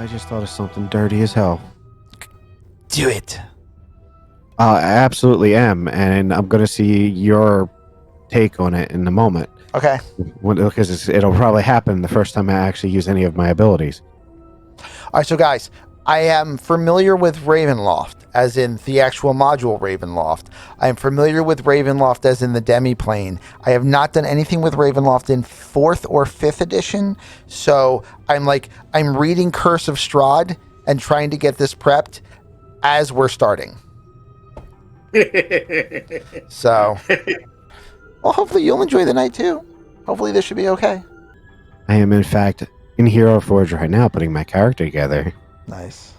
I just thought of something dirty as hell. Do it. I absolutely am, and I'm going to see your take on it in a moment. Okay. Because it'll probably happen the first time I actually use any of my abilities. All right, so guys, I am familiar with Ravenloft, as in the actual module Ravenloft. I am familiar with Ravenloft as in the demi-plane. I have not done anything with Ravenloft in 4th or 5th edition, so I'm reading Curse of Strahd and trying to get this prepped as we're starting. So, well, hopefully you'll enjoy the night too. Hopefully this should be okay. I am, in fact, in Hero Forge right now putting my character together. Nice.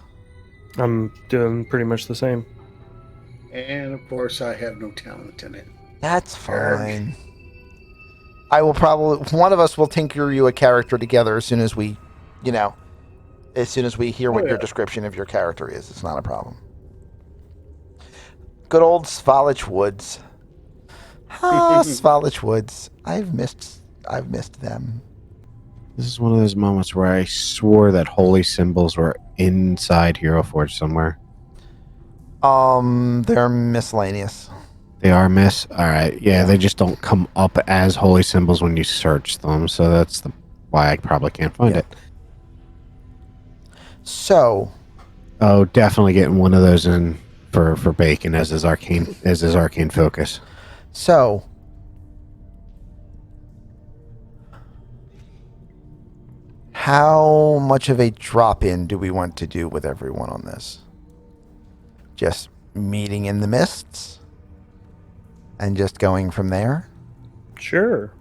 I'm doing pretty much the same. And of course, I have no talent in it. That's fine. I will probably, one of us will tinker you a character together as soon as we, as soon as we hear what your description of your character is. It's not a problem. Good old Svalich Woods. Ah, Svalich Woods. I've missed them. This is one of those moments where I swore that holy symbols were inside Hero Forge somewhere. They're miscellaneous. They are miss? Alright, yeah, they just don't come up as holy symbols when you search them, so that's why I probably can't find it. So. Oh, definitely getting one of those in for Bacon as his arcane focus. So. How much of a drop-in do we want to do with everyone on this? Just meeting in the mists? And just going from there? Sure.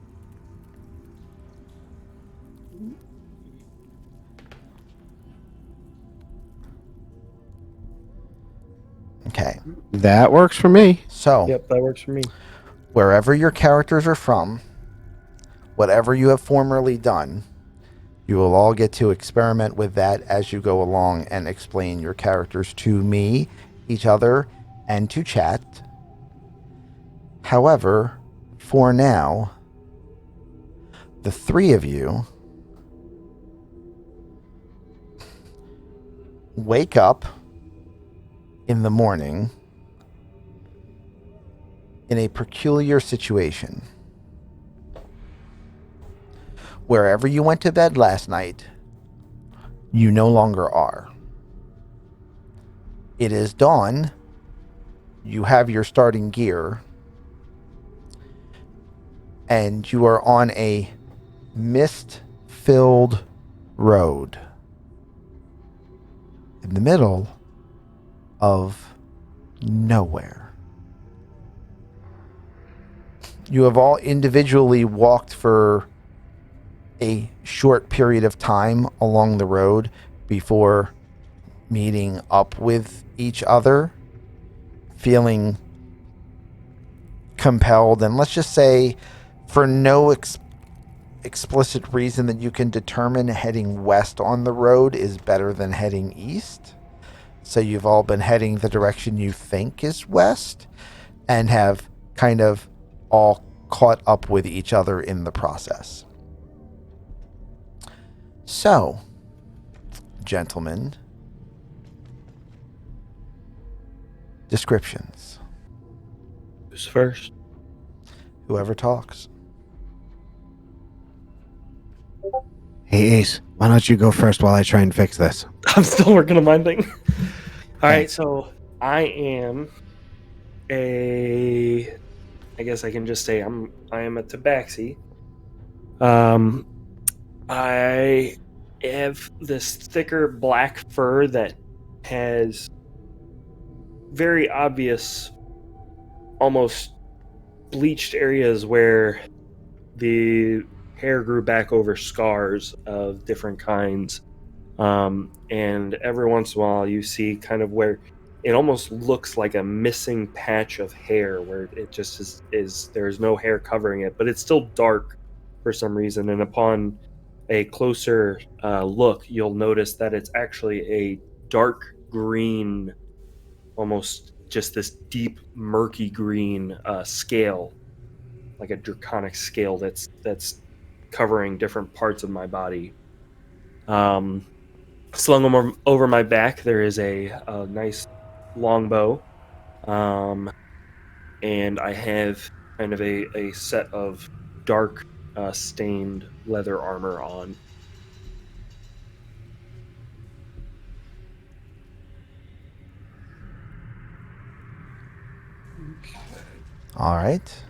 Okay. That works for me. So. Yep, that works for me. Wherever your characters are from, whatever you have formerly done, you will all get to experiment with that as you go along and explain your characters to me, each other, and to chat. However, for now, the three of you wake up in the morning in a peculiar situation. Wherever you went to bed last night, you no longer are. It is dawn. You have your starting gear. And you are on a mist-filled road in the middle of nowhere. You have all individually walked for a short period of time along the road before meeting up with each other, feeling compelled, and let's just say for no explicit reason that you can determine, heading west on the road is better than heading east. So you've all been heading the direction you think is west and have kind of all caught up with each other in the process. So, gentlemen, descriptions. Who's first? Whoever talks. Hey, Ace, why don't you go first while I try and fix this? I'm still working on my thing. All right, so I am I guess I can just say I am a tabaxi. I have this thicker black fur that has very obvious, almost bleached areas where the hair grew back over scars of different kinds. And every once in a while you see kind of where it almost looks like a missing patch of hair where it just is there's no hair covering it, but it's still dark for some reason. And upon a closer look, you'll notice that it's actually a dark green, almost just this deep murky green scale, like a draconic scale that's covering different parts of my body. slung over my back, there is a nice longbow, and I have kind of a set of dark stained leather armor on. All right.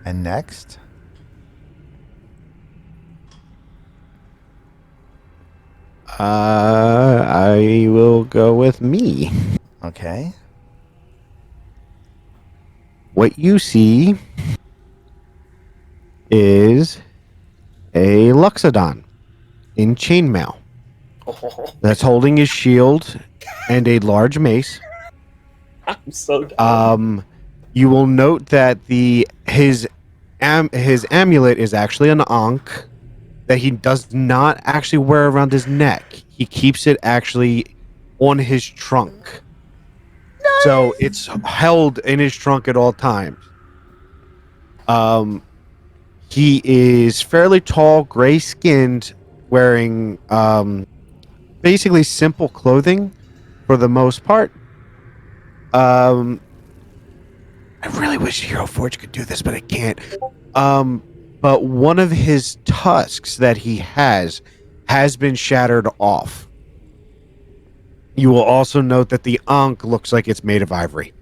And next? I will go with me. Okay. What you see is a Luxodon in chainmail that's holding his shield and a large mace. I'm so down. You will note that his amulet is actually an ankh that he does not actually wear around his neck. He keeps it actually on his trunk. So it's held in his trunk at all times. He is fairly tall, gray skinned, wearing basically simple clothing for the most part. I really wish Hero Forge could do this, but it can't. But one of his tusks that he has been shattered off. You will also note that the ankh looks like it's made of ivory.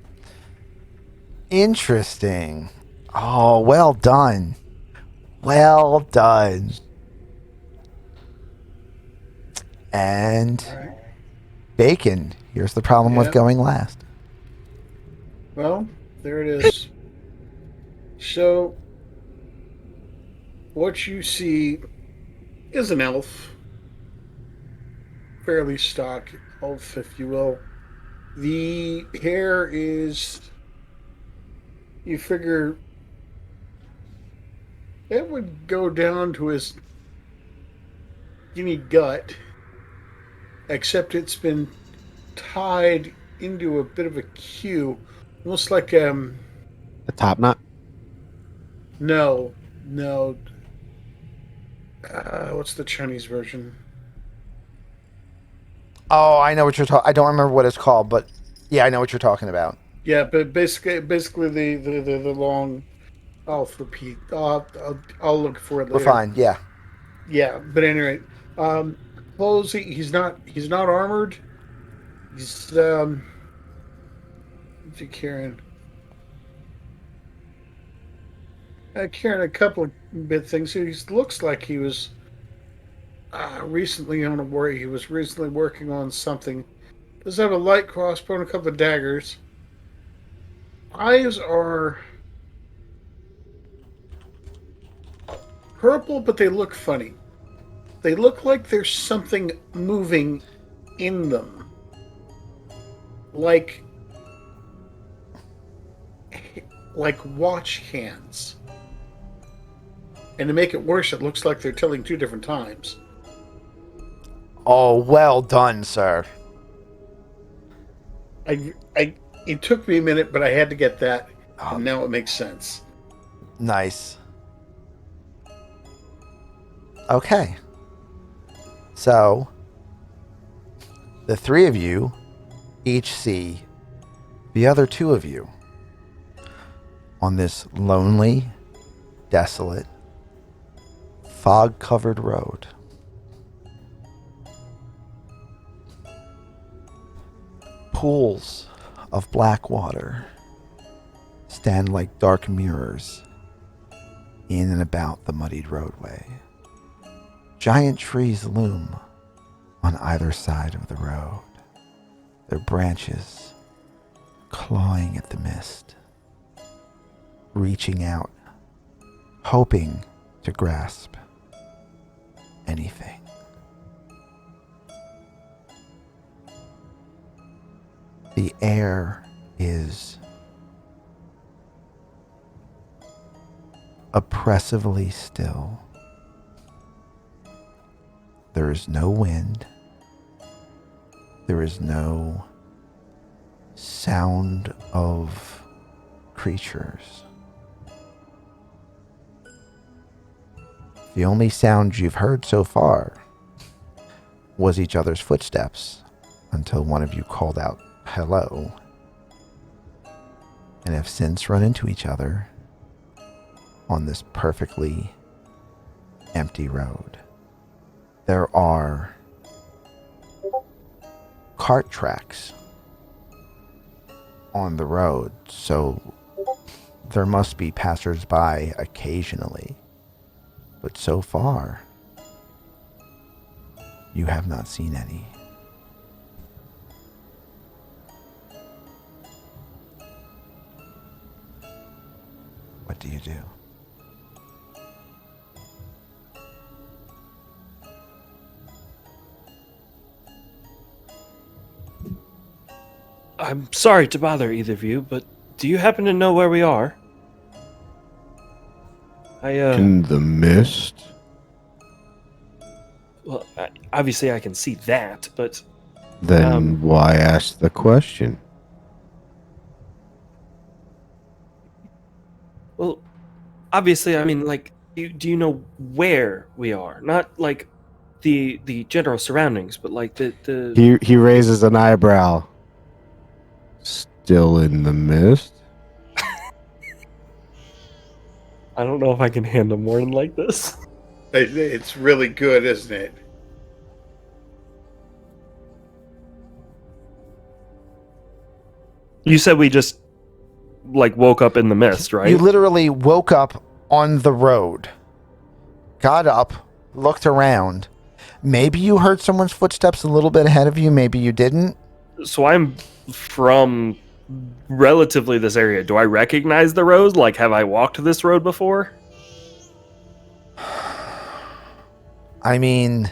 Interesting. Oh, well done. Well done. And All right. Bacon. Here's the problem with Yeah. going last. Well, there it is. So, what you see is an elf, fairly stock elf, if you will. The hair is, you figure, it would go down to his skinny gut, except it's been tied into a bit of a queue, almost like The top knot. no, no. What's the Chinese version? Oh, I know what you're talking. I don't remember what it's called, but yeah, I know what you're talking about. Yeah, but basically the long. I'll repeat. I'll look for it We're later. fine. Yeah. Yeah, but anyway, um, clothes. He's not armored. He's what's he carrying? Carrying a couple of bit things. He looks like he was recently on a worry. He was recently working on something. Does have a light crossbow and a couple of daggers. Eyes are purple, but they look funny. They look like there's something moving in them. Like watch hands. And to make it worse, it looks like they're telling two different times. Oh, well done, sir. It took me a minute, but I had to get that, Oh, and now it makes sense. nice. Okay. So, the three of you each see the other two of you on this lonely, desolate, fog-covered road. Pools of black water stand like dark mirrors in and about the muddied roadway. Giant trees loom on either side of the road, their branches clawing at the mist, reaching out, hoping to grasp anything. The air is oppressively still. There is no wind. There is no sound of creatures. The only sound you've heard so far was each other's footsteps until one of you called out hello, and have since run into each other on this perfectly empty road. There are cart tracks on the road, so there must be passersby occasionally. But so far, you have not seen any. What do you do? I'm sorry to bother either of you, but do you happen to know where we are? In the mist? Well, obviously I can see that, but Then why ask the question? well, obviously, I mean, like, do you know where we are? Not like the general surroundings, but like the. He raises an eyebrow. Still in the mist? I don't know if I can handle more than like this. It's really good, isn't it? You said we just like woke up in the mist, right? You literally woke up on the road, got up, looked around. Maybe you heard someone's footsteps a little bit ahead of you. Maybe you didn't. So I'm from relatively this area. Do I recognize the road? Like, have I walked this road before? I mean,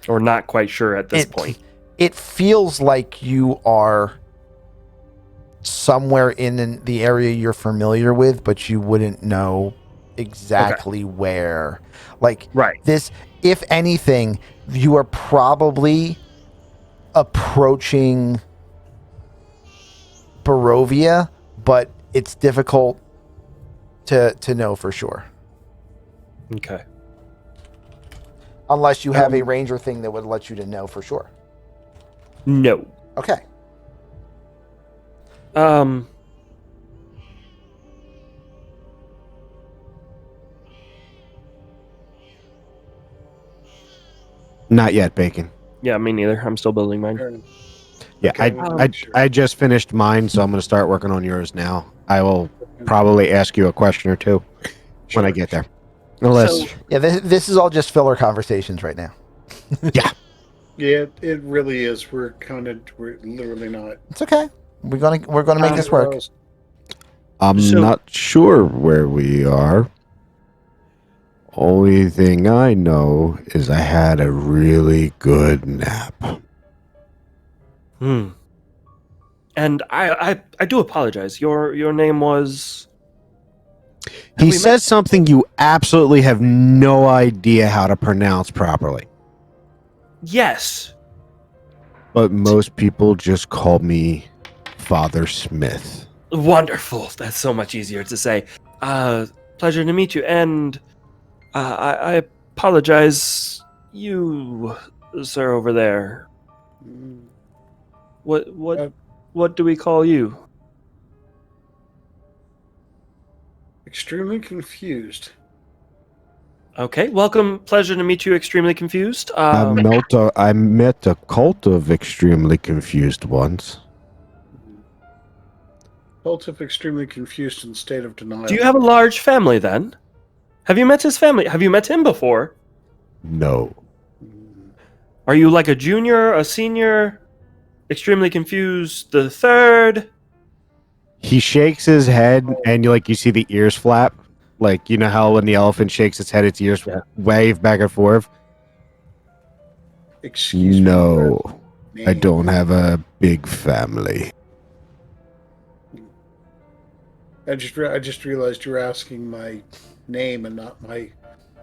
Or not quite sure at this point? It feels like you are somewhere in the area you're familiar with, but you wouldn't know exactly where. Like, Right. this, if anything, you are probably approaching Barovia, but it's difficult to know for sure. Okay. Unless you have a ranger thing that would let you to know for sure. No. Okay. Not yet, Bacon. Yeah, me neither. I'm still building mine. Yeah, Okay, sure. I just finished mine, so I'm going to start working on yours now. I will probably ask you a question or two when I Sure. get there. Unless, So- Yeah, this is all just filler conversations right now. yeah. Yeah, it really is. We're literally not. It's okay. We're gonna make this work. I'm So- not sure where we are. Only thing I know is I had a really good nap. And I do apologize. Your name was. He we says something you absolutely have no idea how to pronounce properly. Yes. But most people just call me Father Smith. Wonderful. That's so much easier to say. Pleasure to meet you. And I apologize, you, sir, over there. Mm, What do we call you? Extremely confused. Okay, welcome. Pleasure to meet you. Extremely confused. I met a cult of extremely confused once. Cult of extremely confused in state of denial. Do you have a large family then? Have you met his family? Have you met him before? No. Mm, Are you like a junior, a senior? Extremely confused. The third? He shakes his head, and you see the ears flap. Like, you know how when the elephant shakes its head, its ears wave back and forth? Excuse No, me. I don't have a big family. I just realized you're asking my name and not my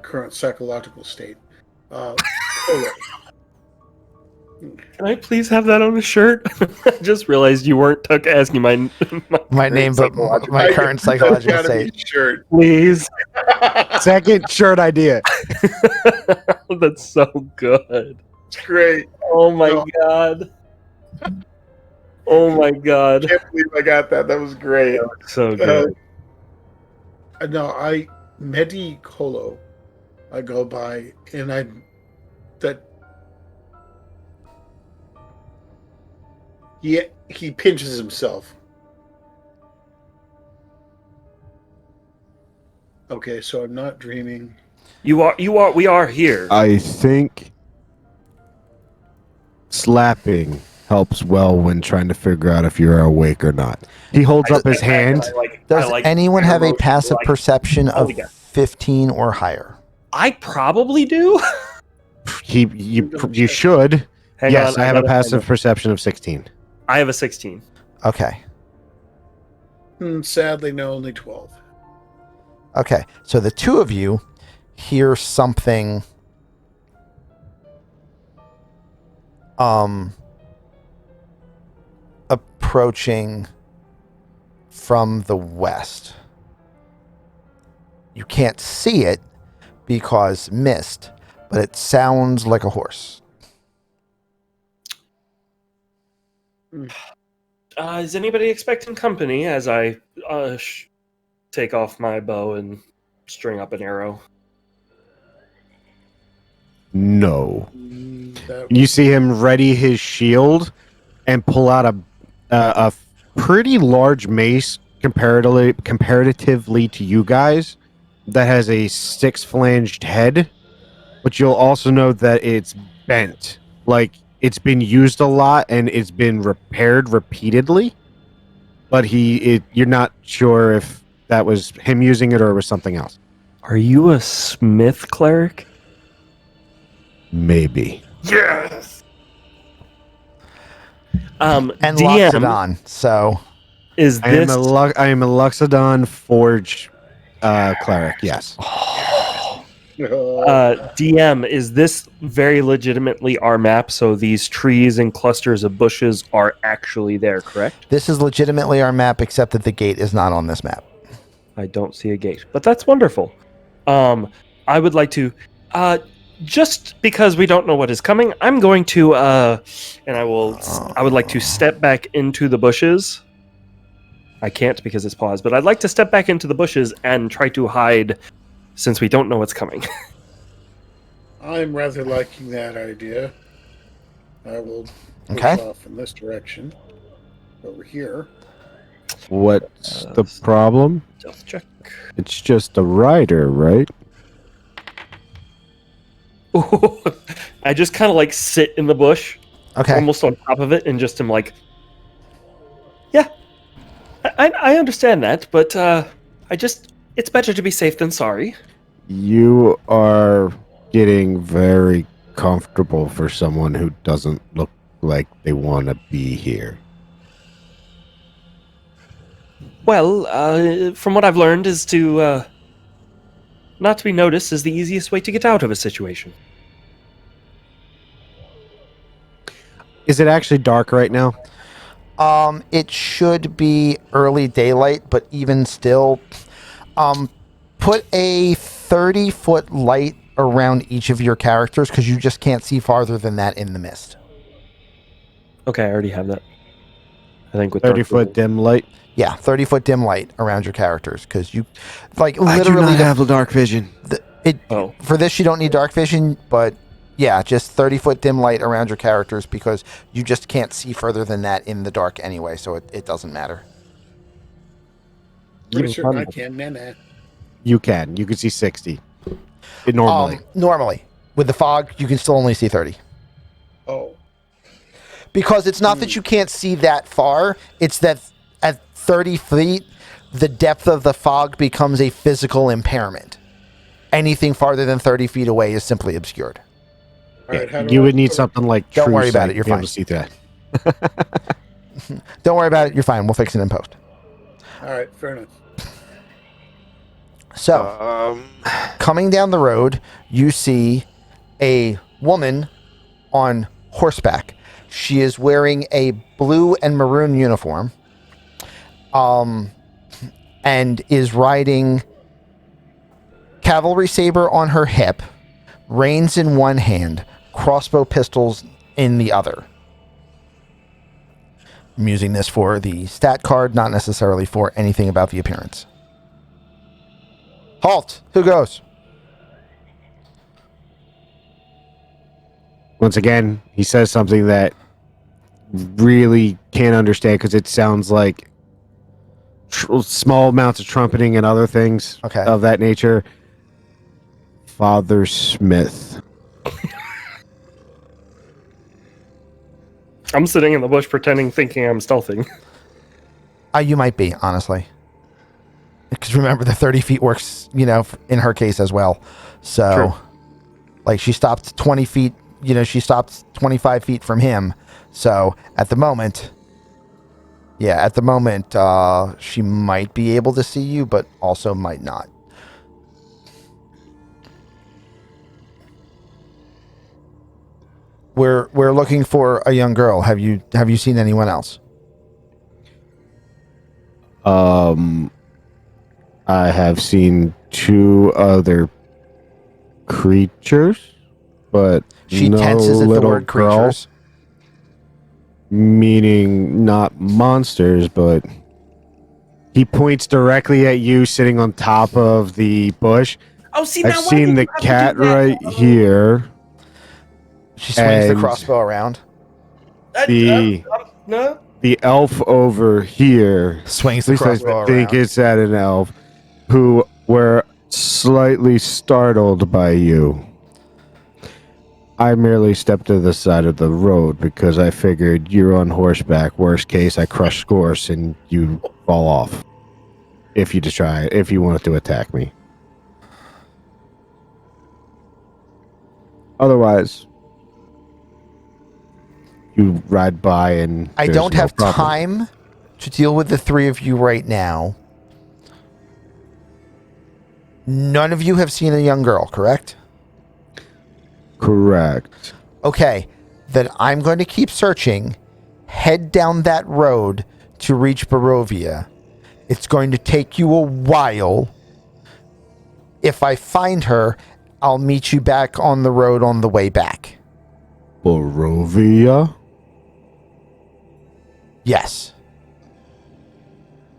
current psychological state. Cola. Can I please have that on a shirt? I just realized you weren't asking my My name, but my current psychological That's gotta be state. shirt. please. Second shirt idea. That's so good. It's great. Oh my No. god. Oh my god. Can't believe I got that. That was great. So good. No, I Medi Colo. I go by, and that he pinches himself. Okay, so I'm not dreaming. We are here. I think slapping helps well when trying to figure out if you're awake or not. He holds up his hand. Does anyone have a passive perception of yeah. 15 or higher? I probably do. You should. Hang Yes, on, I have a gotta passive find perception of 16. it. I have a 16. Okay. Sadly, no, only 12. Okay. So the two of you hear something approaching from the west. You can't see it because mist, but it sounds like a horse. Is anybody expecting company as I take off my bow and string up an arrow? No. That You see him ready his shield and pull out a pretty large mace comparatively to you guys that has a six-flanged head, but you'll also know that it's bent. Like, it's been used a lot and it's been repaired repeatedly, but you're not sure if that was him using it or it was something else. Are you a smith cleric? Maybe. Yes. And DM, Loxodon. So is I am this I am a Luxodon Forge cleric, yes. DM, is this very legitimately our map? So these trees and clusters of bushes are actually there, correct? this is legitimately our map, except that the gate is not on this map. I don't see a gate, but that's wonderful. I would like to, just because we don't know what is coming, I'm going to, I would like to step back into the bushes. I can't because it's paused, but I'd like to step back into the bushes and try to hide since we don't know what's coming. I'm rather liking that idea. I will push Okay. off in this direction. Over here. What's the problem? Stealth check. It's just a rider, right? I just kind of like sit in the bush, Okay. almost on top of it, and just am like, yeah, I understand that, but it's better to be safe than sorry. You are getting very comfortable for someone who doesn't look like they want to be here. Well, from what I've learned is to not to be noticed is the easiest way to get out of a situation. Is it actually dark right now? It should be early daylight, but even still, put a 30-foot light around each of your characters because you just can't see farther than that in the mist. Okay, I already have that. I think with 30-foot dim light. Yeah, 30-foot dim light around your characters because you, like, I do literally not have the dark vision. for this you don't need dark vision, but yeah, just 30-foot dim light around your characters because you just can't see further than that in the dark anyway, so it doesn't matter. Pretty certain I can. Nah. You can. You can see 60. Normally. Normally, with the fog, you can still only see 30. Oh. Because it's not that you can't see that far, it's that at 30 feet, the depth of the fog becomes a physical impairment. Anything farther than 30 feet away is simply obscured. All right, how do You I- would need something like Don't true worry about sight it, you're to be able fine. to see that. Don't worry about it, you're fine. We'll fix it in post. All right, fair enough. So, coming down the road, you see a woman on horseback. She is wearing a blue and maroon uniform, and is riding cavalry saber on her hip reins in one hand, crossbow pistols in the other. I'm using this for the stat card, not necessarily for anything about the appearance. Halt! Who goes? Once again, he says something that really can't understand because it sounds like small amounts of trumpeting and other things of that nature. Father Smith. I'm sitting in the bush pretending, thinking I'm stealthing. You might be, honestly. Because remember, the 30 feet works, in her case as well. So, True. like, she stopped 20 feet, she stopped 25 feet from him. So, at the moment, she might be able to see you, but also might not. We're looking for a young girl. Have you seen anyone else? I have seen 2 other creatures, but She no tenses at the little word girl, creatures. meaning not monsters, but he points directly at you sitting on top of the bush. Oh, see, I've now why seen did the you have to cat do that? right here. She swings the And crossbow around. No. The elf over here, Swings at the least crossbow I think around. it's at an elf, who were slightly startled by you. I merely stepped to the side of the road because I figured you're on horseback. Worst case, I crush horse and you fall off. If you wanted to attack me. Otherwise, you ride by and I there's don't no have problem. time to deal with the 3 of you right now. None of you have seen a young girl, correct? Correct. Okay, then I'm going to keep searching. Head down that road to reach Barovia. It's going to take you a while. If I find her, I'll meet you back on the road on the way back. Barovia? Yes.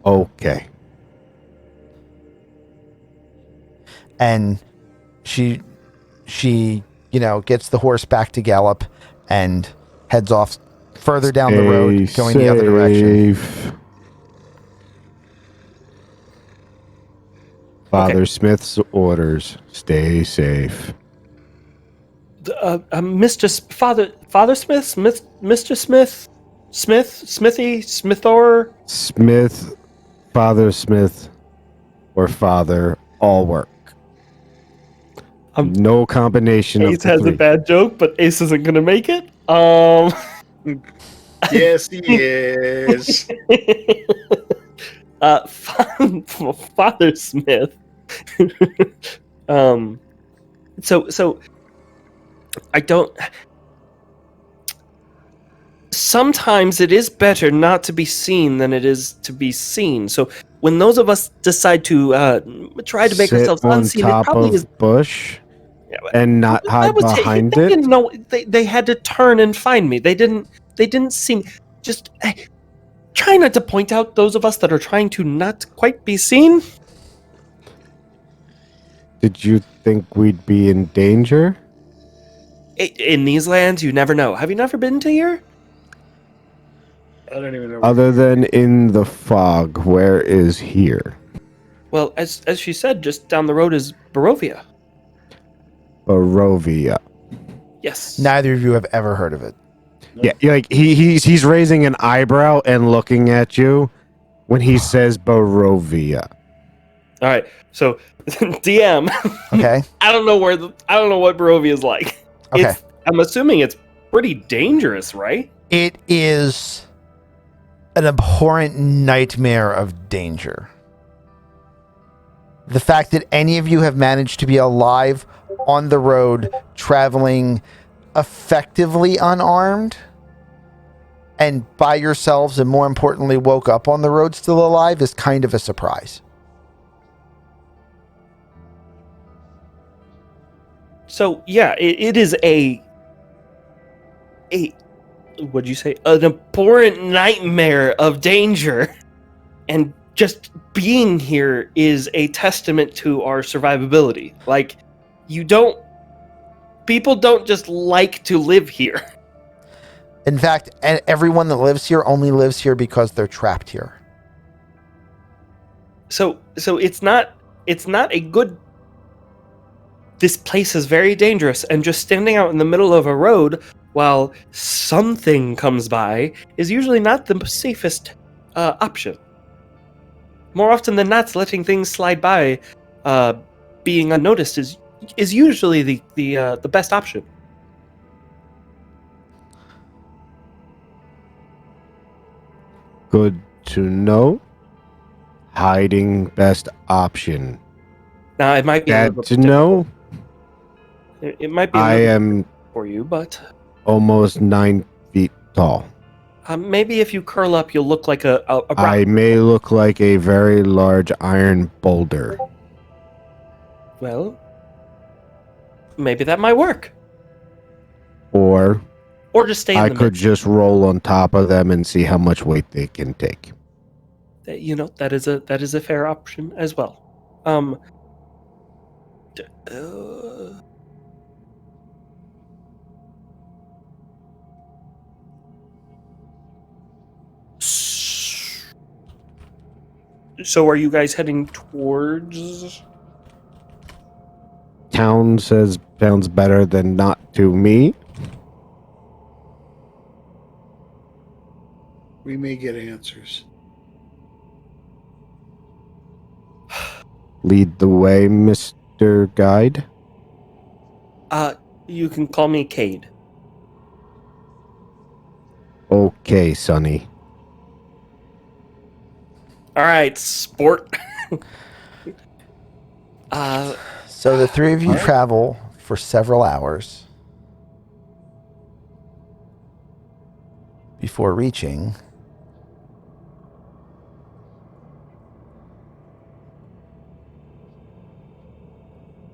Okay. And she gets the horse back to gallop and heads off further down the road, going the other direction. Father Smith's orders. Stay safe. Father Smith, Mr. Smithy, Smithor. Smith, Father Smith, or Father, all work. No combination of Ace the has 3. a bad joke, but Ace isn't gonna make it. Yes, he is. Father Smith. So I don't. Sometimes it is better not to be seen than it is to be seen. So when those of us decide to try to make Sit ourselves on unseen, it top probably of is. bush Yeah, and not hide behind they it. didn't know they had to turn and find me. They didn't seem just try not to point out those of us that are trying to not quite be seen. Did you think we'd be in danger? In these lands, you never know. Have you never been to here? I don't even know. Other than in the fog, where is here? Well, as she said, just down the road is Barovia. Barovia. Yes. Neither of you have ever heard of it. Yeah, like he's raising an eyebrow and looking at you when he says Barovia. All right. So, DM. Okay. I don't know what Barovia is like. Okay. I'm assuming it's pretty dangerous, right? It is an abhorrent nightmare of danger. The fact that any of you have managed to be alive on the road, traveling effectively unarmed, and by yourselves, and more importantly, woke up on the road still alive is kind of a surprise. So yeah, it is a what'd you say? An abhorrent nightmare of danger, and just being here is a testament to our survivability. Like, people don't just like to live here. In fact, everyone that lives here only lives here because they're trapped here. So it's not a good. This place is very dangerous, and just standing out in the middle of a road while something comes by is usually not the safest option. More often than not, letting things slide by, being unnoticed, is usually the best option. Good to know. Hiding best option. Now, it might be a Bad little to difficult. know. It might be a I little am for you, but almost 9 feet tall. maybe if you curl up, you'll look like a rock. I may look like a very large iron boulder. Well, maybe that might work. Or Or just stay in I the could midst. just roll on top of them and see how much weight they can take. That is a fair option as well. D- uh, so are you guys heading towards? Town sounds better than not to me. We may get answers. Lead the way, Mr. Guide. You can call me Cade. Okay, Sonny. All right, sport. So the three of you travel for several hours before reaching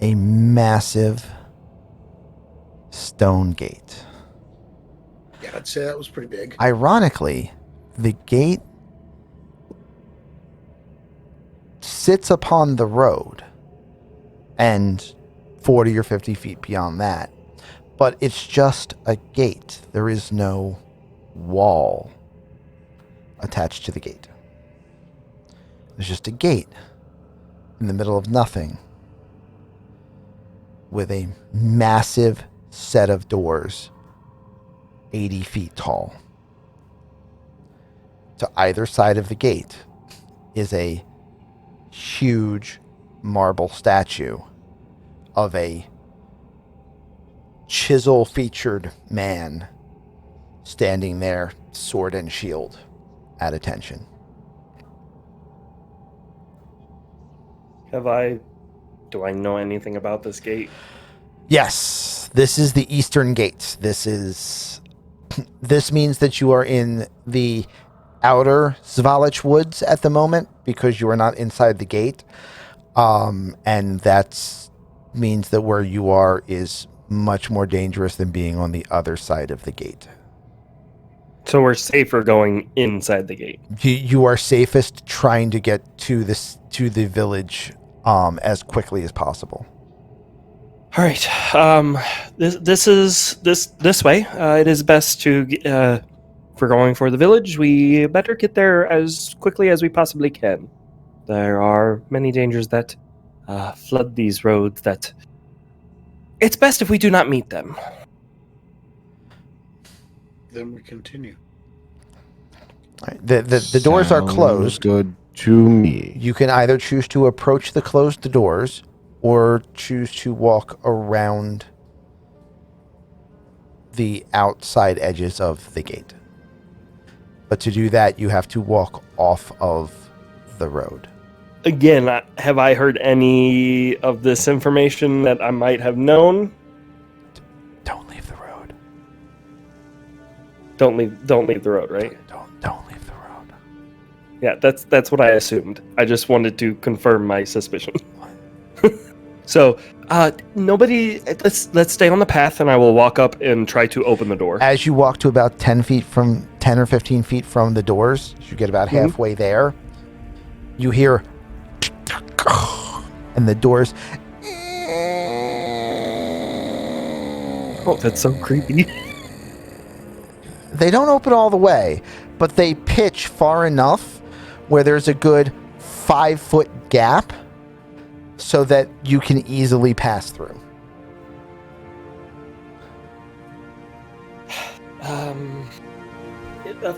a massive stone gate. Yeah, I'd say that was pretty big. Ironically, the gate sits upon the road and 40 or 50 feet beyond that, but it's just a gate. There is no wall attached to the gate. There's just a gate in the middle of nothing with a massive set of doors 80 feet tall. To either side of the gate is a huge marble statue of a chisel-featured man standing there, sword and shield, at attention. Do I know anything about this gate? Yes, this is the Eastern Gate. This means that you are in the outer Zvalich Woods at the moment because you are not inside the gate. And that means that where you are is much more dangerous than being on the other side of the gate. So we're safer going inside the gate. You are safest trying to get to the village as quickly as possible. All right. This way. It is best to if we're going for the village, we better get there as quickly as we possibly can. There are many dangers that flood these roads that it's best if we do not meet them. Then we continue. All right. The doors are Sounds closed. good to me. You can either choose to approach the closed doors or choose to walk around the outside edges of the gate. But to do that, you have to walk off of the road. Again, have I heard any of this information that I might have known? Don't leave the road. Don't leave the road, right? Don't leave the road. Yeah, that's what I assumed. I just wanted to confirm my suspicion. So, nobody. Let's stay on the path, and I will walk up and try to open the door. As you walk to about 10 or 15 feet from the doors, you get about halfway there, you hear, and the doors. Oh, that's so creepy. They don't open all the way, but they pitch far enough where there's a good 5-foot gap so that you can easily pass through.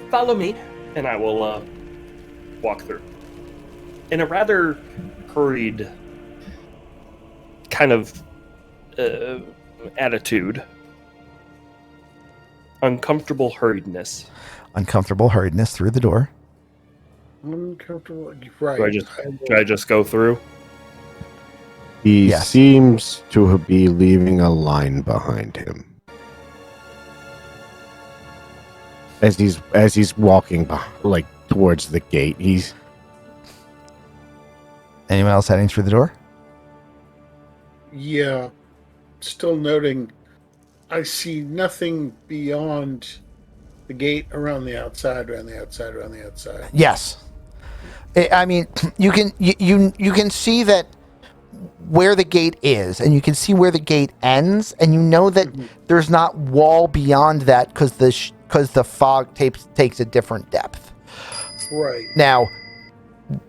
Follow me, and I will walk through. In a rather hurried kind of attitude. Uncomfortable hurriedness. Uncomfortable hurriedness through the door. Uncomfortable. Right. Do I just go through? He Yes. seems to be leaving a line behind him. As he's walking like towards the gate, he's Anyone else heading through the door? Yeah. Still noting, I see nothing beyond the gate around the outside, around the outside, around the outside. Yes. I mean, you can see that where the gate is, and you can see where the gate ends, and you know that there's not wall beyond that because the fog takes a different depth. Right. Now,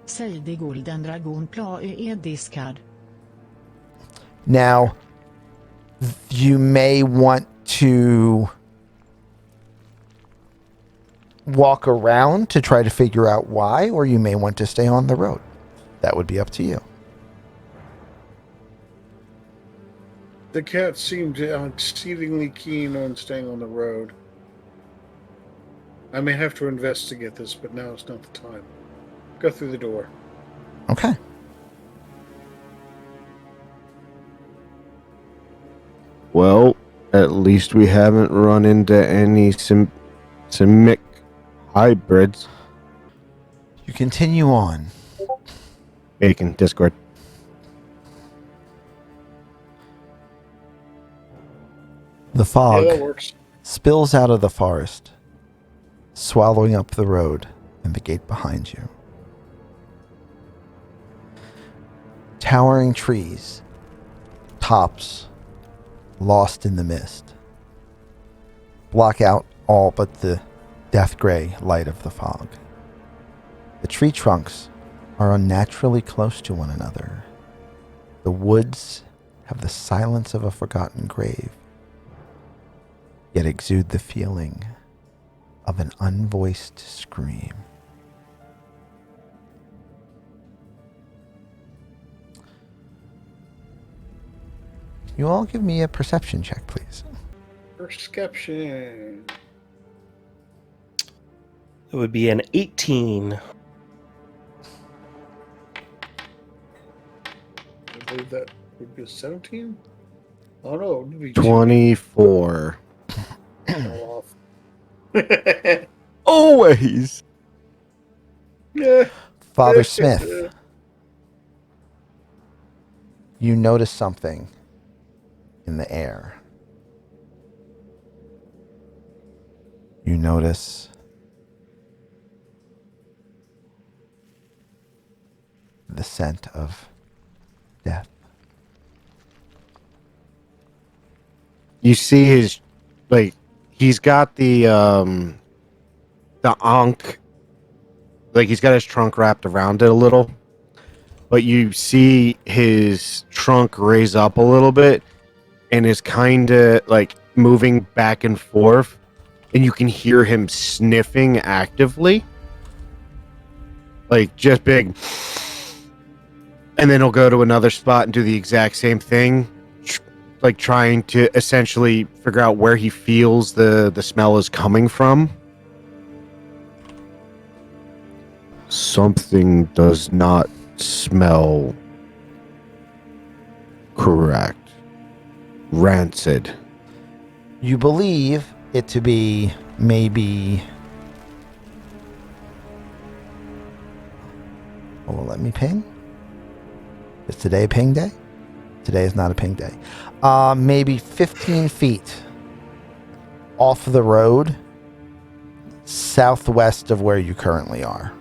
Säg det Golden Dragon Pla är diskad. Now, you may want to walk around to try to figure out why, or you may want to stay on the road. That would be up to you. The cat seemed exceedingly keen on staying on the road. I may have to investigate this, but now is not the time. Go through the door. Okay. well. At least we haven't run into any simic hybrids. You continue on. Bacon Discord. The fog Yeah, that works. spills out of the forest, swallowing up the road and the gate behind you. Towering trees, tops lost in the mist, block out all but the death gray light of the fog. The tree trunks are unnaturally close to one another. The woods have the silence of a forgotten grave, yet exude the feeling of an unvoiced scream. You all give me a perception check, please. Perception. It would be an 18. I believe that would be a 17? Oh no, it would be 24. fall off. Always. Yeah. Father Smith, you notice something in the air. You notice the scent of death. You see his, like, he's got the ankh, like he's got his trunk wrapped around it a little, but you see his trunk raise up a little bit and is kind of like moving back and forth, and you can hear him sniffing actively, like just big, and then he'll go to another spot and do the exact same thing, like trying to essentially figure out where he feels the smell is coming from. Something does not smell correct. Rancid. You believe it to be maybe... Hold on, let me ping. Is today ping day? today is not a ping day. Maybe 15 feet off the road, southwest of where you currently are,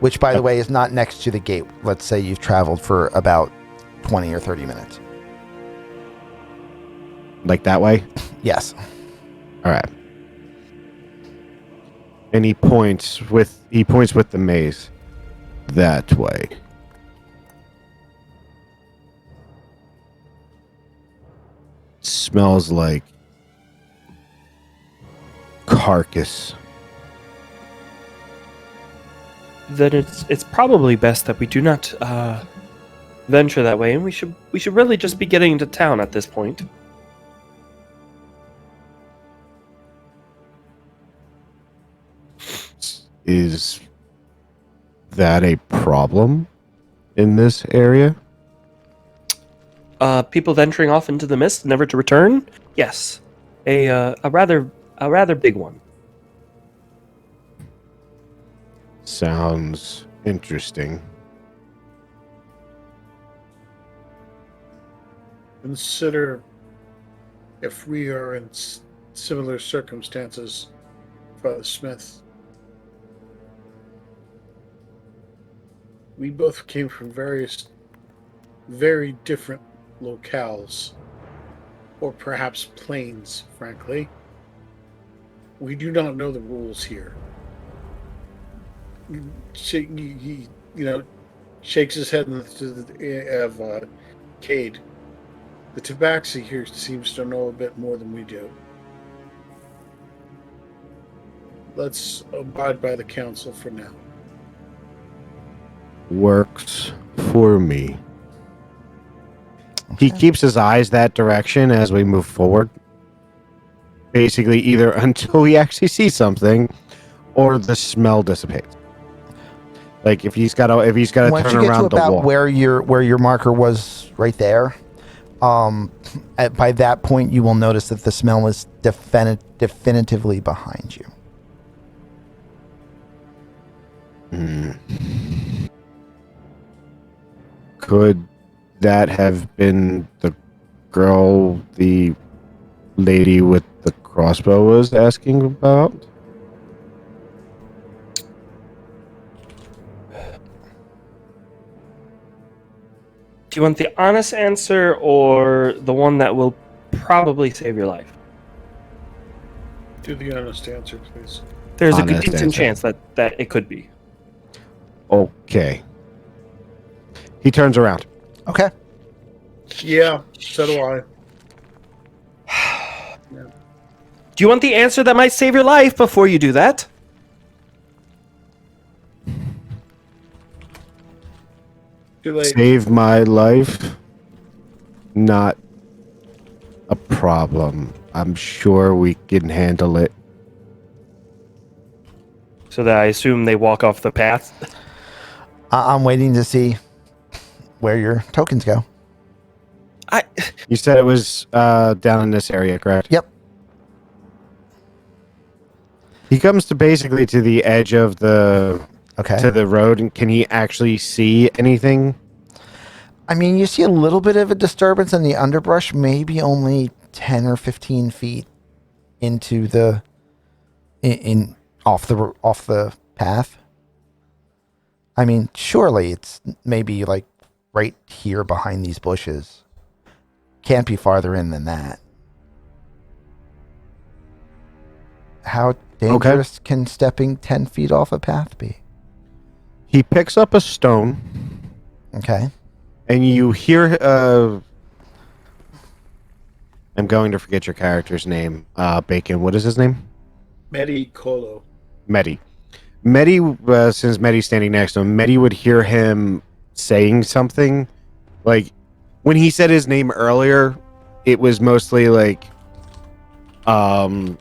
which, by the way, is not next to the gate. Let's say you've traveled for about 20 or 30 minutes. Like that way? Yes. All right. And he points with the mace that way. Smells like carcass. Then it's probably best that we do not venture that way, and we should really just be getting into town at this point. Is that a problem in this area? People venturing off into the mist, never to return? Yes, a rather big one. Sounds interesting. Consider if we are in similar circumstances, Father Smith. We both came from various, very different locales, or perhaps planes, frankly. We do not know the rules here. He shakes his head of Cade. The Tabaxi here seems to know a bit more than we do. Let's abide by the council for now. Works for me. He keeps his eyes that direction as we move forward. Basically, either until we actually see something, or the smell dissipates. Like if he's got to Once turn you get around to the about wall. where your marker was right there, by that point you will notice that the smell is definitively behind you. Could that have been the girl the lady with the crossbow was asking about? Do you want the honest answer or the one that will probably save your life? Do the honest answer, please. There's a Honest decent answer. chance that it could be. Okay. He turns around. Okay. Yeah, so do I. Do you want the answer that might save your life before you do that? Too late. Save my life? Not a problem. I'm sure we can handle it. So that I assume they walk off the path. I'm waiting to see where your tokens go. You said it was down in this area, correct? Yep. He comes to basically to the edge of the Okay. to the road, and can he actually see anything? I mean, you see a little bit of a disturbance in the underbrush, maybe only 10 or 15 feet into the off the path. I mean, surely it's maybe like right here behind these bushes. Can't be farther in than that. How dangerous can stepping 10 feet off a path be? He picks up a stone, Okay. and you hear. I'm going to forget your character's name. Bacon. What is his name? Medi Colo. Medi. Medi, since Medi's standing next to him, Medi would hear him saying something. Like, when he said his name earlier, it was mostly like, for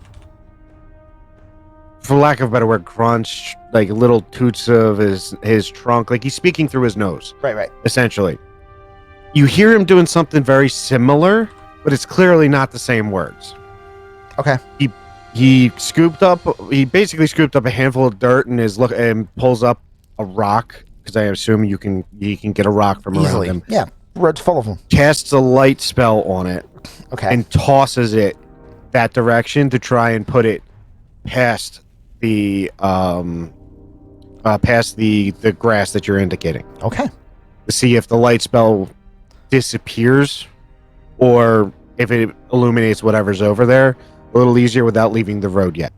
lack of a better word, crunch, like little toots of his trunk. Like, he's speaking through his nose, Right. essentially. You hear him doing something very similar, but it's clearly not the same words. Okay. He basically scooped up a handful of dirt and pulls up a rock, because I assume he can get a rock from Easily. around him. Yeah. road's full of them. casts a light spell on it Okay. and tosses it that direction to try and put it past the grass that you're indicating, Okay. to see if the light spell disappears or if it illuminates whatever's over there a little easier without leaving the road yet.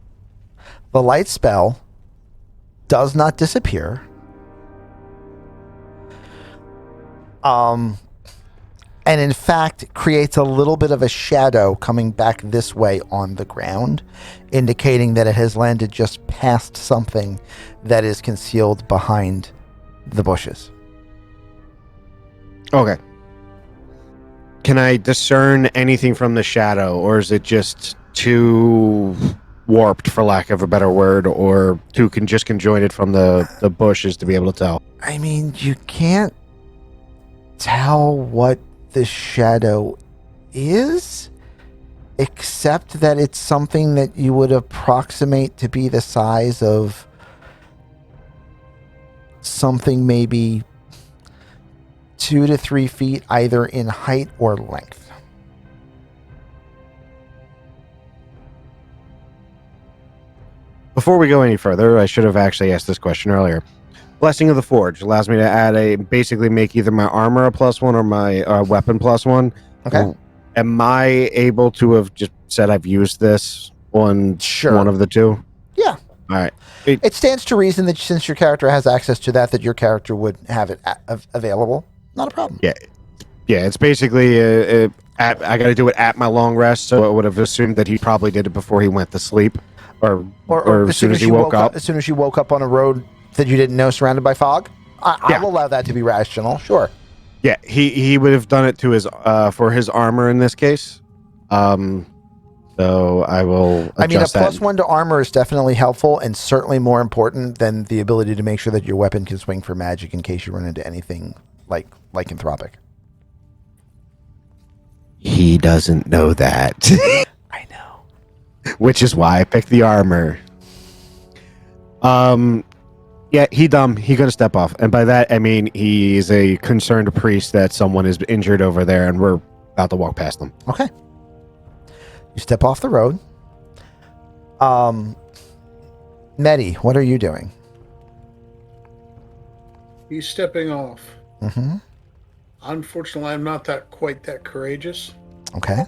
The light spell does not disappear. And in fact creates a little bit of a shadow coming back this way on the ground, indicating that it has landed just past something that is concealed behind the bushes. Okay. Can I discern anything from the shadow, or is it just too warped, for lack of a better word, or too conjoined from the bushes to be able to tell? I mean, you can't tell what the shadow is, except that it's something that you would approximate to be the size of something maybe 2 to 3 feet, either in height or length. Before we go any further, I should have actually asked this question earlier. Blessing of the Forge allows me to add basically make either my armor a +1 or my weapon +1. Okay. Am I able to have just said I've used this on Sure. one of the two? Yeah. All right. It stands to reason that since your character has access to that your character would have it available. Not a problem. Yeah. It's basically I got to do it at my long rest, so I would have assumed that he probably did it before he went to sleep, or as soon as he woke up. As soon as you woke up on a road that you didn't know surrounded by fog. I will allow that to be rational. Sure. Yeah, he would have done it to his for his armor in this case. So I will adjust I mean, a that. +1 to armor is definitely helpful and certainly more important than the ability to make sure that your weapon can swing for magic in case you run into anything like lycanthropic. He doesn't know that. I know. Which is why I picked the armor. Yeah, he dumb. He gonna step off, and by that I mean he's a concerned priest that someone is injured over there, and we're about to walk past them. Okay. You step off the road. Nettie, what are you doing? He's stepping off. Mm-hmm. Unfortunately, I'm not quite that courageous. Okay.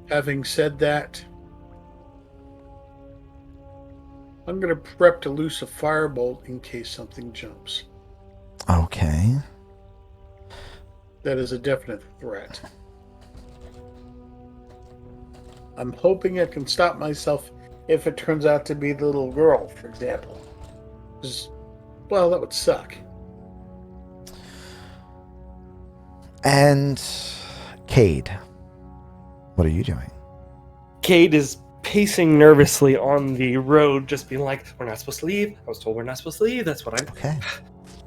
Having said that, I'm going to prep to loose a firebolt in case something jumps. Okay. That is a definite threat. I'm hoping I can stop myself if it turns out to be the little girl, for example. 'Cause, well, that would suck. And Cade, what are you doing? Cade is pacing nervously on the road, just being like, we're not supposed to leave. I was told we're not supposed to leave. That's what I'm... Okay.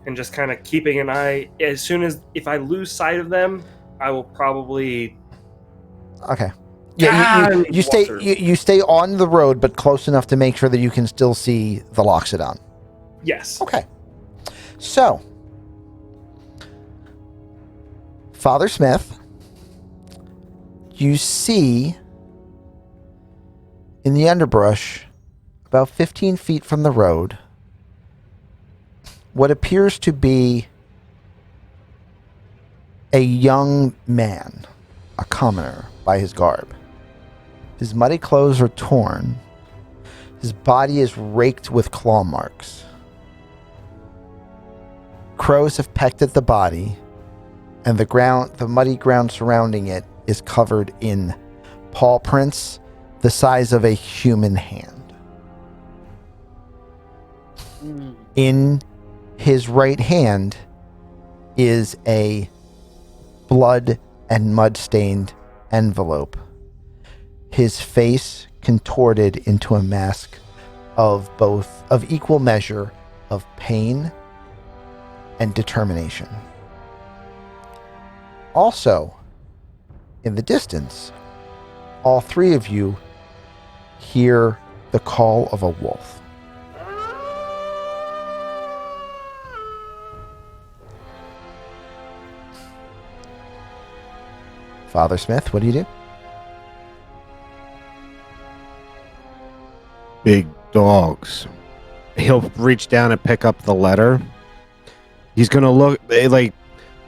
And just kind of keeping an eye. As soon as, if I lose sight of them, I will probably... Okay. Yeah, you stay you stay on the road, but close enough to make sure that you can still see the Loxodon. Yes. Okay. So, Father Smith, you see in the underbrush, about 15 feet from the road, what appears to be a young man, a commoner by his garb. His muddy clothes are torn. His body is raked with claw marks. Crows have pecked at the body, and the muddy ground surrounding it is covered in paw prints the size of a human hand. In his right hand is a blood and mud-stained envelope. His face contorted into a mask of equal measure of pain and determination. Also, in the distance, all three of you hear the call of a wolf. Father Smith, what do you do? Big dogs. He'll reach down and pick up the letter. He's gonna look like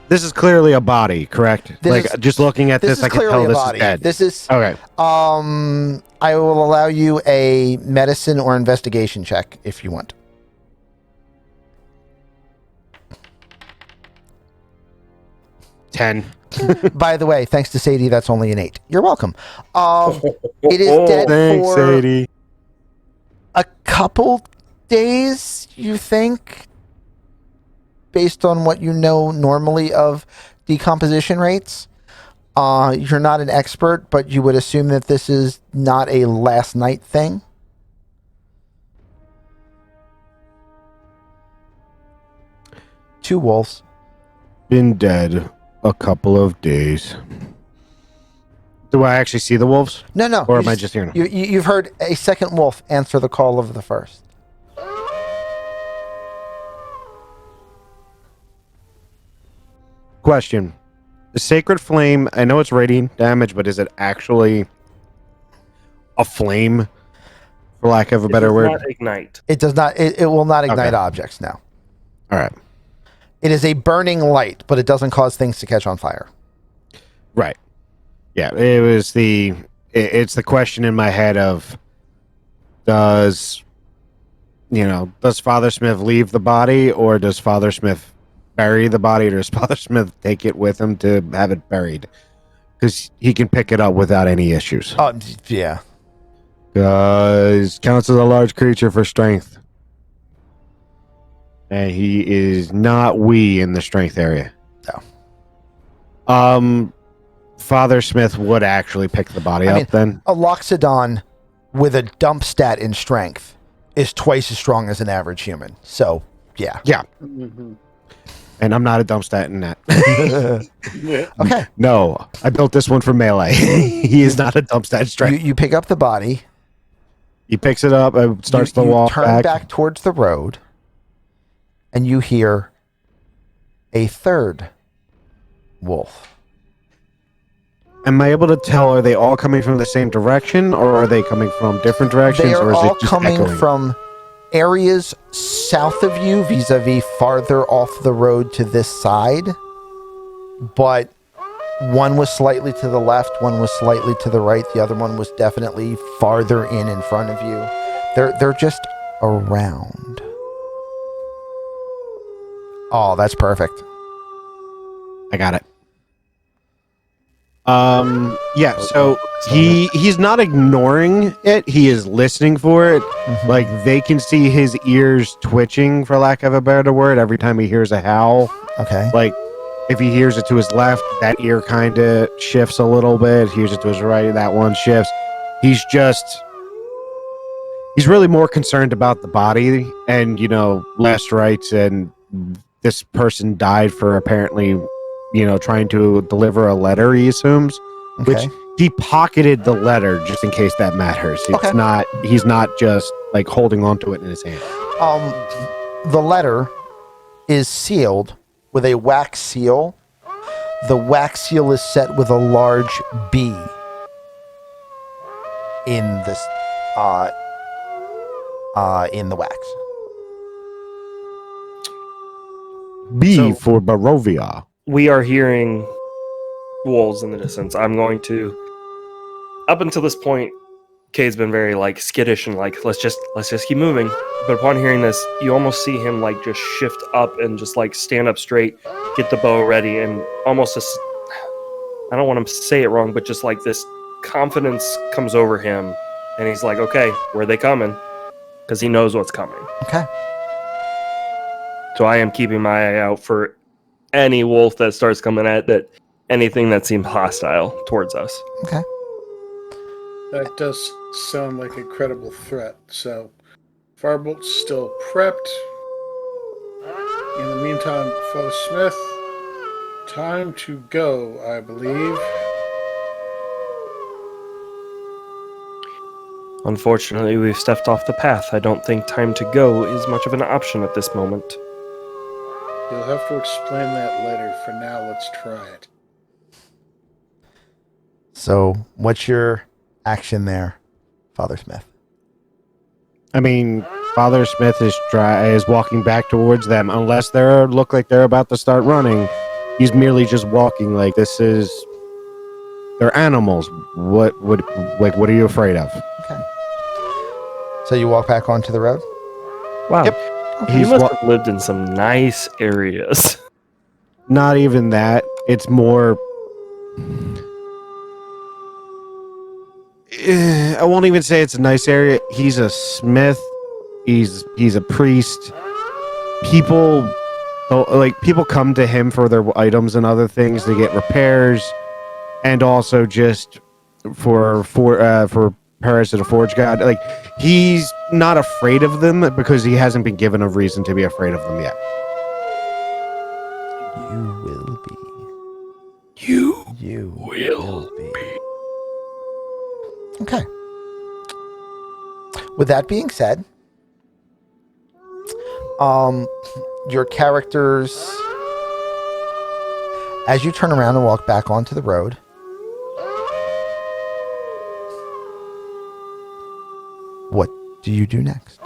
this is clearly a body, correct? Just looking at this, I can tell this is dead. This is Okay. I will allow you a medicine or investigation check if you want. 10. By the way, thanks to Sadie, that's only an 8. You're welcome. It is dead Thanks, for Sadie. a couple days, you think, based on what you know normally of decomposition rates. You're not an expert, but you would assume that this is not a last night thing. Two wolves. Been dead a couple of days. Do I actually see the wolves? No. Or am I just hearing them? You've heard a second wolf answer the call of the first. Question. The sacred flame, I know it's radiant damage, but is it actually a flame, for lack of a better word? Not ignite. It does not. It will not ignite Okay. objects now. All right. It is a burning light, but it doesn't cause things to catch on fire. Right. Yeah, it's the question in my head of does Father Smith leave the body, or does Father Smith bury the body, or does Father Smith take it with him to have it buried? Because he can pick it up without any issues. Yeah. Because counts as a large creature for strength. And he is not in the strength area. No. Father Smith would actually pick the body up then. A Loxodon with a dump stat in strength is twice as strong as an average human. So, yeah. Yeah. Mm-hmm. And I'm not a dump stat in that. Yeah. Okay. No, I built this one for melee. He is not a dump stat strength. You pick up the body. He picks it up and starts to you walk turn back towards the road, and you hear a third wolf. Am I able to tell, are they all coming from the same direction, or are they coming from different directions, They are or is all it just coming echoing? from areas south of you, vis-a-vis farther off the road to this side. But one was slightly to the left, one was slightly to the right, the other one was definitely farther in front of you. They're just around. Oh, that's perfect. I got it. Yeah, so he's not ignoring it, he is listening for it. Mhm. Like, they can see his ears twitching, for lack of a better word, every time he hears a howl. Okay. Like, if he hears it to his left, that ear kind of shifts a little bit. Hears it to his right, that one shifts. He's really more concerned about the body and, last rites, and this person died for apparently, trying to deliver a letter, he assumes. Okay. Which he pocketed the letter just in case that matters. He's not just like holding onto it in his hand. The letter is sealed with a wax seal. The wax seal is set with a large B in this in the wax. B So- for Barovia. We are hearing wolves in the distance. I'm going to. Up until this point, Kay's been very skittish and let's just keep moving. But upon hearing this, you almost see him just shift up and just stand up straight, get the bow ready, and almost I don't want to say it wrong, but just this confidence comes over him, and he's like, okay, where are they coming? Because he knows what's coming. Okay. So I am keeping my eye out for any wolf that starts coming at that, anything that seems hostile towards us. Okay. That does sound like a credible threat. So, Firebolt's still prepped. In the meantime, Father Smith, time to go, I believe. Unfortunately, we've stepped off the path. I don't think time to go is much of an option at this moment. You'll have to explain that later. For now, let's try it. So, what's your action there, Father Smith? I mean, Father Smith is walking back towards them. Unless they look like they're about to start running, he's merely just walking. Like this is, they're animals. What are you afraid of? Okay. So you walk back onto the road. Wow. Yep. You He's must have lived in some nice areas. not even that. It's more. I won't even say it's a nice area. He's a smith. He's a priest. People people come to him for their items and other things to get repairs, and also just for Paris and the Forge God. Like he's not afraid of them because he hasn't been given a reason to be afraid of them yet. You will be. You will be. Okay. With that being said, your characters, as you turn around and walk back onto the road, what do you do next?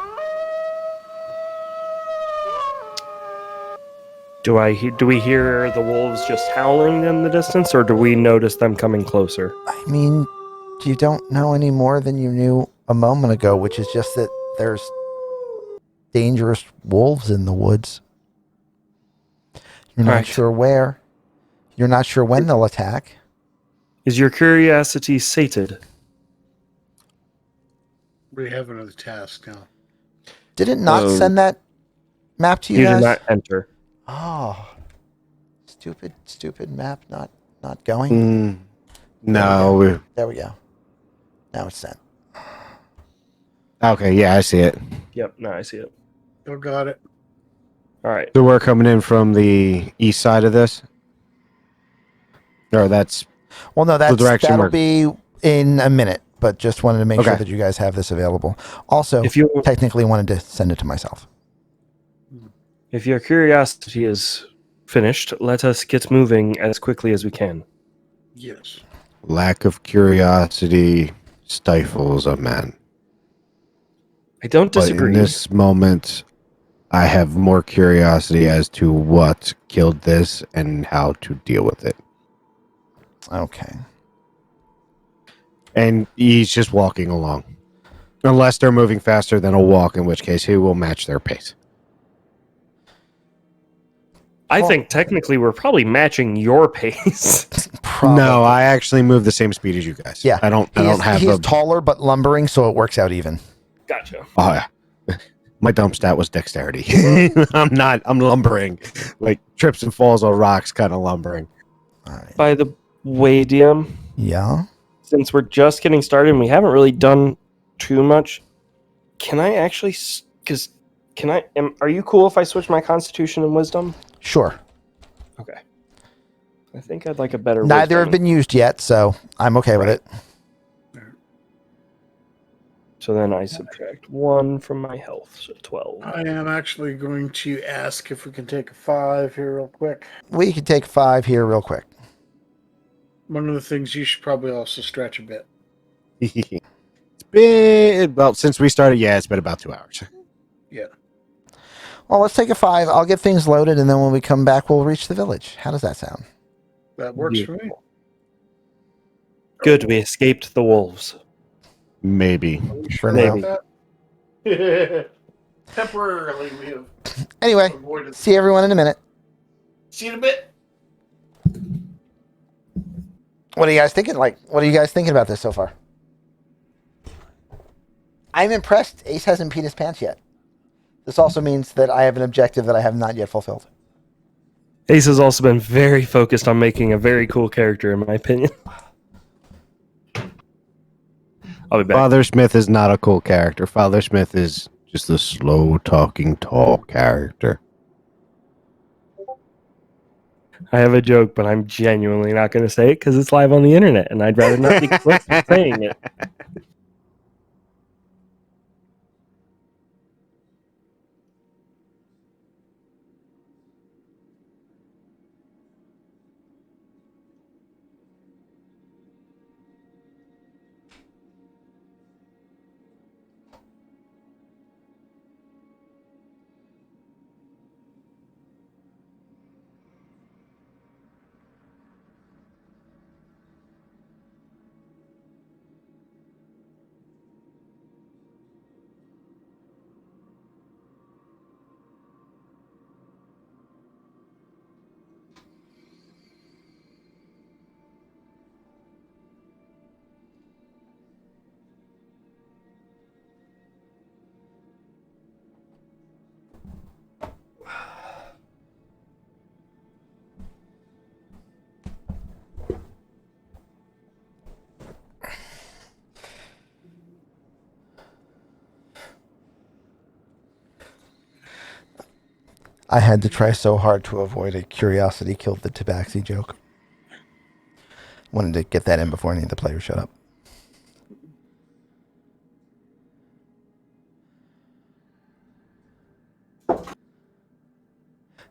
Do we hear the wolves just howling in the distance, or do we notice them coming closer? I mean, you don't know any more than you knew a moment ago, which is just that there's dangerous wolves in the woods. You're not sure where. You're not sure when they'll attack. Is your curiosity sated? We have another task now. Did it not send that map to you You guys? did not enter. Oh, stupid map not going. No. There we go. Now it's sent. Okay, yeah, I see it. Yep, no, I see it. Still got it. All right. So we're coming in from the east side of this? Or that's... Well, no, direction that'll we're- be in a minute, but just wanted to make sure Okay. that you guys have this available. Also, If you technically wanted to send it to myself. if your curiosity is finished, let us get moving as quickly as we can. Yes. Lack of curiosity stifles a man. I don't But disagree. in this moment, I have more curiosity as to what killed this and how to deal with it. Okay. And he's just walking along. Unless they're moving faster than a walk, in which case he will match their pace. I think technically we're probably matching your pace. Probably. No, I actually move the same speed as you guys. Yeah. I don't have he a... is taller but lumbering, so it works out even. Gotcha. Oh, yeah. My dump stat was dexterity. I'm lumbering. Like trips and falls on rocks kind of lumbering. All right. By the way, DM, Yeah. since we're just getting started and we haven't really done too much, can I actually... are you cool if I switch my Constitution and Wisdom? Sure. Okay. I think I'd like a better Neither have Wisdom. been used yet, so I'm okay with it. So then I subtract 1 from my health, so 12. I am actually going to ask if we can take a 5 here real quick. We can take 5 here real quick. One of the things you should probably also stretch a bit. It's been... Well, since we started, yeah, it's been about 2 hours. Yeah. Well, let's take a 5. I'll get things loaded, and then when we come back, we'll reach the village. How does that sound? That works for me. Good, we escaped the wolves. Maybe. For now. Maybe. Temporarily, we have Anyway, avoided. see everyone in a minute. See you in a bit. What are you guys thinking? What are you guys thinking about this so far? I'm impressed. Ace hasn't peed his pants yet. This also means that I have an objective that I have not yet fulfilled. Ace has also been very focused on making a very cool character, in my opinion. I'll be back. Father Smith is not a cool character. Father Smith is just a slow-talking, tall character. I have a joke, but I'm genuinely not going to say it because it's live on the internet, and I'd rather not be close to saying it. I had to try so hard to avoid a curiosity killed the tabaxi joke. Wanted to get that in before any of the players showed up.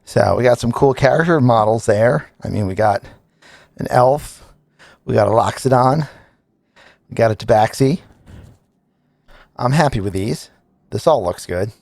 So we got some cool character models there. I mean, we got an elf, we got a Loxodon, we got a tabaxi. I'm happy with these. This all looks good.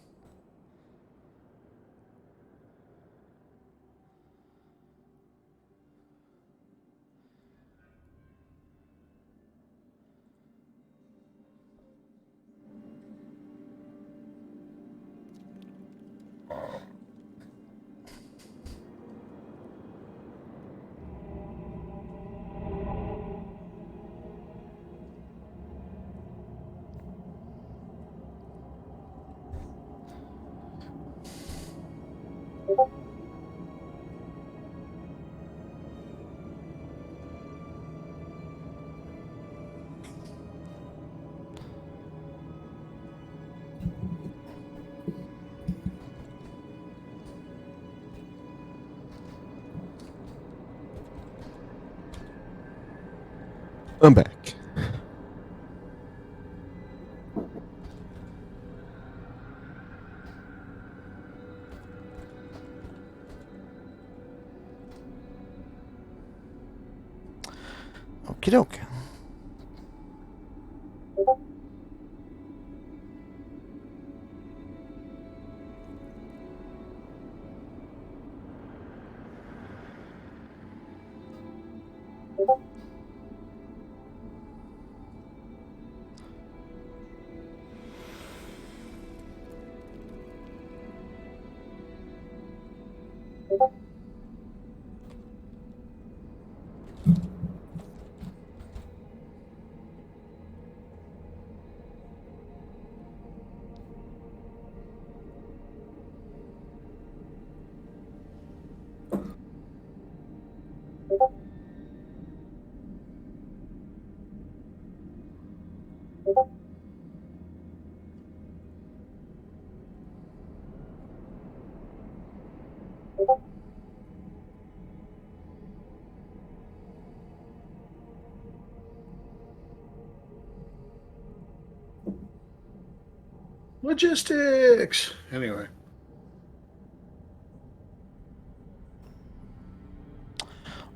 I'm back. Okie doke. Logistics. Anyway.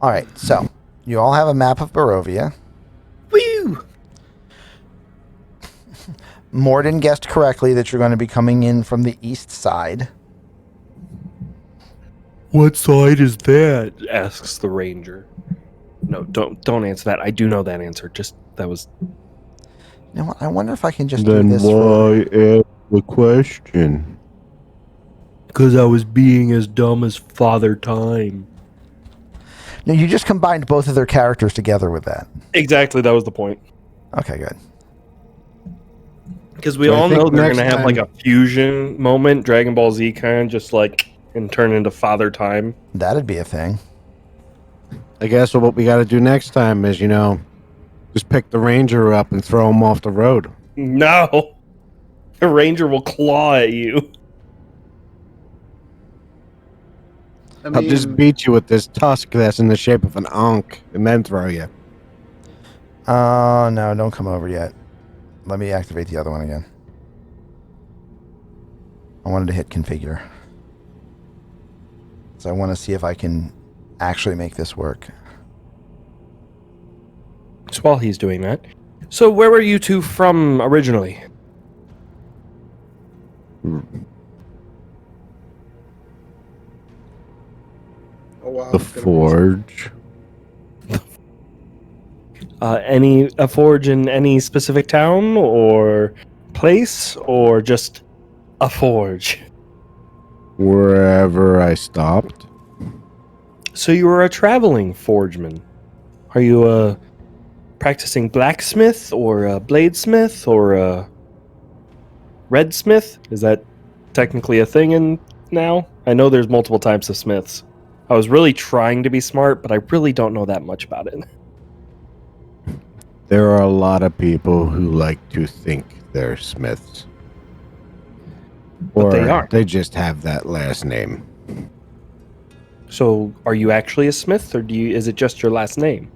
All right, so you all have a map of Barovia. Woo! Morden guessed correctly that you're going to be coming in from the east side. What side is that? Asks the ranger. No, don't answer that. I do know that answer. Just that was. You know what? I wonder if I can just do Then this why for... ask the question? Because I was being as dumb as Father Time. No, you just combined both of their characters together with that. Exactly, that was the point. Okay, good. Because we So I all think know they're next going to have like time- a fusion moment, Dragon Ball Z kind, just like, and turn into Father Time. That'd be a thing. I guess what we got to do next time is, just pick the ranger up and throw him off the road. No! The ranger will claw at you. I'll just beat you with this tusk that's in the shape of an ankh and then throw you. Oh, no, don't come over yet. Let me activate the other one again. I wanted to hit configure. So I want to see if I can actually make this work. So while he's doing that. So where were you two from originally? Oh, wow. The forge. A forge in any specific town or place, or just a forge? Wherever I stopped. So you were a traveling forgeman. Are you a practicing blacksmith or a bladesmith or a redsmith? Is that technically a thing in now? I know there's multiple types of smiths. I was really trying to be smart, but I really don't know that much about it. There are a lot of people who like to think they're smiths. But Or they aren't. they just have that last name. So, are you actually a smith, or is it just your last name?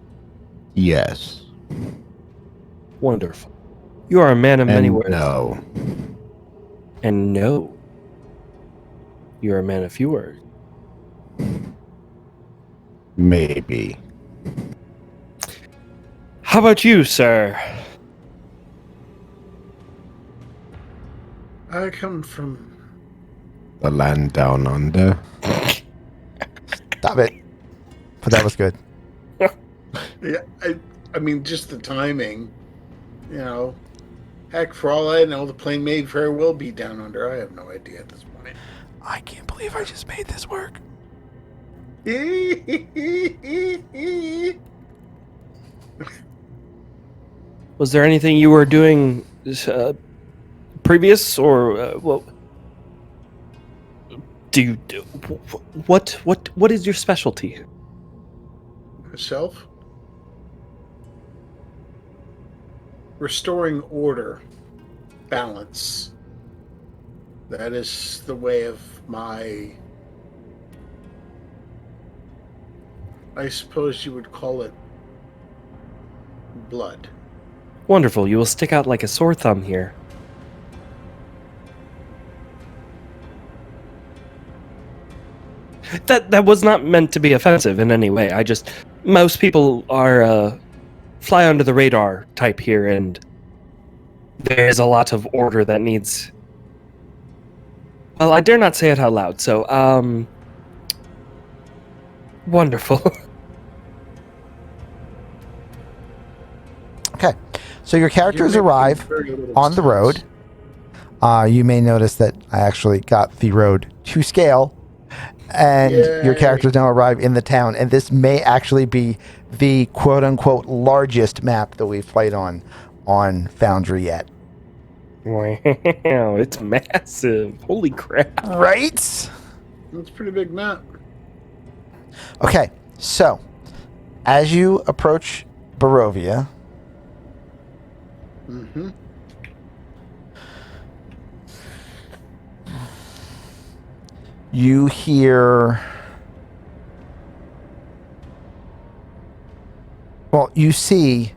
Yes. Wonderful. You are a man of many And words. no. And no. You're a man of few words. Maybe. How about you, sir? I come from. The land down under. Stop it. But that was good. Yeah, I mean, just the timing. You know, heck, for all I know, the plane may very well be down under. I have no idea at this point. I can't believe I just made this work. Was there anything you were doing previous, or well? What is your specialty? Myself? Restoring order, balance. That is the way of my. I suppose you would call it blood. Wonderful. You will stick out like a sore thumb here. That was not meant to be offensive in any way. Most people are fly under the radar type here, and there is a lot of order that needs. Well, I dare not say it out loud. So, wonderful. Okay. So your characters You're making arrive very little on the sense. road. You may notice that I actually got the road to scale, and your Yay. characters now arrive in the town. And this may actually be the quote-unquote largest map that we've played on Foundry yet. Wow, it's massive. Holy crap. Right? That's a pretty big map. Okay. So, as you approach Barovia, Mm-hmm. you hear. Well, you see,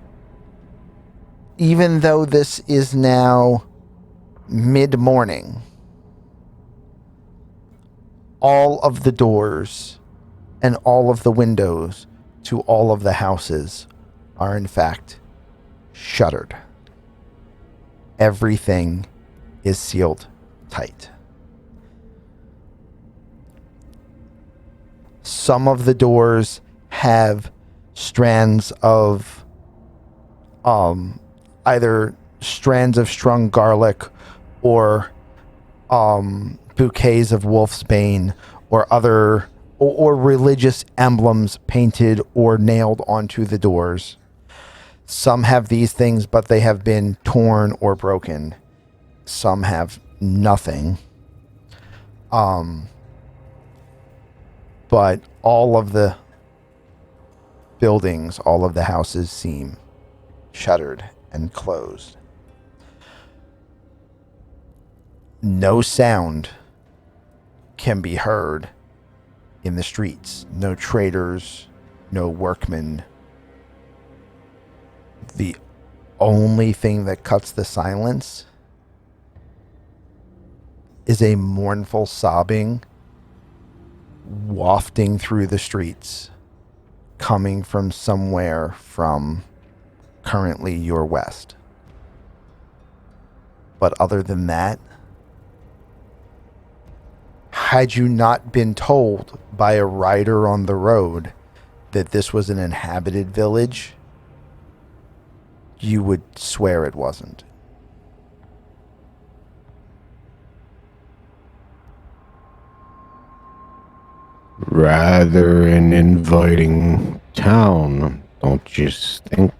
even though this is now mid-morning, all of the doors and all of the windows to all of the houses are in fact shuttered. Everything is sealed tight. Some of the doors have strands of either strands of strung garlic or bouquets of wolf's bane or other or religious emblems painted or nailed onto the doors. Some have these things, but they have been torn or broken. Some have nothing. But all of the buildings, all of the houses seem shuttered and closed. No sound can be heard in the streets. No traders, no workmen. The only thing that cuts the silence is a mournful sobbing wafting through the streets, coming from somewhere from currently your west. But other than that, had you not been told by a rider on the road that this was an inhabited village, you would swear it wasn't. Rather an inviting town, don't you think?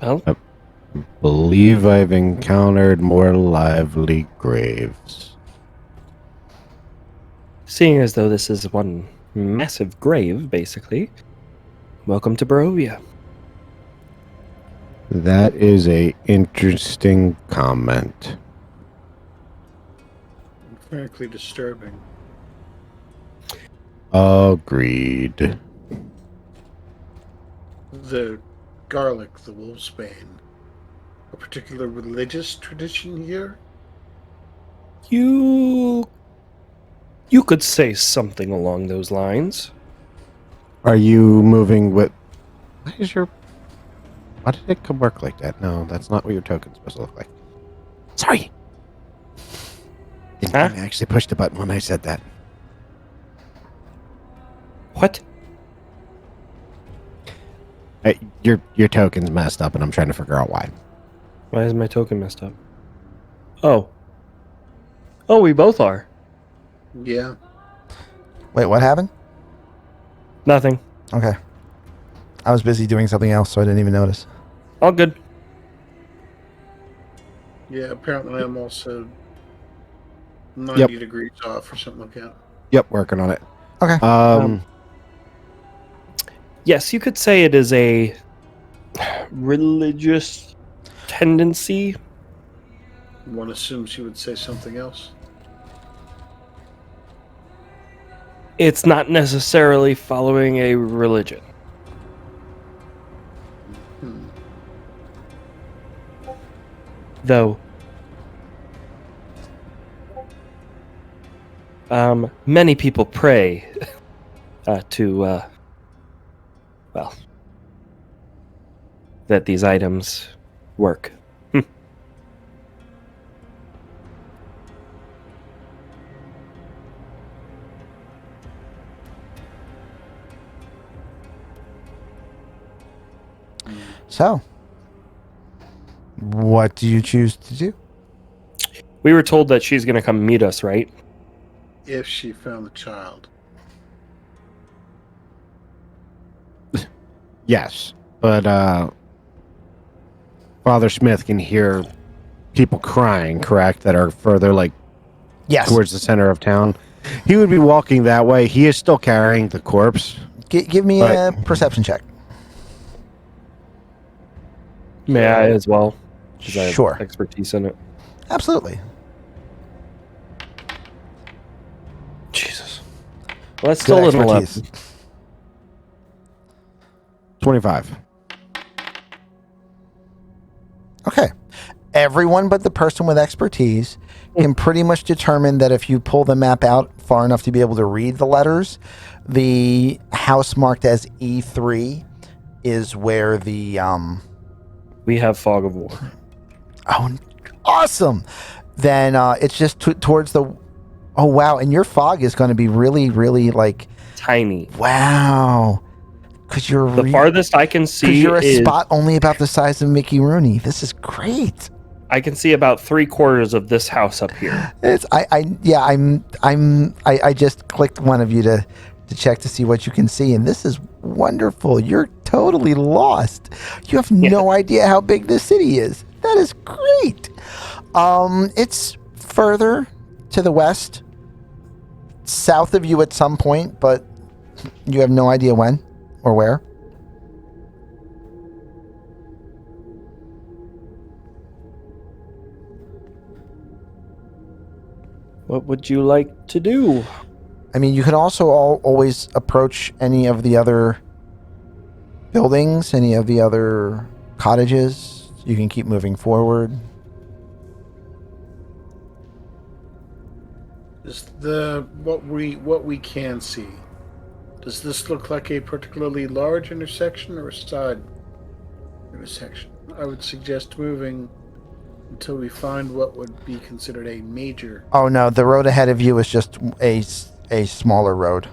Well, Believe I've encountered more lively graves. seeing as though this is one massive grave, basically, welcome to Barovia. That is a interesting comment. Frankly disturbing. Agreed. The garlic, the wolfsbane. A particular religious tradition here? You could say something along those lines. Are you moving with? Why did it work like that? No, that's not what your token's supposed to look like. Sorry. Didn't Huh? actually push the button when I said that. What? Your token's messed up, and I'm trying to figure out why. Why is my token messed up? Oh, we both are. Yeah. Wait, what happened? Nothing. Okay. I was busy doing something else, so I didn't even notice. All good. Yeah, apparently I'm also 90 degrees off or something like that. Yep, working on it. Okay. Yes, you could say it is a religious tendency. One assumes you would say something else. It's not necessarily following a religion. Though many people pray to that these items work. So, what do you choose to do? We were told that she's going to come meet us, right? If she found the child. Yes, but Father Smith can hear people crying, correct? That are further, like, Yes. towards the center of town. He would be walking that way. He is still carrying the corpse. Give me a perception check. May I as well? 'Cause I have Sure. expertise in it. Absolutely. Jesus. Well, that's still an 11. 25. Okay. Everyone but the person with expertise can pretty much determine that if you pull the map out far enough to be able to read the letters, the house marked as E3 is where the We have fog of war. oh, awesome. Then it's just towards the oh wow, and your fog is going to be really really like Tiny. wow. Cuz you're The farthest I can see you're a is spot only about the size of Mickey Rooney. This is great. I can see about 3/4 of this house up here. It's I just clicked one of you to check to see what you can see, and this is wonderful. You're totally lost. You have no idea how big this city is. That is great. It's further to the west, south of you at some point, but you have no idea when or where. What would you like to do? I mean, you can also always approach any of the other buildings, any of the other cottages. You can keep moving forward. Is what we can see? Does this look like a particularly large intersection or a side intersection? I would suggest moving until we find what would be considered a major. Oh no, the road ahead of you is just a smaller road.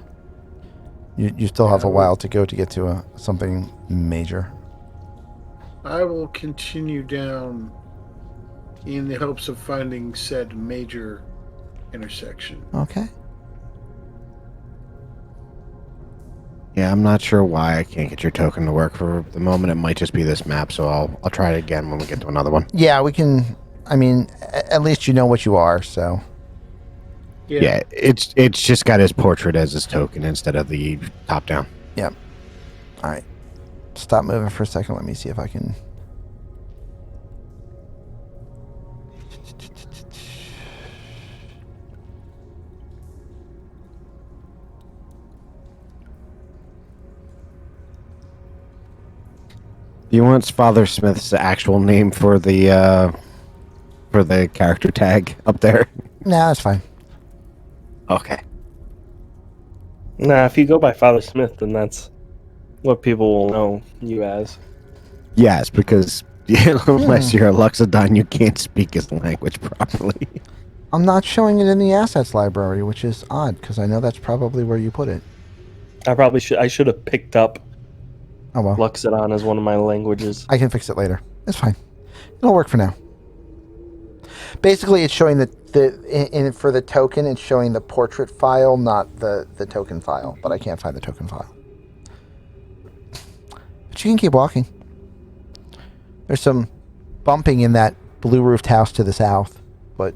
You still have a while to go to get to something major. I will continue down in the hopes of finding said major intersection. Okay. Yeah, I'm not sure why I can't get your token to work for the moment. It might just be this map, so I'll try it again when we get to another one. Yeah, we can. I mean, at least you know what you are. So. Yeah, it's just got his portrait as his token instead of the top down. Yep. All right. Stop moving for a second. Let me see if I can. Do you want Father Smith's actual name for the character tag up there? Nah, that's fine. Okay. Nah, if you go by Father Smith, then that's what people will know you as. Yes, because unless you're a Luxodon, you can't speak his language properly. I'm not showing it in the assets library, which is odd because I know that's probably where you put it. I should have picked up Oh well. Luxodon as one of my languages. I can fix it later. It's fine. It'll work for now. Basically, it's showing for the token, it's showing the portrait file, not the token file. But I can't find the token file. But you can keep walking. There's some bumping in that blue roofed house to the south, but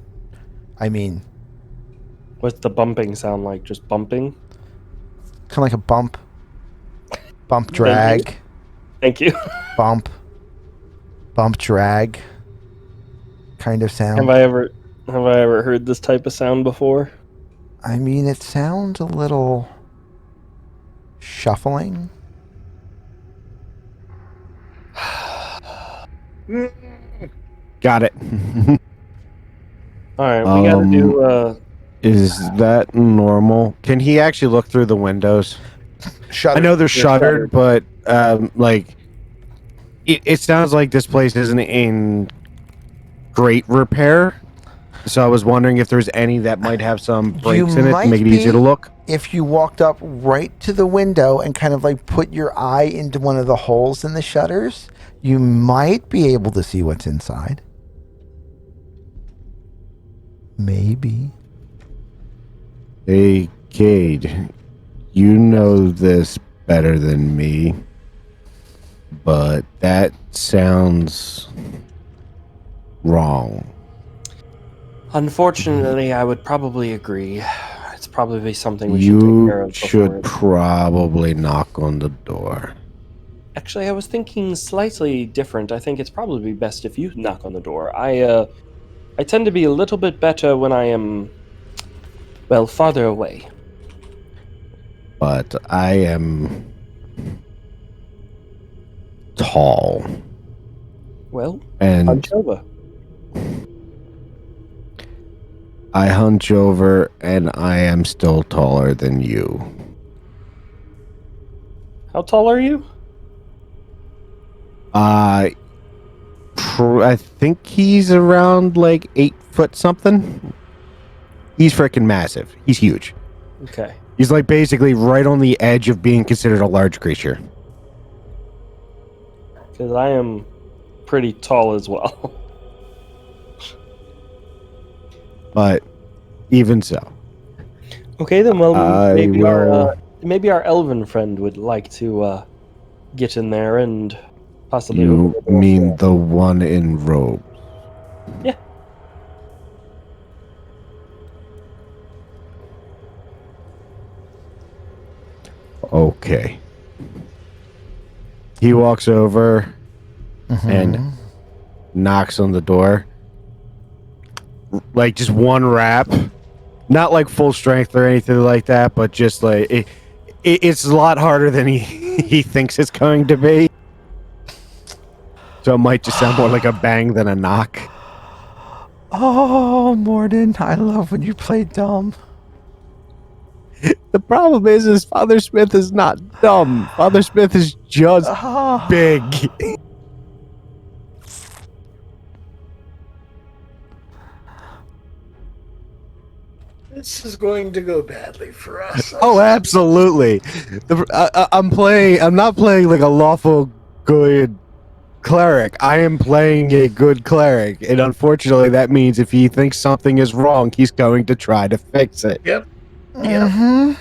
I mean, What's the bumping sound like? Just bumping? kind of like a bump, drag, Thank you. bump, drag, kind of sound. Have I ever heard this type of sound before? I mean, it sounds a little shuffling. Got it. All right, we got to do. Is that normal? Can he actually look through the windows? Shut. I know they're shuttered. shuttered, but like it sounds like this place isn't in great repair. So I was wondering if there's any that might have some breaks in it to make it easier to look. If you walked up right to the window and kind of like put your eye into one of the holes in the shutters, you might be able to see what's inside. Maybe. Hey, Cade, you know this better than me, but that sounds wrong. Unfortunately, I would probably agree. It's probably something we should take care You of. should probably knock on the door. Actually, I was thinking slightly different. I think it's probably best if you knock on the door. I tend to be a little bit better when I am, well, farther away. But I am tall. Well, And hunch over. I hunch over and I am still taller than you. How tall are you? I think he's around like 8 foot something. He's freaking massive. He's huge. Okay. He's like basically right on the edge of being considered a large creature. Because I am pretty tall as well. But even so. Okay, then, well, maybe will- maybe our elven friend would like to get in there and possibly open You the door mean for us. the one in robes? Yeah. Okay. He walks over and knocks on the door. Like just one rap. Not like full strength or anything like that, but just like it's a lot harder than he thinks it's going to be. So it might just sound more like a bang than a knock. Oh, Morden, I love when you play dumb. The problem is Father Smith is not dumb. Father Smith is just big. This is going to go badly for us. Oh, absolutely. I'm not playing like a lawful good cleric. I am playing a good cleric, and unfortunately, that means if he thinks something is wrong, he's going to try to fix it. Yep. Mm-hmm.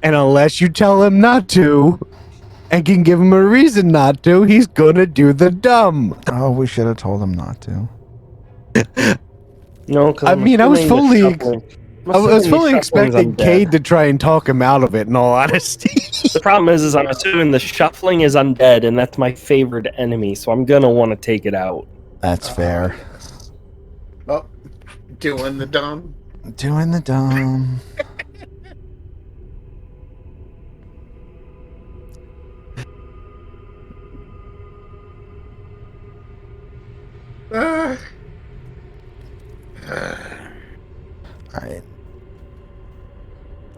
And unless you tell him not to, and can give him a reason not to, he's gonna do the dumb. Oh, we should have told him not to. No, because I mean, I was fully expecting Cade to try and talk him out of it. In all honesty, The problem is I'm assuming the shuffling is undead, and that's my favorite enemy, so I'm gonna want to take it out. That's fair. Oh, doing the dumb. Doing the dumb. Uh, All right.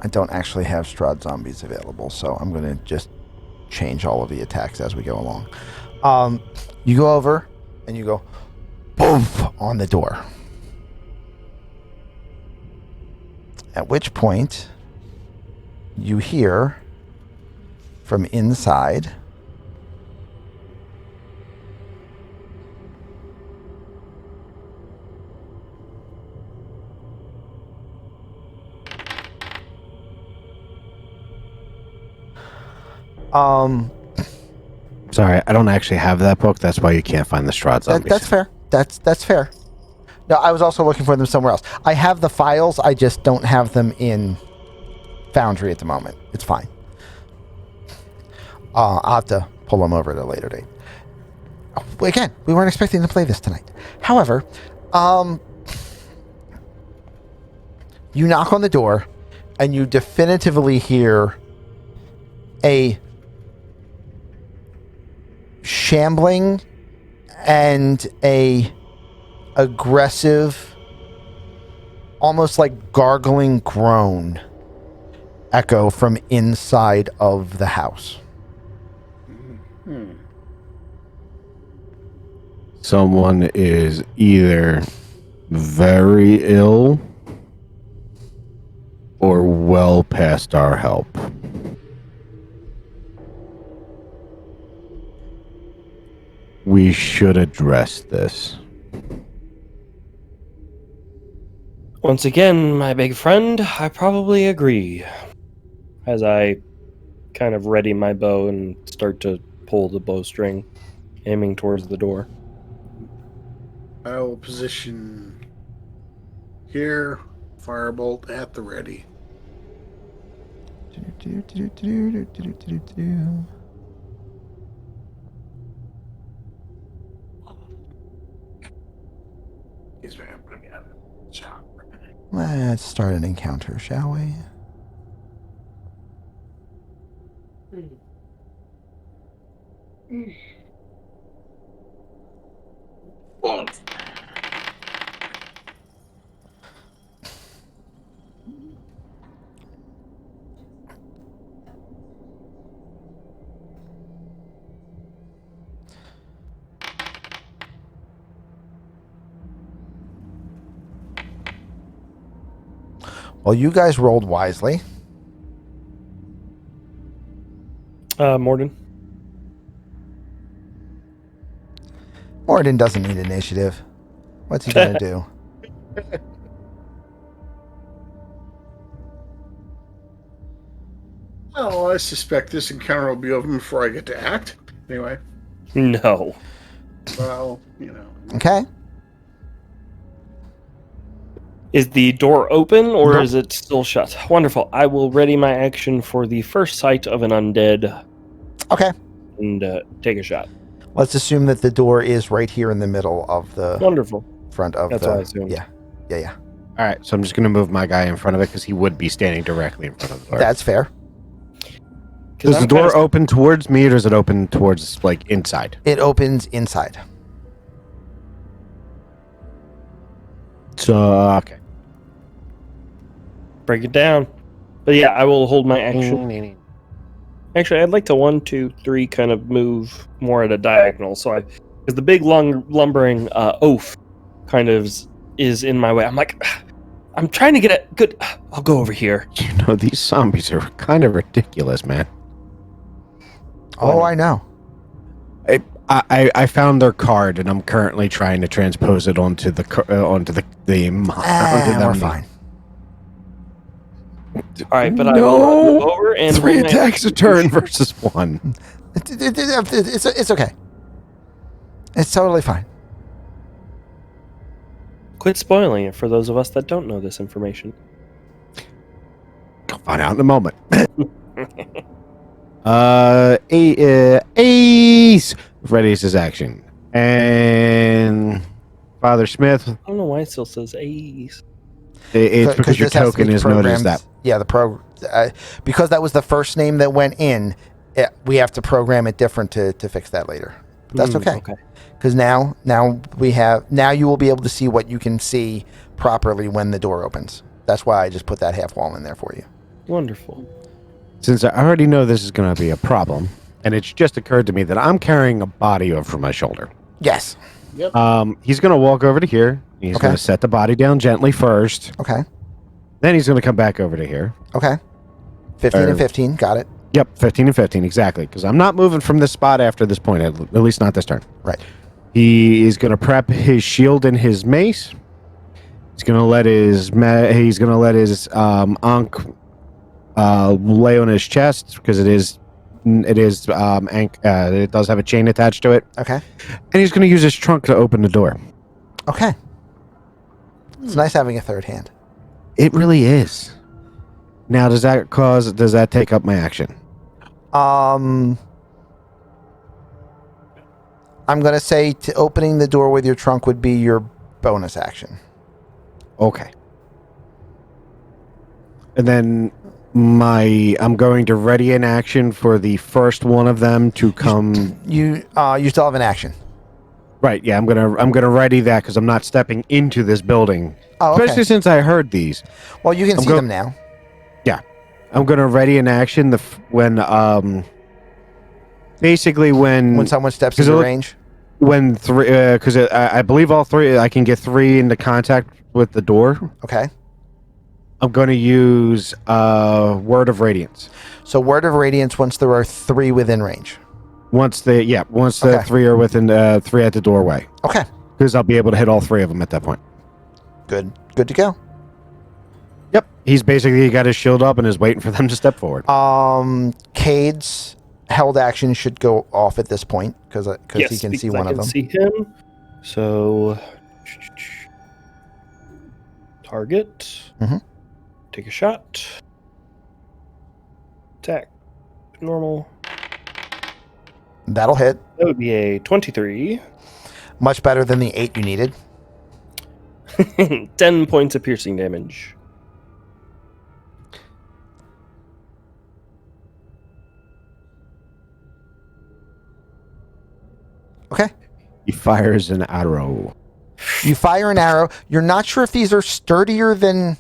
I don't actually have Strahd zombies available, so I'm going to just change all of the attacks as we go along. You go over and you go poof on the door. At which point you hear from inside Sorry, I don't actually have that book. That's why you can't find the Strahd zombies. that's fair. That's fair. No, I was also looking for them somewhere else. I have the files, I just don't have them in Foundry at the moment. It's fine. I'll have to pull them over at a later date. Again, we weren't expecting to play this tonight. However, you knock on the door and you definitively hear a shambling and a aggressive, almost like gargling groan echo from inside of the house. Someone is either very ill or well past our help. We should address this. Once again, my big friend, I probably agree. As I kind of ready my bow and start to pull the bowstring, aiming towards the door. I will position here, firebolt at the ready. Let's start an encounter, shall we? Well, you guys rolled wisely. Morden. Morden doesn't need initiative. What's he gonna do? Oh, I suspect this encounter will be over before I get to act. Anyway, No. well, you know. Okay. Is the door open or Nope. is it still shut? Wonderful. I will ready my action for the first sight of an undead Okay. and take a shot. Let's assume that the door is right here in the middle of the Wonderful. front of That's the. what I assumed. Yeah. All right, so I'm just going to move my guy in front of it because he would be standing directly in front of the door. That's fair. Does the door open towards me or does it open towards, like, inside? It opens inside. So, okay. Break it down. But yeah, I will hold my action. Actually, I'd like to 1, 2, 3 kind of move more at a diagonal. So because the big lumbering oaf kind of is in my way. I'm like, I'm trying to get it good. I'll go over here. You know, these zombies are kind of ridiculous, man. Oh, I know. I found their card and I'm currently trying to transpose it onto the We're fine. All right, but I will move over and 3 hold my attacks a action. turn versus 1. It's okay. It's totally fine. Quit spoiling it for those of us that don't know this information. I'll find out in a moment. Ace readies his action, and Father Smith. I don't know why it still says A's. It's because your this has to be token is known as programmed- that. Yeah, because that was the first name that went in. We have to program it different to fix that later. That's okay. Okay. Because now you will be able to see what you can see properly when the door opens. That's why I just put that half wall in there for you. Wonderful. Since I already know this is going to be a problem, and it's just occurred to me that I'm carrying a body over my shoulder. Yes. Yep. He's going to walk over to here. He's Okay. going to set the body down gently first. Okay. Then he's going to come back over to here. Okay. 15 and 15. Got it. Yep, 15 and 15, exactly. Because I'm not moving from this spot after this point, at least not this turn. Right. He is going to prep his shield and his mace. He's going to let his Ankh lay on his chest because it does have a chain attached to it. Okay. And he's going to use his trunk to open the door. Okay. It's nice having a third hand. It really is. Now, does that take up my action? I'm going to say opening the door with your trunk would be your bonus action. Okay. And then I'm going to ready an action for the first one of them to come. You still have an action. Right, yeah, I'm gonna ready that because I'm not stepping into this building. Oh, okay. Especially since I heard these. Well, you can see them now. Yeah. I'm gonna ready an action when someone steps into range. When three, because I believe all three, I can get three into contact with the door. Okay. I'm going to use Word of Radiance. So Word of Radiance once there are three within range. Once the Okay. three are within three at the doorway. Okay. Because I'll be able to hit all three of them at that point. Good to go. Yep. He's basically got his shield up and is waiting for them to step forward. Cade's held action should go off at this point because he can see one of them. See him. So target. Mhm. Take a shot. Attack. Normal. That'll hit. That would be a 23. Much better than the 8 you needed. 10 points of piercing damage. Okay. He fires an arrow. You fire an arrow. You're not sure if these are sturdier than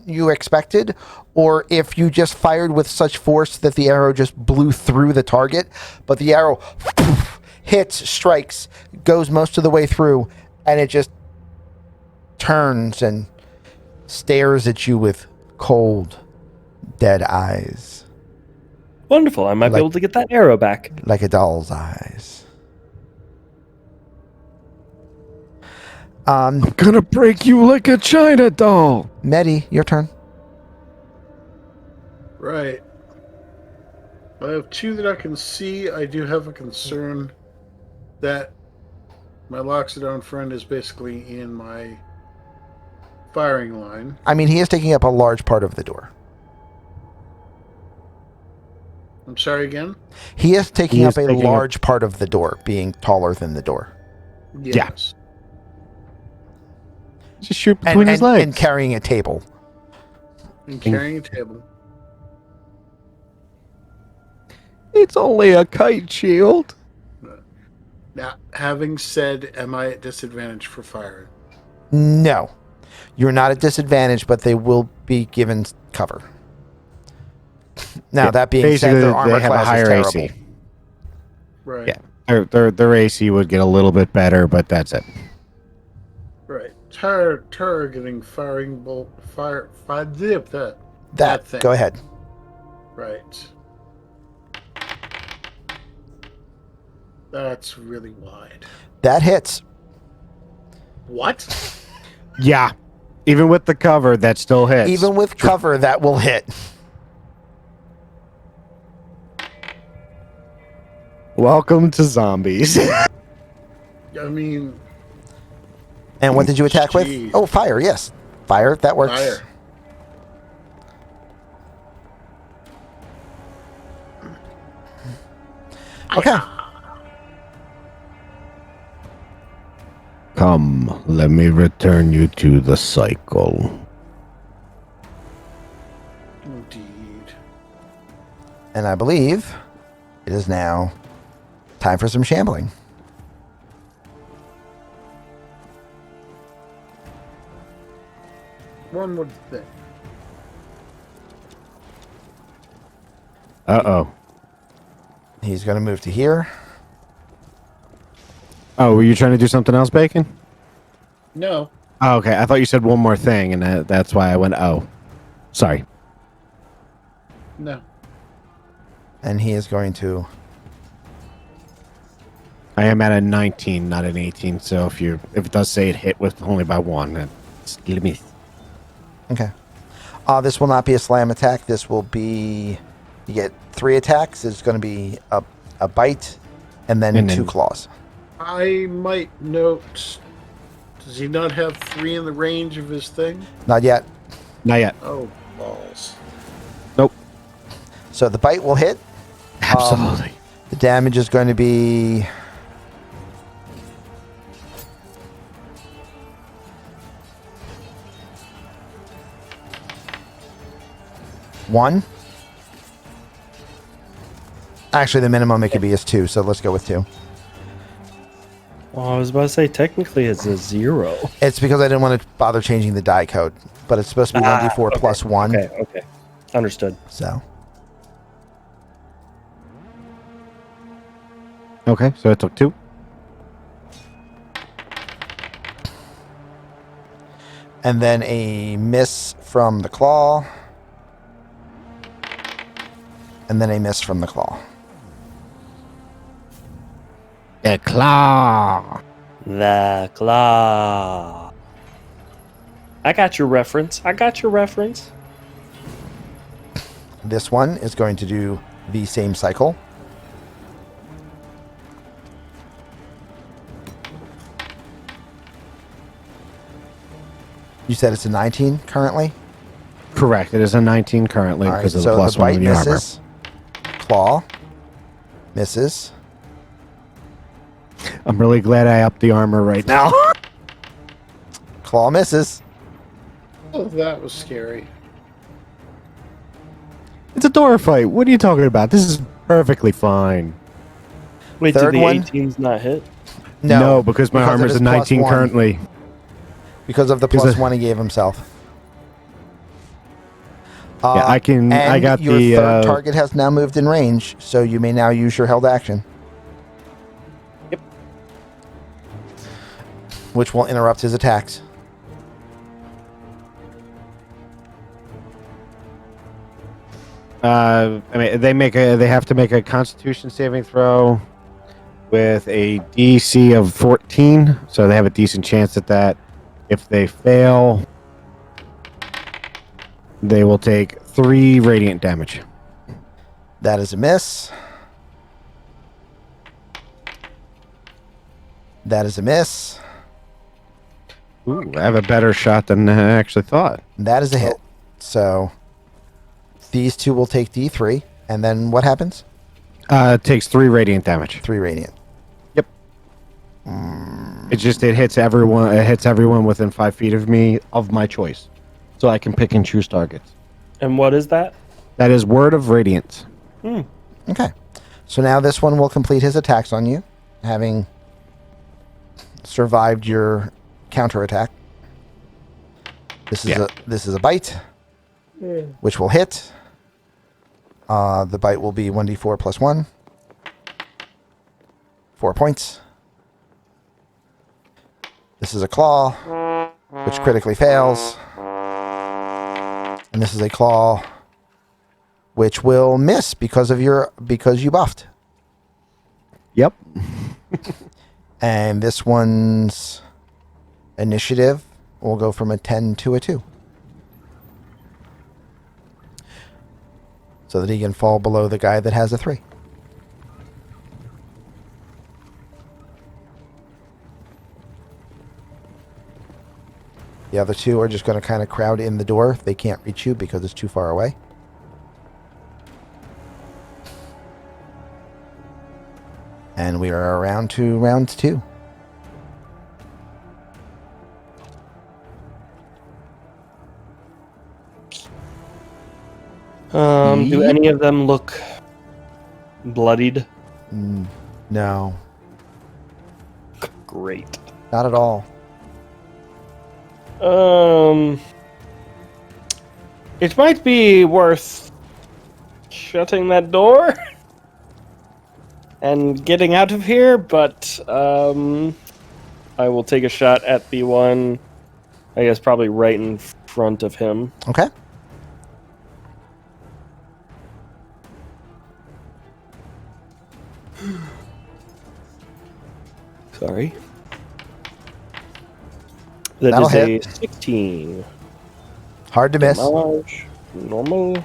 you expected or if you just fired with such force that the arrow just blew through the target, but the arrow hits, strikes, goes most of the way through, and it just turns and stares at you with cold, dead eyes. Wonderful. I might be able to get that arrow back. Like a doll's eyes. I'm gonna break you like a China doll. Medi, your turn. Right. I have two that I can see. I do have a concern that my Loxodon friend is basically in my firing line. I mean, he is taking up a large part of the door. I'm sorry again? He is taking up a taking large part of the door, being taller than the door. Yes. Just shoot between his legs. And carrying a table. And carrying a table. It's only a kite shield. Now, having said, am I at disadvantage for firing? No. You're not at disadvantage, but they will be given cover. Now, that being said, Basically, their armor they have a class is higher terrible. AC. Right. Yeah. Their AC would get a little bit better, but that's it. Right. Targeting firing bolt. Zip that. That thing. go ahead. Right. That's really wide. That hits. What? Yeah. Even with the cover, that still hits. Even with cover, that will hit. Welcome to zombies. I mean, And what did you attack Jeez. with? Oh, fire, yes. Fire, that works. fire. Okay. Come, let me return you to the cycle. Indeed. And I believe it is now time for some shambling. One would think. Uh-oh. He's going to move to here. Oh, were you trying to do something else, Bacon? No. Oh, okay. I thought you said one more thing, and that's why I went, oh. Sorry. No. And he is going to... I am at a 19, not an 18, so if it does say it hit with only by one, it's limit. Okay. This will not be a slam attack. This will be... You get 3 attacks. It's going to be a bite and then 2 claws. I might note... Does he not have 3 in the range of his thing? Not yet. Not yet. Oh, balls. Nope. So the bite will hit. Absolutely. The damage is going to be... one. Actually, the minimum it could be is 2, so let's go with 2. Well, I was about to say, technically it's a 0. It's because I didn't want to bother changing the die code, but it's supposed to be 1d4 okay. plus 1. Okay. Understood. So, Okay, so it took 2. and then a miss from the claw. And then a miss from the claw. The claw. The claw. I got your reference. This one is going to do the same cycle. You said it's a 19 currently? Correct. It is a 19 currently All right, because of so the plus the 1 bite in your armor. misses. Claw misses. I'm really glad I upped the armor right now. Claw misses. Oh, that was scary. It's a door fight. What are you talking about? This is perfectly fine. Wait, Third did the one? 18s not hit? No, because my because of armor's his a 19 plus 1. currently. Because of the Because plus of- 1 he gave himself. Yeah, I can. I And got your the. third target has now moved in range, so you may now use your held action. Yep. Which will interrupt his attacks. I mean, they have to make a Constitution saving throw with a DC of 14, so they have a decent chance at that. If they fail, they will take 3 radiant damage. That is a miss. That is a miss. Ooh, I have a better shot than I actually thought. That is a hit. So these two will take D3, and then what happens? It takes 3 radiant damage. 3 radiant. Yep. It hits everyone. It hits everyone within 5 feet of me of my choice, so I can pick and choose targets. And what is that? That is Word of Radiance. Okay. So now this one will complete his attacks on you, having survived your counterattack. This is a bite, which will hit. The bite will be 1d4 plus 1. 4 points. This is a claw, which critically fails. And this is a claw, which will miss because you buffed. Yep. And this one's initiative will go from a 10 to a 2. So that he can fall below the guy that has a 3. The other 2 are just going to kind of crowd in the door. They can't reach you because it's too far away. And we are around to round 2. Do any of them look bloodied? No, Great. not at all. It might be worth shutting that door and getting out of here, but I will take a shot at the one, I guess, probably right in front of him. Okay. Sorry. That That'll is hit. a 16. Hard to miss. Damage. Normal.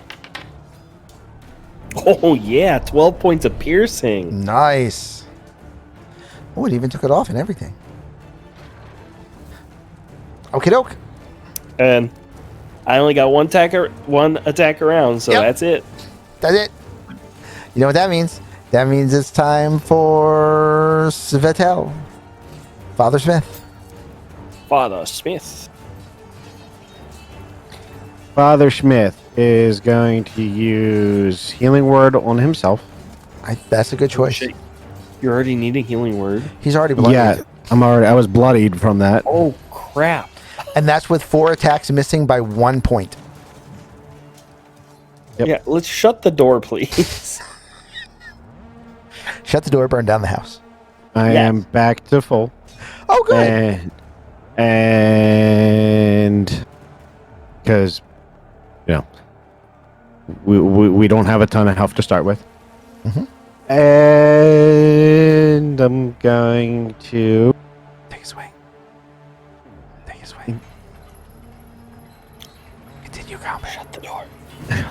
Oh, yeah. 12 points of piercing. Nice. Oh, it even took it off and everything. Okie doke. And I only got one attack around, so Yep. that's it. That's it. You know what that means? That means it's time for Svetel. Father Smith. Father Smith. Father Smith is going to use Healing Word on himself. That's a good choice. Shit. You're already needing healing word? He's already bloodied. Yeah, I was bloodied from that. Oh, crap. And that's with 4 attacks missing by 1 point. Yep. Yeah, let's shut the door, please. Shut the door, burn down the house. I Yes. am back to full. Oh, good. And because we don't have a ton of health to start with. Mhm. And I'm going to Take a swing. Take a swing. Continue combat. Shut the door.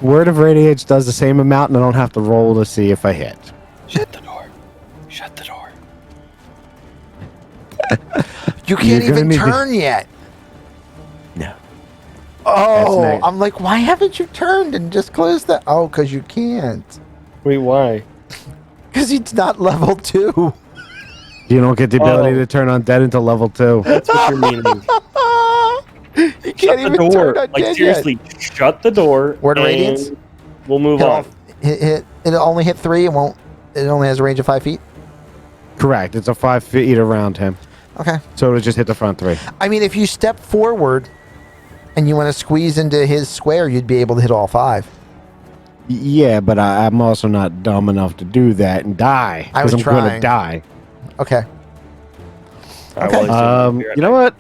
Word of Radiance does the same amount, and I don't have to roll to see if I hit. Shut the door. Shut the door. You can't You're gonna even need to- turn yet. No. Oh, That's nice. I'm like, why haven't you turned and just closed that? Oh, because you can't. Wait, why? Because he's not level 2. You don't get the ability Oh. to turn undead until level 2. That's what you're meaning. You Shut can't the even door. turn on Like, dead seriously, shut the door. Word of and Radiance? We'll move yet. on. It'll only hit 3. It won't. It only has a range of 5 feet. Correct. It's a 5 feet around him. Okay. So it'll just hit the front 3. I mean, if you step forward and you want to squeeze into his square, you'd be able to hit all 5. Yeah, but I'm also not dumb enough to do that and die. I was I'm going to trying. die. Okay. Alright, Okay. well, he's You know what?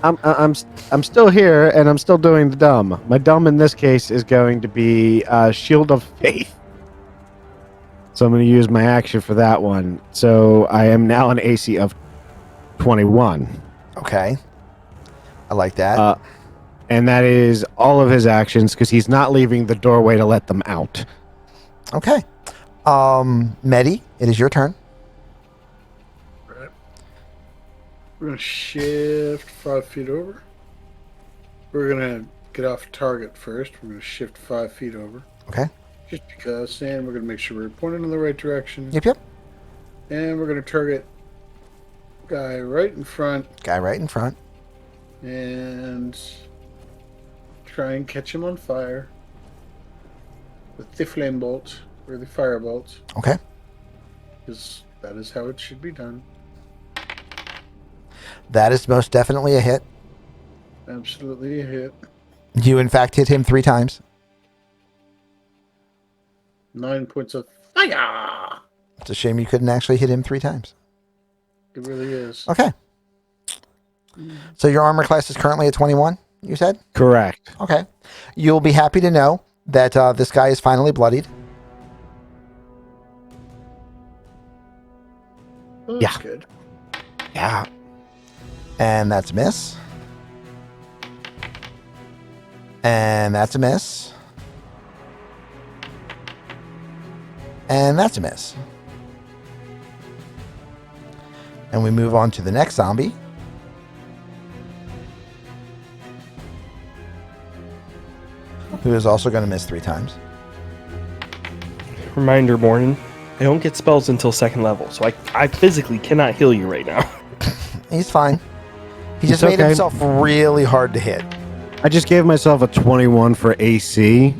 I'm still here, and I'm still doing the dumb. My dumb in this case is going to be Shield of Faith. So I'm going to use my action for that one. So I am now an AC of 21. Okay. I like that. And that is all of his actions because he's not leaving the doorway to let them out. Okay. Medi, it is your turn. Right. We're going to shift 5 feet over. We're going to get off target first. We're going to shift 5 feet over. Okay. Just because, and we're going to make sure we're pointing in the right direction. Yep. And we're going to target guy right in front Guy right in front. and try and catch him on fire with the flame bolt or the fire bolt, Okay. because that is how it should be done. That is most definitely a hit. Absolutely a hit. You, in fact, hit him 3 times. 9 points of fire. It's a shame you couldn't actually hit him 3 times. It really is. Okay. So your armor class is currently at 21, you said? Correct. Okay. You'll be happy to know that this guy is finally bloodied. Oh, Yeah. that's good. Yeah. And that's a miss. And that's a miss. And that's a miss. And we move on to the next zombie. Who is also going to miss 3 times. Reminder, Morning. I don't get spells until 2nd level, so I physically cannot heal you right now. He's fine. He It's just made okay. himself really hard to hit. I just gave myself a 21 for AC.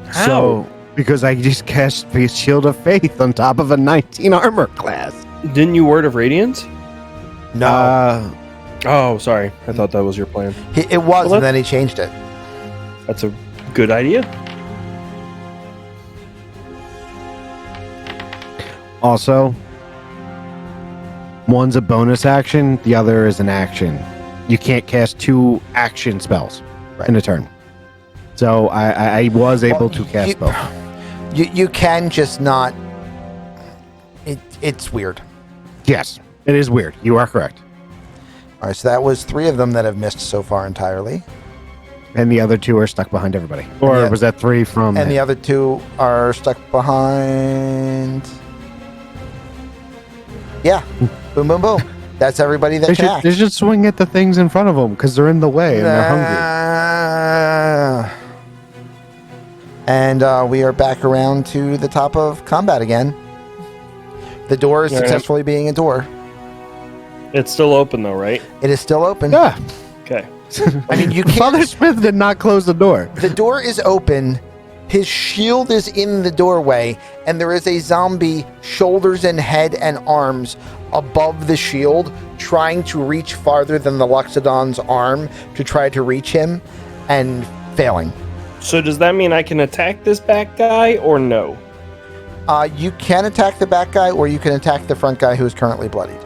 How? So, because I just cast the Shield of Faith on top of a 19 armor class. Didn't you Word of Radiance? No. Oh, sorry. I thought that was your plan. It was, and then he changed it. That's a good idea. Also, one's a bonus action, the other is an action. You can't cast 2 action spells in a turn. So I was able to cast both. You can just not. It's weird. Yes, it is weird. You are correct. All right, so that was 3 of them that have missed so far entirely. And the other 2 are stuck behind everybody. Or was that 3 from... And the other 2 are stuck behind... Yeah. Boom, boom, boom. That's everybody that can act. They should swing at the things in front of them because they're in the way and they're hungry. And we are back around to the top of combat again. The door is successfully being a door. It's still open, though, right? It is still open. Yeah. Okay. I mean, you can't... Father Smith did not close the door. The door is open. His shield is in the doorway, and there is a zombie, shoulders and head and arms, above the shield, trying to reach farther than the Loxodon's arm to try to reach him, and failing. So does that mean I can attack this back guy, or no? You can attack the back guy, or you can attack the front guy who is currently bloodied.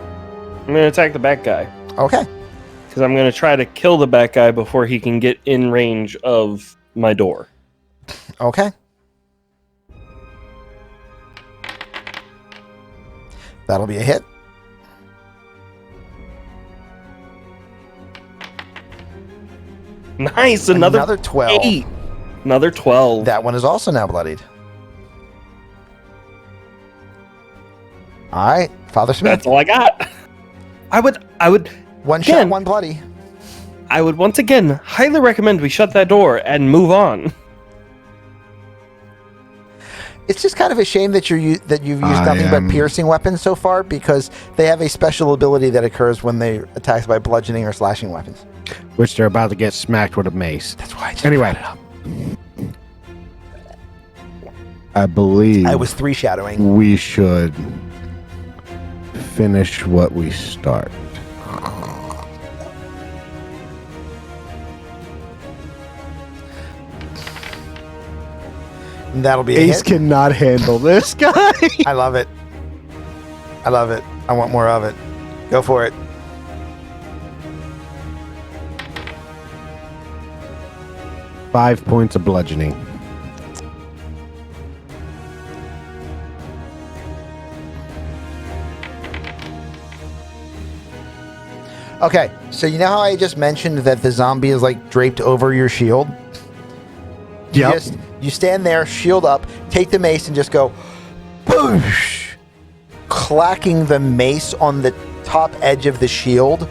I'm going to attack the back guy. Okay. Because I'm going to try to kill the back guy before he can get in range of my door. Okay. That'll be a hit. Nice, another 12. 8. Another 12. That one is also now bloodied. All right, Father Smith. That's all I got. I would One again, shot, one bloody. I would once again highly recommend we shut that door and move on. It's just kind of a shame that you've used nothing but piercing weapons so far, because they have a special ability that occurs when they attack by bludgeoning or slashing weapons. Which they're about to get smacked with a mace. That's why I just Anyway. brought it up. I believe I was 3-shadowing. we should finish what we start. That'll be a Ace hit. cannot handle this guy. I love it. I love it. I want more of it. Go for it. Five points of bludgeoning. Okay, so you know how I just mentioned that the zombie is like draped over your shield? Yep. You stand there, shield up, take the mace, and just go, boosh, clacking the mace on the top edge of the shield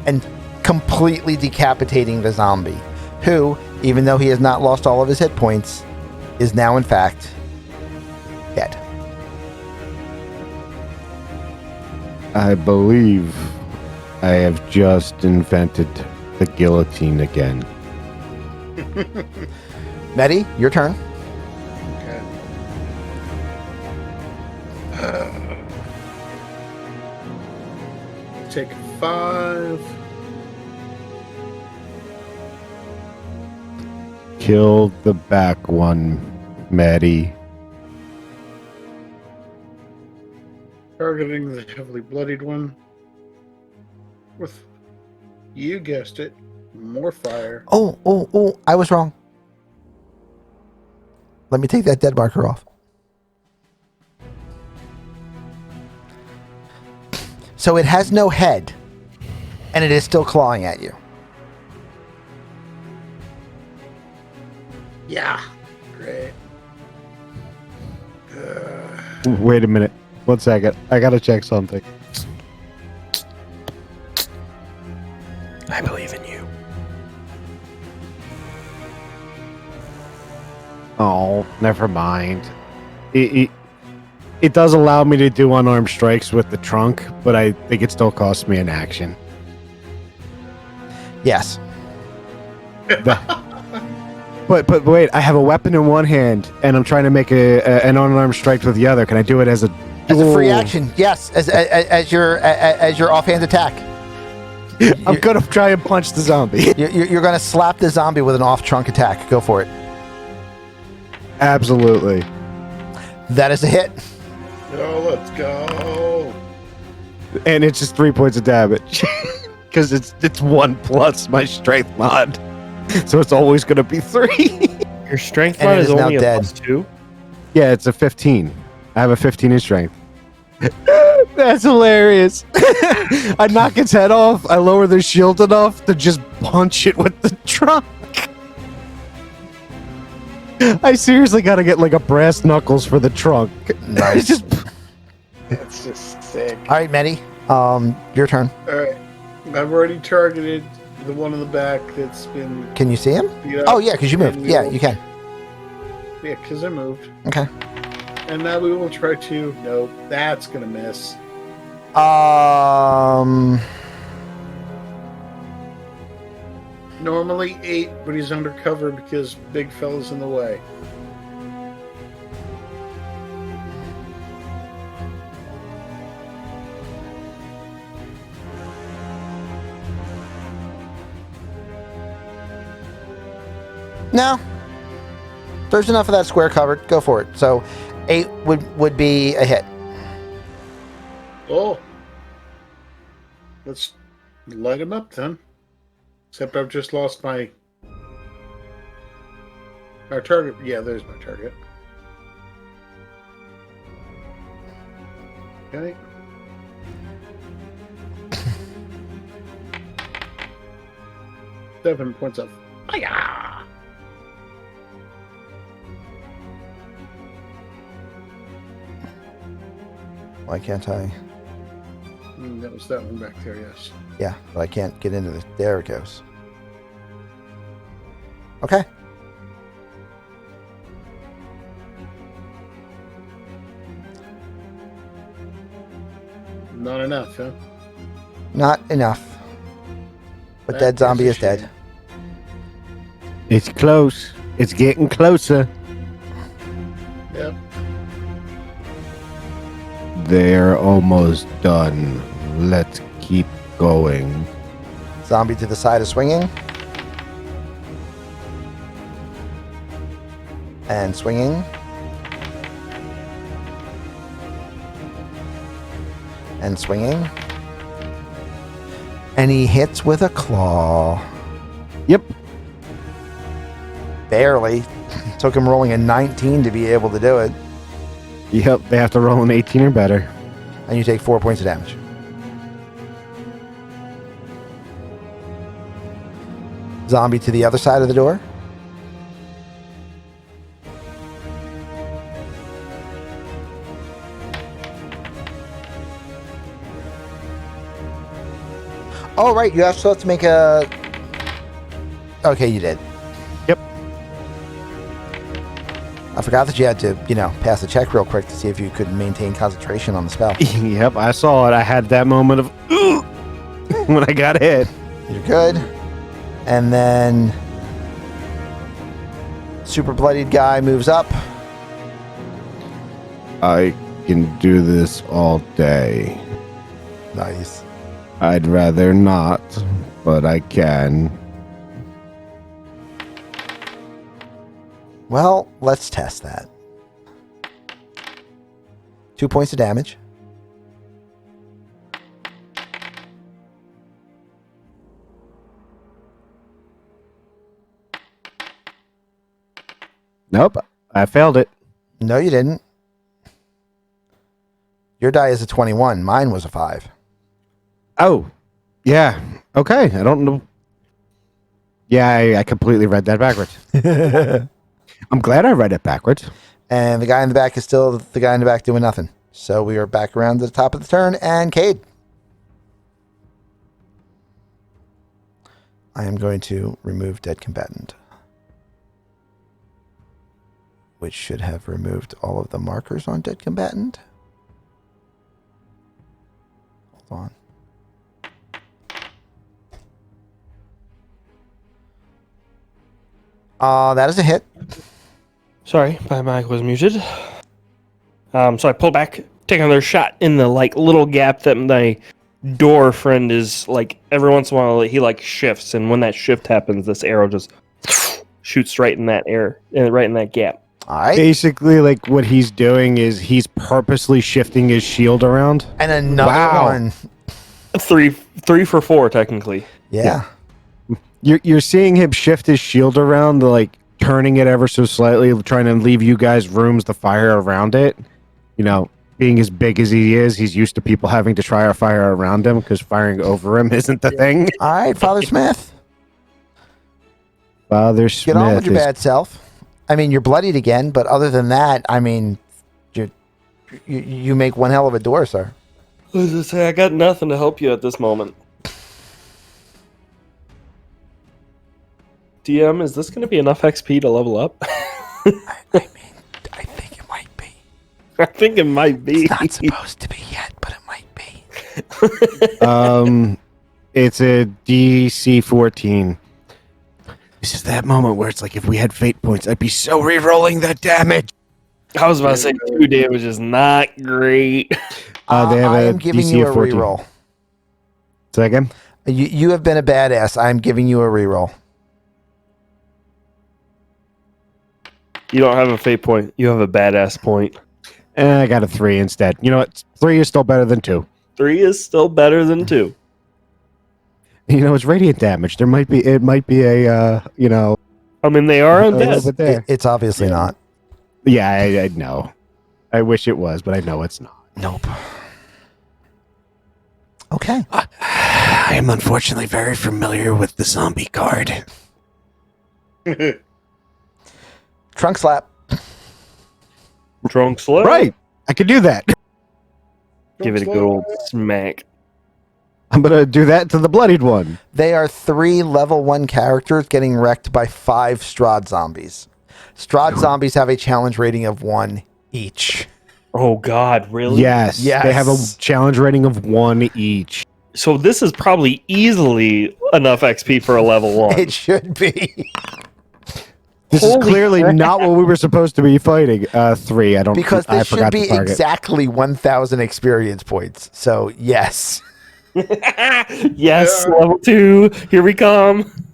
and completely decapitating the zombie, who, even though he has not lost all of his hit points, is now in fact dead. I believe I have just invented the guillotine again. Medi, your turn. Okay. Take 5. Kill the back one, Maddie. Targeting the heavily bloodied one. With, you guessed it, more fire. Oh, I was wrong. Let me take that dead marker off. So it has no head, and it is still clawing at you. Yeah. Great. Wait a minute. 1 second. I gotta check something. I believe in you. Oh, never mind. It does allow me to do unarmed strikes with the trunk, but I think it still costs me an action. Yes. But wait, I have a weapon in one hand, and I'm trying to make an unarmed strike with the other. Can I do it as a As a free action, yes. As your offhand attack. I'm gonna try and punch the zombie. You're going to slap the zombie with an off-trunk attack. Go for it. Absolutely. That is a hit. Oh, let's go. And it's just 3 points of damage. Because it's 1 plus my strength mod. So it's always gonna be 3. Your strength And mod it is is now only a dead. +2. Yeah, it's a 15. I have a 15 in strength. That's hilarious. I knock its head off. I lower the shield enough to just punch it with the trunk. I seriously gotta get like a brass knuckles for the trunk. Nice. It's just That's just sick. All right, Medi. Your turn. All right. I've already targeted the one in the back that's been Can you see him? beat up. Oh, yeah, because you moved. And we Yeah, will- you can. Yeah, because I moved. Okay. And now we will try to. Nope, that's going to miss. Normally 8, but he's undercover because big fella's in the way. No. There's enough of that square covered. Go for it. So 8 would be a hit. Oh. Let's light him up then. Except I've just lost my target. Yeah, there's my target. Okay. Seven points of fire. Why can't I? That was that one back there, yes. Yeah, but I can't get into the... There it goes. Okay. Not enough, huh? Not enough. But That dead zombie is is a shame. dead. it's close. It's getting closer. Yep. They're almost done. Let's keep going. Zombie to the side is swinging. And swinging. And swinging. And he hits with a claw. Yep. Barely. Took him rolling a 19 to be able to do it. Yep. They have to roll an 18 or better. And you take 4 points of damage. Zombie to the other side of the door. Oh, right. You also have to make a... Okay, you did. Yep. I forgot that you had to, pass a check real quick to see if you could maintain concentration on the spell. Yep. I saw it. I had that moment of when I got hit. You're good. And then super bloodied guy moves up. I can do this all day. Nice. I'd rather not, but I can. Well, let's test that. 2 points of damage. Nope. I failed it. No, you didn't. Your die is a 21. Mine was a 5. Oh, yeah. Okay. I don't know. Yeah, I completely read that backwards. I'm glad I read it backwards. And the guy in the back is still the guy in the back doing nothing. So we are back around to the top of the turn. And Cade. I am going to remove dead combatant, which should have removed all of the markers on dead combatant. Hold on. That is a hit. Sorry, my mic was muted. So I pull back, take another shot in the little gap that my door friend is like every once in a while he like shifts, and when that shift happens, this arrow just shoots right in that right in that gap. All right. Basically, like what he's doing is he's purposely shifting his shield around. And another Wow. one. Three for 4 technically. Yeah. You're seeing him shift his shield around, like turning it ever so slightly, trying to leave you guys rooms to fire around it. You know, being as big as he is, he's used to people having to try to fire around him because firing over him isn't the thing. All right, Father Smith. Father Smith Get on with your is bad self. I mean, you're bloodied again, but other than that, I mean, you make one hell of a door, sir. I was gonna say, I got nothing to help you at this moment. DM, is this going to be enough XP to level up? I mean, I think it might be. I think it might be. It's not supposed to be yet, but it might be. It's a DC 14. This is that moment where it's like if we had fate points, I'd be so re-rolling that damage. I was about to say 2 damage is not great. They have I a am giving DC you a of 14. reroll. Say again? You have been a badass. I'm giving you a reroll. You don't have a fate point. You have a badass point. I got a 3 instead. You know what? 3 is still better than 2. 3 is still better than 2. You know, it's radiant damage. It might be a, I mean, they are a little undead. bit there. It's obviously not. Yeah, I know. I wish it was, but I know it's not. Nope. Okay. I am unfortunately very familiar with the zombie card. Trunk slap. Drunk slow. Right. I could do that. Give it a good old smack. I'm going to do that to the bloodied one. They are 3 level 1 characters getting wrecked by 5 Strahd zombies. Strahd zombies have a challenge rating of 1 each. Oh, God, really? Yes. Yes. They have a challenge rating of 1 each. So this is probably easily enough XP for a level 1. It should be. This Holy is clearly crap. not what we were supposed to be fighting. 3. I don't Because I this should forgot be to target. exactly 1,000 experience points. So, yes. Yes, level 2. Here we come.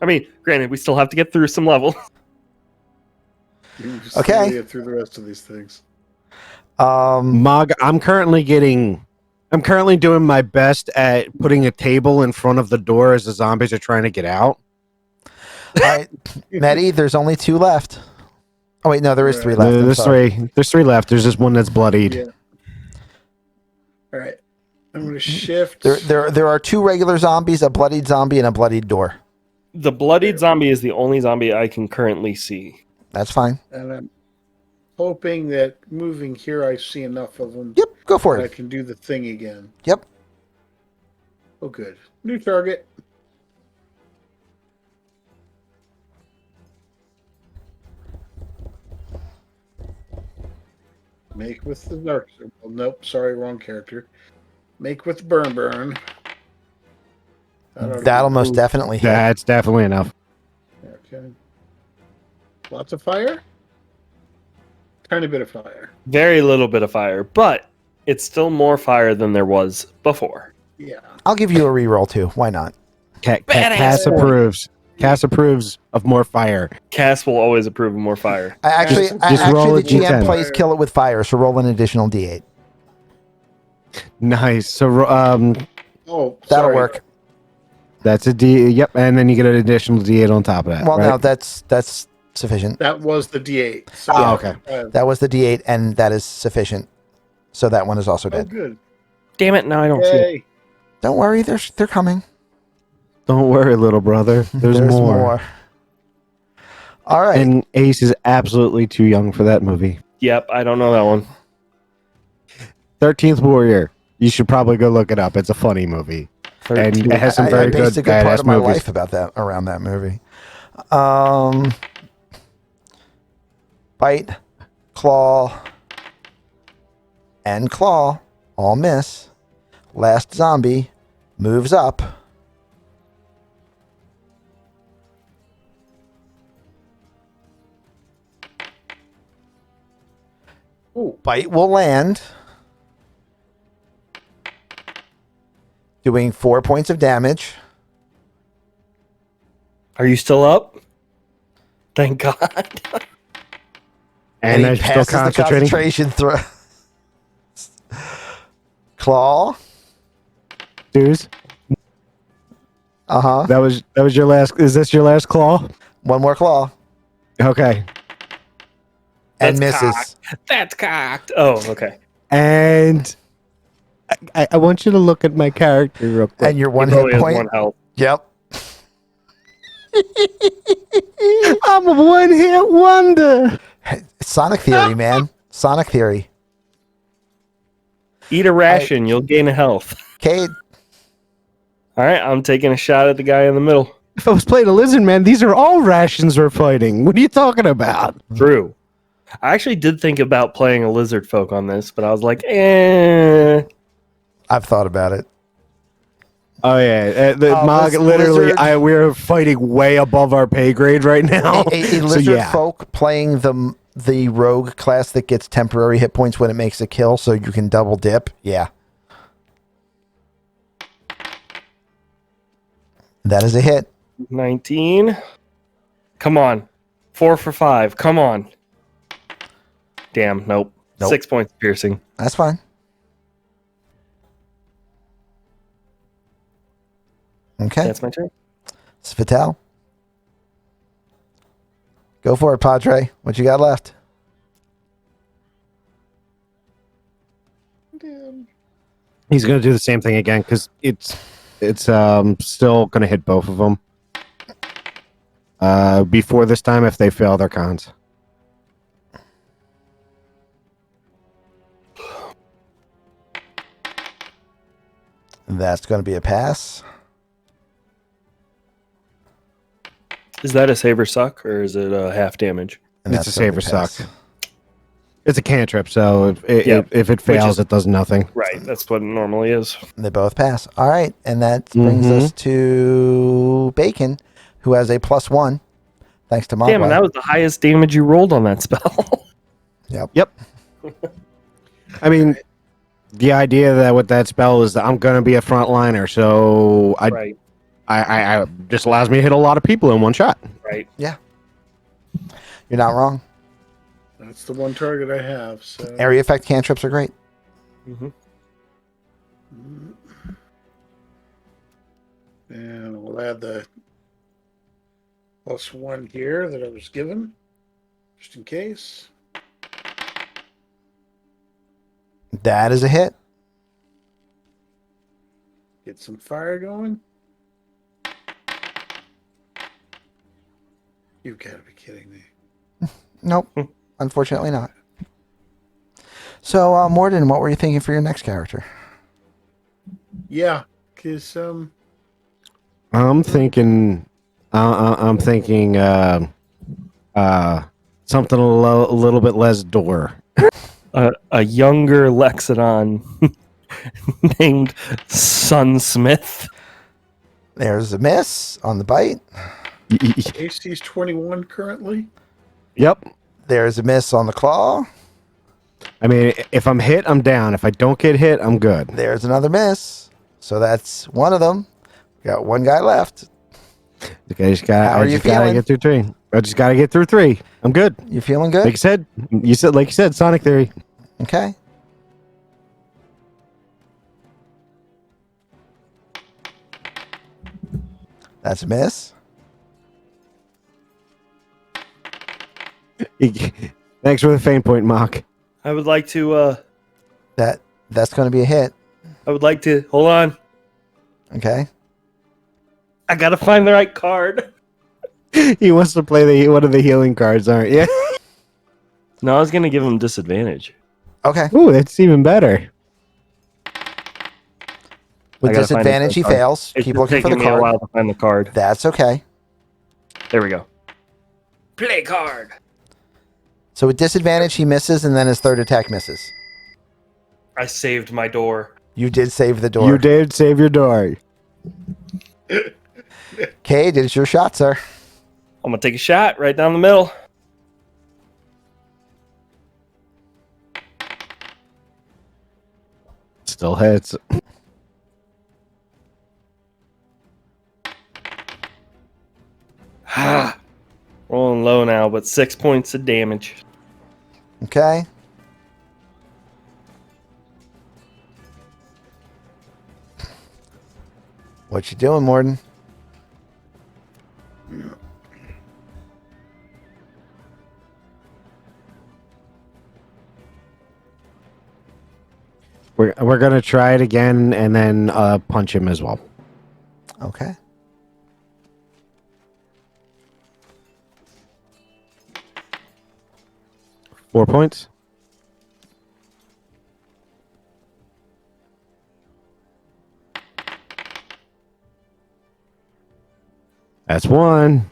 I mean, granted, we still have to get through some levels. You just Okay. get through the rest of these things. Mog, I'm currently doing my best at putting a table in front of the door as the zombies are trying to get out. All right, Medi, there's only 2 left. Oh, wait, no, there is 3 left. I'm There's sorry. 3. There's 3 left. There's just one that's bloodied. Yeah. All right. I'm going to shift. There are 2 regular zombies, a bloodied zombie, and a bloodied door. The bloodied zombie is the only zombie I can currently see. That's fine. And I'm hoping that moving here, I see enough of them Yep, go for that I it. can do the thing again. Yep. Oh, good. New target. Make with the dark. Well, nope, sorry, wrong character. Make with burn. That'll most definitely hit. That's definitely enough. Okay. Lots of fire. Tiny bit of fire. Very little bit of fire, but it's still more fire than there was before. Yeah. I'll give you a reroll too. Why not? Cass approves. Cass approves of more fire. Cass will always approve of more fire. Just roll The a GM D10. plays kill it with fire, so roll an additional D8. Nice. So Oh, That'll sorry. work. that's a D. Yep, and then you get an additional D8 on top of that. Well, right? no, that's sufficient. That was the D8. So, Oh, okay. That was the D8, and that is sufficient. So that one is also Oh, dead. good. Damn it, now I don't see it. Yay. Don't worry, they're coming. Don't worry, little brother. There's more. All right. And Ace is absolutely too young for that movie. Yep, I don't know that one. 13th Warrior. You should probably go look it up. It's a funny movie. And it has some I very based good a good part badass of my movies. life around that movie. Bite, claw, and claw all miss. Last zombie moves up. Ooh. Bite will land. doing 4 points of damage. Are you still up? Thank God. And And he I'm still passes the concentrating. concentration throw. Claw. Dudes, Uh-huh. that was your last. Is this your last claw? One more claw. Okay. And That's misses. cocked. That's cocked. Oh, okay. And I want you to look at my character real quick. And your He one hit probably has point. one health. Yep. I'm a one-hit wonder. Sonic Theory, man. Sonic Theory. Eat a ration, you'll gain a health. Cade. All right, I'm taking a shot at the guy in the middle. If I was playing a lizard man, these are all rations we're fighting. What are you talking about? True. I actually did think about playing a lizard folk on this, but I was like, eh. I've thought about it. Oh yeah, Mog. Liz- Literally, lizard- we're fighting way above our pay grade right now. A So, lizard yeah. folk playing the rogue class that gets temporary hit points when it makes a kill, so you can double dip. Yeah. That is a hit. 19. Come on. 4 for 5. Come on. Damn, nope. Nope. 6 points of piercing. That's fine. Okay. That's my turn. It's Vital. Go for it, Padre. What you got left? He's gonna do the same thing again because it's still gonna hit both of them. Before this time, if they fail their cons. That's going to be a pass. Is that a saber suck or is it a half damage? And It's that's a gonna be saber pass. suck. It's a cantrip, so if it fails, is- it does nothing. Right, that's what it normally is. They both pass. All right. And that brings us to Bacon, who has a +1. Thanks to Mogwai. Damn, and that was the highest damage you rolled on that spell. Yep. I mean, the idea that with that spell is that I'm gonna be a frontliner, so right, I just allows me to hit a lot of people in one shot. right. You're not wrong. That's the one target I have. So Area effect cantrips are great. Mm-hmm. And we'll add the +1 here that I was given, just in case. That is a hit. Get some fire going. You've got to be kidding me. Nope. Unfortunately not. So, Morden, what were you thinking for your next character? Yeah, because I'm thinking, something a little bit less door. A younger Lexodon named Sunsmith. There's a miss on the bite. AC's 21 currently. Yep. There's a miss on the claw. I mean, if I'm hit, I'm down. If I don't get hit, I'm good. There's another miss. So that's one of them. We got one guy left. Okay, I just gotta feeling? get through 3. I just gotta get through 3. I'm good. You feeling good? Like you said, Sonic Theory. Okay. That's a miss. Thanks for the feint point, Mock. I would like to That's going to be a hit. hold on. Okay. I gotta find the right card. He wants to play one of the healing cards, aren't you? No, I was gonna give him disadvantage. Okay. Ooh, that's even better. With I gotta find disadvantage, he the card. fails. It's Keep just looking for the taking me a card. while to find the card. That's okay. There we go. Play card. So with disadvantage, he misses, and then his third attack misses. I saved my door. You did save the door. You did save your door. Cade, it's your shot, sir. I'm gonna take a shot right down the middle. Still hits. now, but 6 points of damage. Okay. What you doing, Morden? We're gonna try it again and then punch him as well. Okay. Four points. That's one.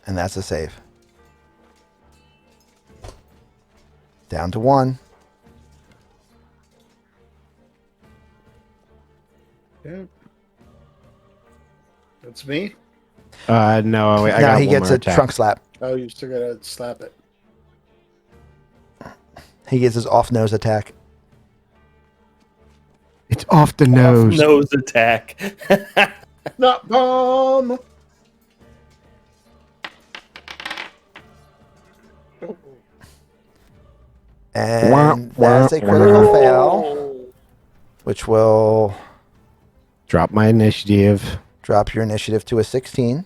And that's a save. Down to 1. Yeah. That's me. No, I Now got he one gets more a attack. trunk slap. Oh, you still gotta slap it. He gets his off-nose attack. It's off the nose. Nose attack. Not bomb. And that's a critical fail, which will Drop my initiative. drop your initiative to a 16.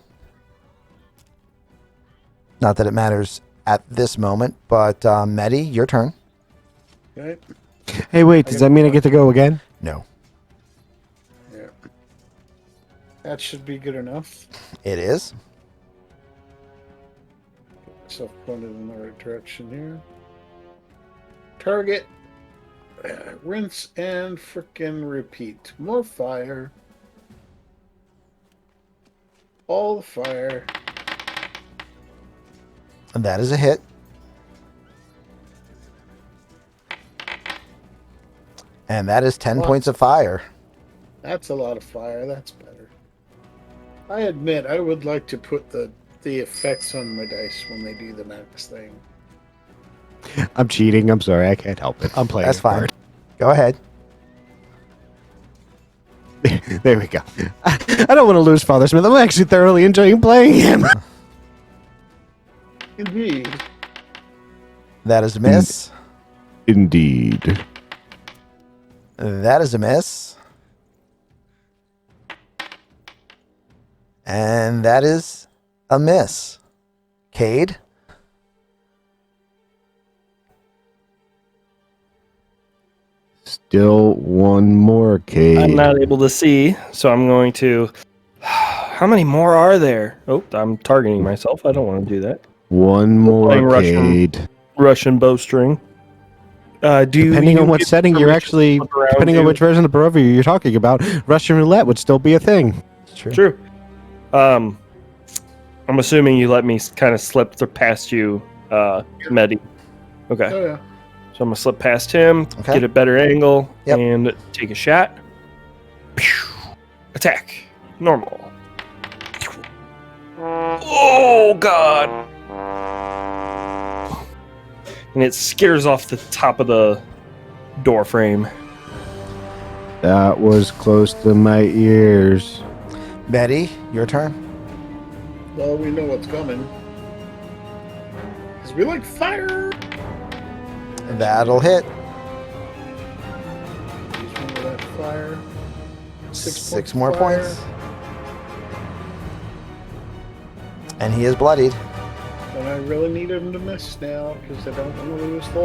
Not that it matters at this moment, but Medi, your turn. Okay. Hey, wait, does that mean I get to go again? No, Yeah. That should be good enough. it is. Myself pointed in the right direction here. Target. Rinse and frickin' repeat. More fire. All the fire. And that is a hit. And that is 10 points of fire. That's a lot of fire. That's better. I admit, I would like to put the effects on my dice when they do the max thing. I'm cheating. I'm sorry. I can't help it. I'm playing. That's a fine. card. Go ahead. There we go. I don't want to lose Father Smith. I'm actually thoroughly enjoying playing him. Indeed. That is a miss. Indeed. That is a miss. And that is a miss. Cade? Still one more, Cade. I'm not able to see, so I'm going to. How many more are there? Oh, I'm targeting myself. I don't want to do that. One playing more, Russian. Cade. Russian bowstring. Depending on what setting you're actually, depending on which version of Barovia you're talking about, Russian roulette would still be a thing. It's true. True. I'm assuming you let me kind of slip past you, Medi. Okay. Oh, yeah. So I'm going to slip past him, Okay. get a better angle, Yep. and take a shot. Pew! Attack. Normal. Oh, God. And it skitters off the top of the door frame. That was close to my ears. Betty, your turn. Well, we know what's coming. Because we like fire. That'll hit. Use one of that fire. 6 points more of fire. points. And he is bloodied. And I really need him to miss now because I don't want to lose the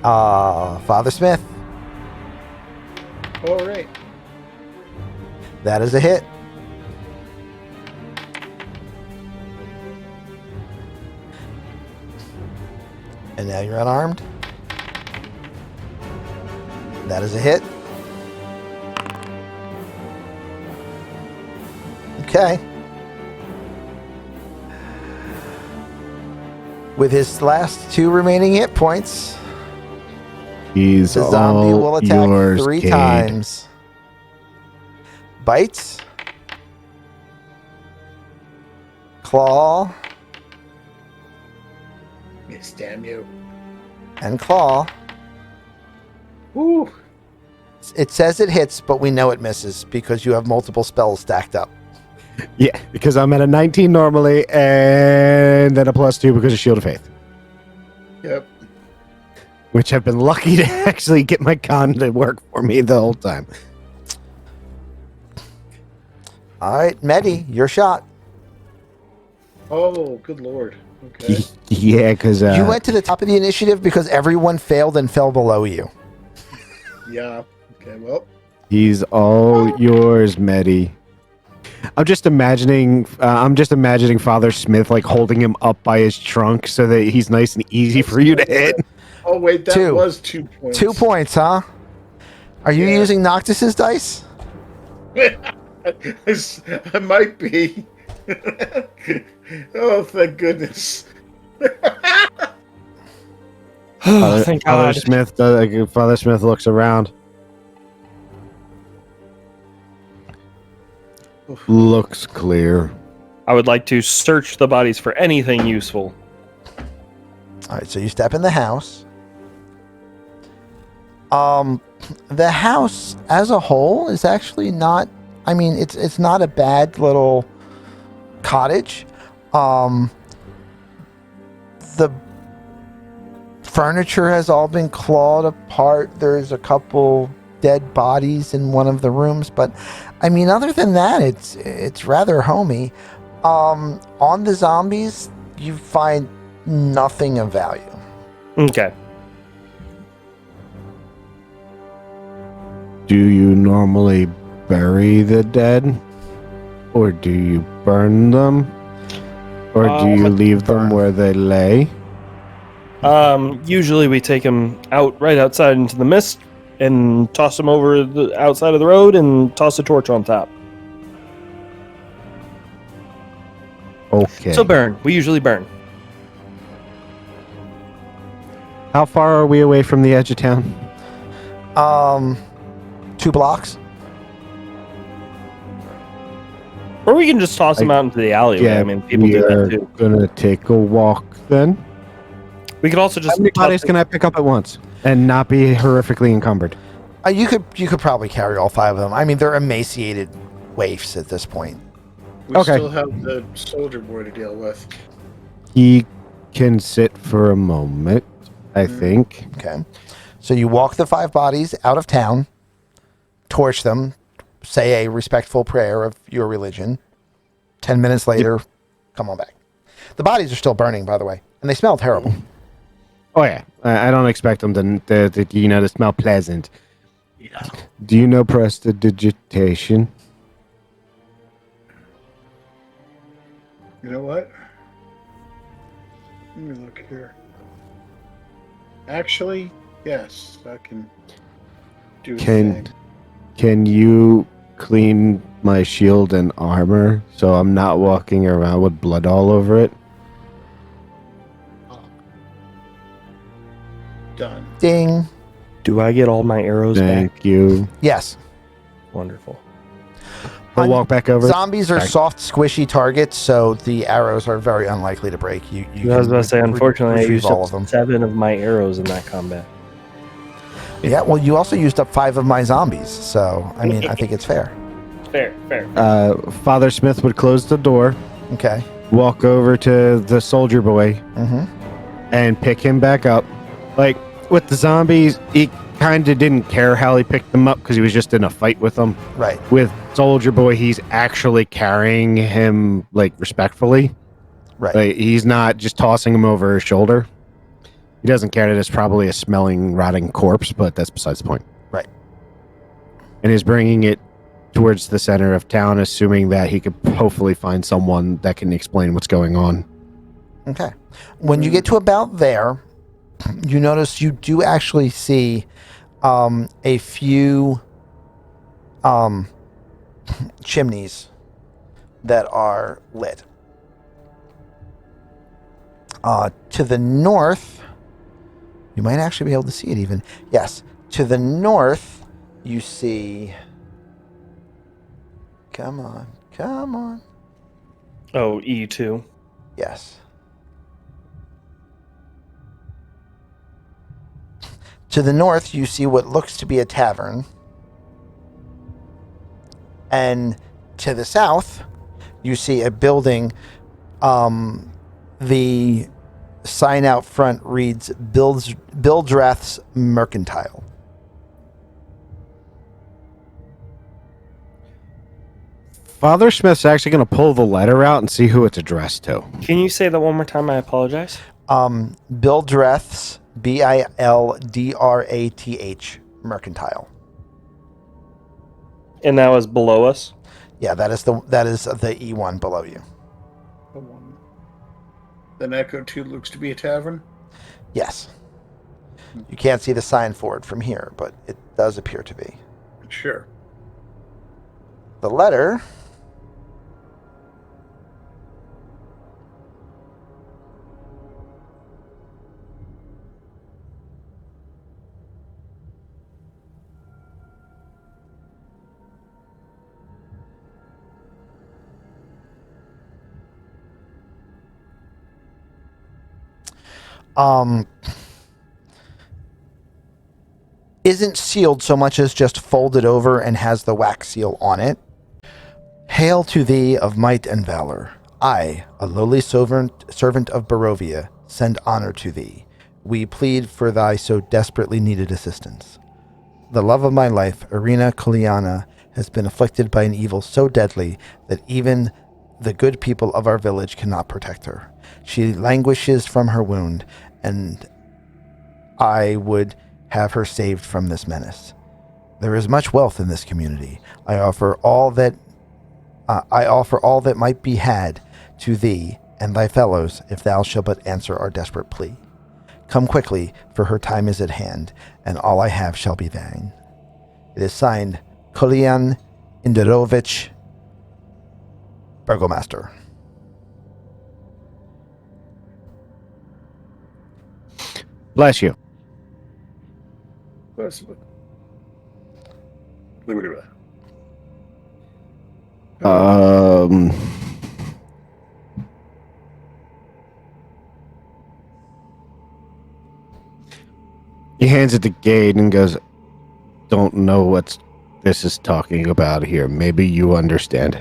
Loxodon. Father Smith. All right. That is a hit. And now you're unarmed. That is a hit. Okay. With his last 2 remaining hit points, He's the zombie all will attack yours, 3 Cade. times. Bites. Claw. Yes, damn you. And claw. Woo. It says it hits, but we know it misses because you have multiple spells stacked up. Yeah, because I'm at a 19 normally, and then a +2 because of Shield of Faith, Yep. which I've been lucky to actually get my con to work for me the whole time. All right, Medi, your shot. Oh, good lord. Okay. Yeah, because You went to the top of the initiative because everyone failed and fell below you. Yeah. Okay. Well. he's all yours, Medi. I'm just imagining Father Smith like holding him up by his trunk so that he's nice and easy for you to hit. Oh wait, that Two. was 2 points. 2 points, huh? Are you Yeah. using Noctis's dice? I might be. Oh, thank goodness. Oh, thank Father God. Father Smith looks around. Looks clear. I would like to search the bodies for anything useful. All right, so you step in the house. The house as a whole is actually not. I mean, it's not a bad little cottage. The furniture has all been clawed apart. There's a couple dead bodies in one of the rooms, but I mean, other than that, it's rather homey. On the zombies, you find nothing of value. Okay. Do you normally bury the dead? Or do you burn them? Or do you leave them where they lay? Usually we take them out right outside into the mist and toss them over the outside of the road and toss a torch on top. Okay. So burn. We usually burn. How far are we away from the edge of town? 2 blocks. Or we can just toss them out into the alleyway. I mean, people we do are that too. gonna take a walk then. We could also How just many bodies can I pick up at once and not be horrifically encumbered? You could probably carry all 5 of them. I mean, they're emaciated waifs at this point. We Okay. still have the soldier boy to deal with. He can sit for a moment, I think. Okay. So you walk the 5 bodies out of town, torch them, say a respectful prayer of your religion. 10 minutes later, come on back. The bodies are still burning, by the way, and they smell terrible. Oh yeah, I don't expect them to smell pleasant. Yeah. Do you know prestidigitation? You know what? Let me look here. Actually, yes, I can do the thing. Can you clean my shield and armor so I'm not walking around with blood all over it? Done. Ding. Do I get all my arrows back? Thank you. Yes. Wonderful. I'll walk back over. Zombies are soft, squishy targets, so the arrows are very unlikely to break. You I was about to say, unfortunately, I retrieve used all up of them. 7 of my arrows in that combat. Yeah, well, you also used up 5 of my zombies, so I mean, I think it's fair. Fair. Father Smith would close the door, Okay. walk over to the soldier boy, Mm-hmm. and pick him back up. Like, with the zombies, he kind of didn't care how he picked them up because he was just in a fight with them. Right. With Soldier Boy, he's actually carrying him, like, respectfully. Right. Like, he's not just tossing him over his shoulder. He doesn't care that it's probably a smelling, rotting corpse, but that's besides the point. Right. And he's bringing it towards the center of town, assuming that he could hopefully find someone that can explain what's going on. Okay. When you get to about there, you notice you do actually see a few chimneys that are lit. To the north, you might actually be able to see it even. Yes. To the north, you see... Come on. Oh, E2. Yes. To the north, you see what looks to be a tavern. And to the south, you see a building. The sign out front reads Bildrath's Mercantile. Father Smith's actually going to pull the letter out and see who it's addressed to. Can you say that one more time? I apologize. Bildrath's, Bildrath Mercantile. And that was below us. Yeah, that is the E1 below you. The one. Then Echo 2 looks to be a tavern. Yes. You can't see the sign for it from here, but it does appear to be. Sure. The letter isn't sealed so much as just folded over and has the wax seal on it. Hail to thee of might and valor. I, a lowly servant of Barovia, send honor to thee. We plead for thy so desperately needed assistance. The love of my life, Irina Koliana, has been afflicted by an evil so deadly that even the good people of our village cannot protect her. She languishes from her wound, and I would have her saved from this menace. There is much wealth in this community. I offer all that might be had to thee and thy fellows, if thou shalt but answer our desperate plea. Come quickly, for her time is at hand, and all I have shall be thine. It is signed, Kolian Indirovich, Burgomaster. Bless you. He hands it to Gade and goes, "Don't know what this is talking about here. Maybe you understand."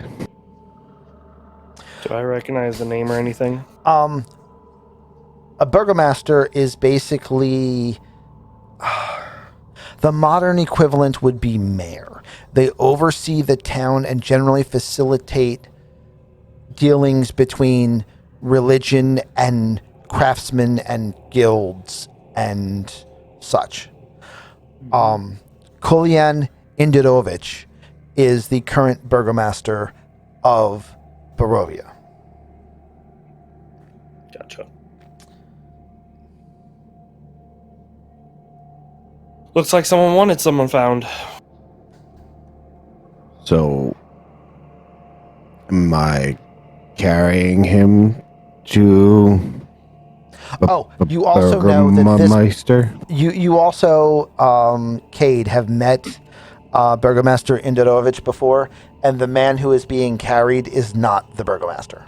Do I recognize the name or anything? A burgomaster is basically the modern equivalent would be mayor. They oversee the town and generally facilitate dealings between religion and craftsmen and guilds and such. Kolian Indirovich is the current burgomaster of Barovia. Gotcha. Looks like someone wanted someone found. So, am I carrying him to You also know that this Burgermeister? You also, Cade, have met Burgomaster Indirovich before, and the man who is being carried is not the Burgomaster.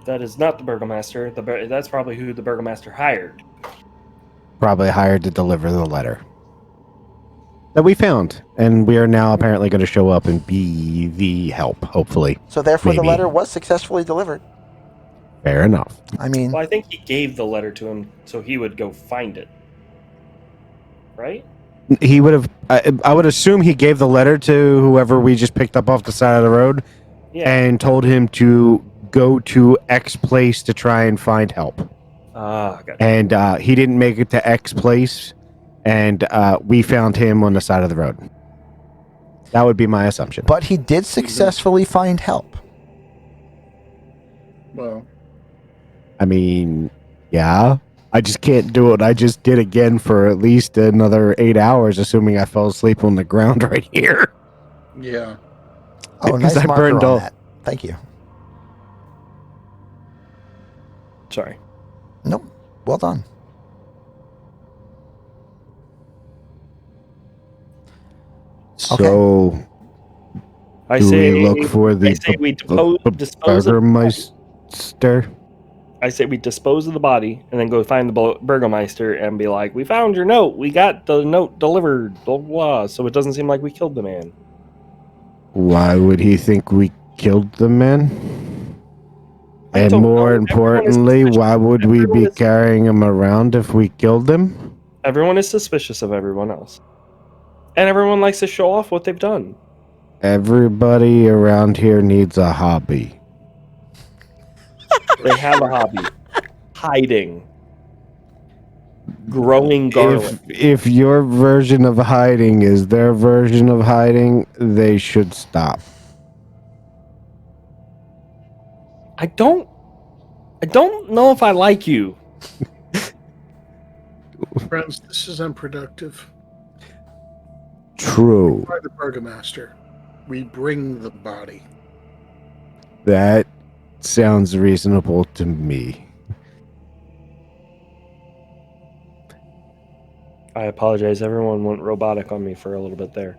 That is not the Burgomaster. That's probably who the Burgomaster hired. Probably hired to deliver the letter that we found, and we are now apparently going to show up and be the help, hopefully. So therefore Maybe. the letter was successfully delivered. Fair enough. I mean, Well, I think he gave the letter to him so he would go find it. Right? He would have, I would assume he gave the letter to whoever we just picked up off the side of the road Yeah. and told him to go to X place to try and find help. Gotcha. And he didn't make it to X place, and we found him on the side of the road. That would be my assumption. but he did successfully find help. Well, I mean, yeah. I just can't do what I just did again for at least another 8 hours, assuming I fell asleep on the ground right here. yeah. Oh, Because nice I marker burned on all- that. Thank you. Sorry. Nope. Well done. So, I do say we look for the I say we dispose of Burgermeister? I say we dispose of the body and then go find the Burgomaster and be like, "We found your note. We got the note delivered." Blah blah. So it doesn't seem like we killed the man. Why would he think we killed the man? I And don't more know. Everyone is importantly, suspicious. why would we Everyone be is- carrying him around if we killed him? Everyone is suspicious of everyone else. And everyone likes to show off what they've done. Everybody around here needs a hobby. They have a hobby. Hiding. Growing garlic. If your version of hiding is their version of hiding, they should stop. I don't know if I like you. Friends, this is unproductive. True. By the burgomaster, we bring the body. That sounds reasonable to me. I apologize. Everyone went robotic on me for a little bit there.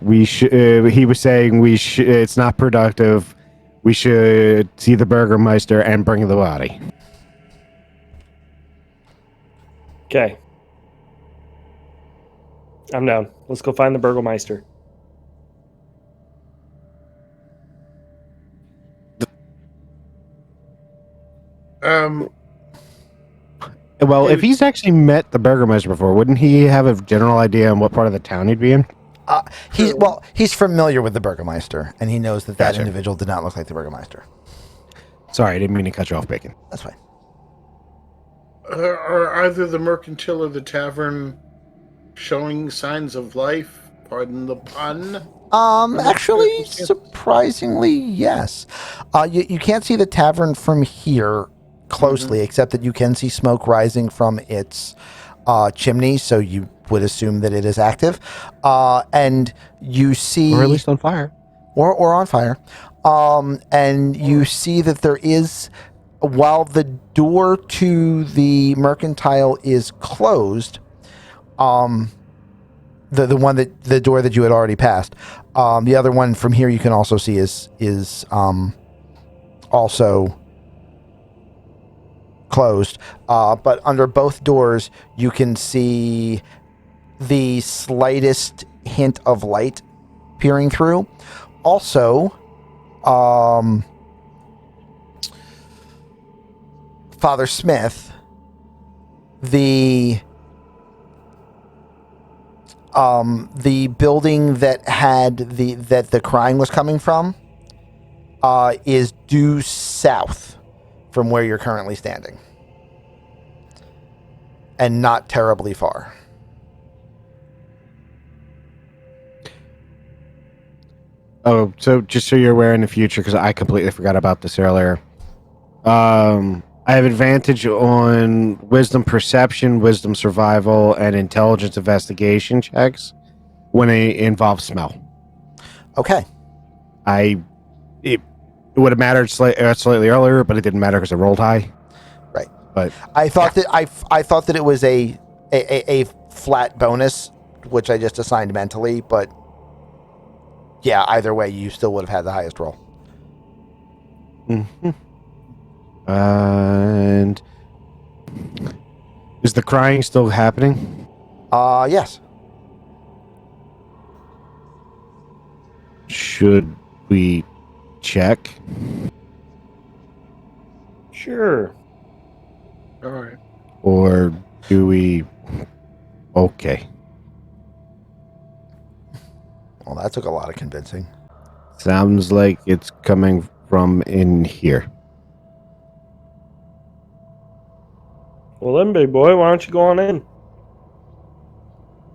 We should. He was saying we should. It's not productive. We should see the Burgermeister and bring the body. Okay. I'm down. Let's go find the Burgomeister. Um, Well, if Dude. he's actually met the Burgermeister before, wouldn't he have a general idea on what part of the town he'd be in? He's familiar with the Burgermeister, and he knows that Gotcha. individual did not look like the Burgermeister. Sorry, I didn't mean to cut you off, Bacon. That's fine. are either the mercantile or the tavern showing signs of life? Pardon the pun. Actually, surprisingly, yes. You can't see the tavern from here closely, except that you can see smoke rising from its chimney, so you would assume that it is active. And you see... Or at least on fire. Or on fire. And you see that there is... While the door to the mercantile is closed... the door that you had already passed. The other one from here you can also see is also closed. But under both doors you can see the slightest hint of light peering through. Also, Father Smith, the building that had the crying was coming from is due south from where you're currently standing, and not terribly far. Oh, so just so you're aware in the future, because I completely forgot about this earlier. I have advantage on wisdom perception, wisdom survival, and intelligence investigation checks when it involves smell. Okay. It would have mattered slightly earlier, but it didn't matter because I rolled high. Right. But I thought that I thought that it was a flat bonus, which I just assigned mentally, but yeah, either way, you still would have had the highest roll. Mm-hmm. And is the crying still happening? Yes. Should we check? Sure. All right. Or do we... Okay. Well, that took a lot of convincing. Sounds like it's coming from in here. Well then, big boy, why don't you go on in?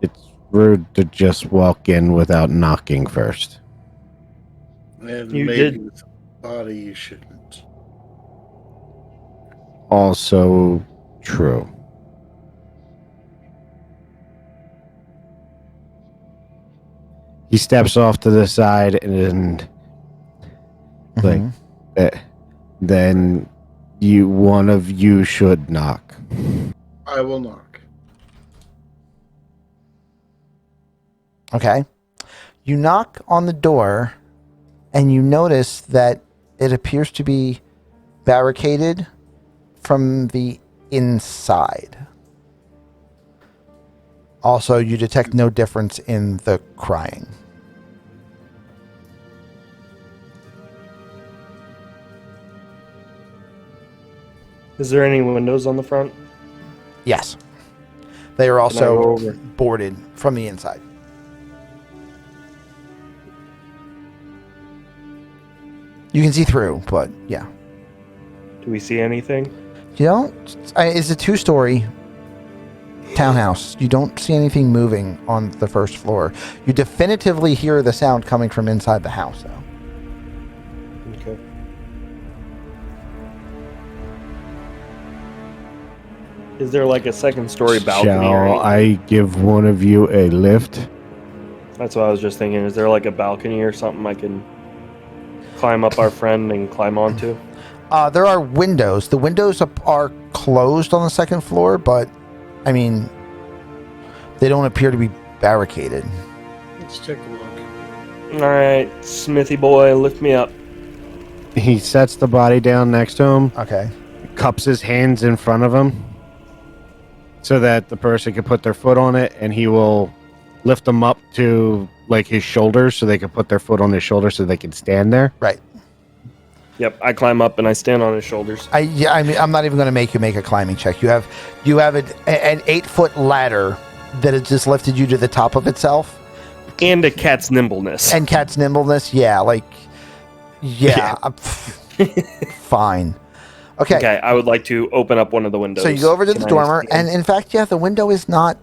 It's rude to just walk in without knocking first. And You maybe did. with the body you shouldn't. Also true. He steps off to the side and like then one of you should knock. I will knock. Okay. You knock on the door, and you notice that it appears to be barricaded from the inside. Also, you detect no difference in the crying. Is there any windows on the front? Yes. They are Can I also go over? boarded from the inside. You can see through, but yeah. Do we see anything? You don't. It's a 2-story townhouse. You don't see anything moving on the first floor. You definitively hear the sound coming from inside the house, though. Okay. Is there like a second story balcony? or Shall anything? I give one of you a lift? That's what I was just thinking. Is there like a balcony or something I can climb up our friend and climb onto? There are windows. The windows are closed on the second floor, but, I mean, they don't appear to be barricaded. Let's take a look. All right, Smithy boy, lift me up. He sets the body down next to him, Okay. cups his hands in front of him so that the person can put their foot on it, and he will lift them up to like his shoulders so they can put their foot on his shoulder so they can stand there. Right. Yep, I climb up and I stand on his shoulders. I mean, I'm not even going to make you make a climbing check. You have an 8-foot ladder that has just lifted you to the top of itself. And a cat's nimbleness. And cat's nimbleness, fine. Okay, I would like to open up one of the windows. so you go over to Can the I dormer, see and it? in fact, the window is not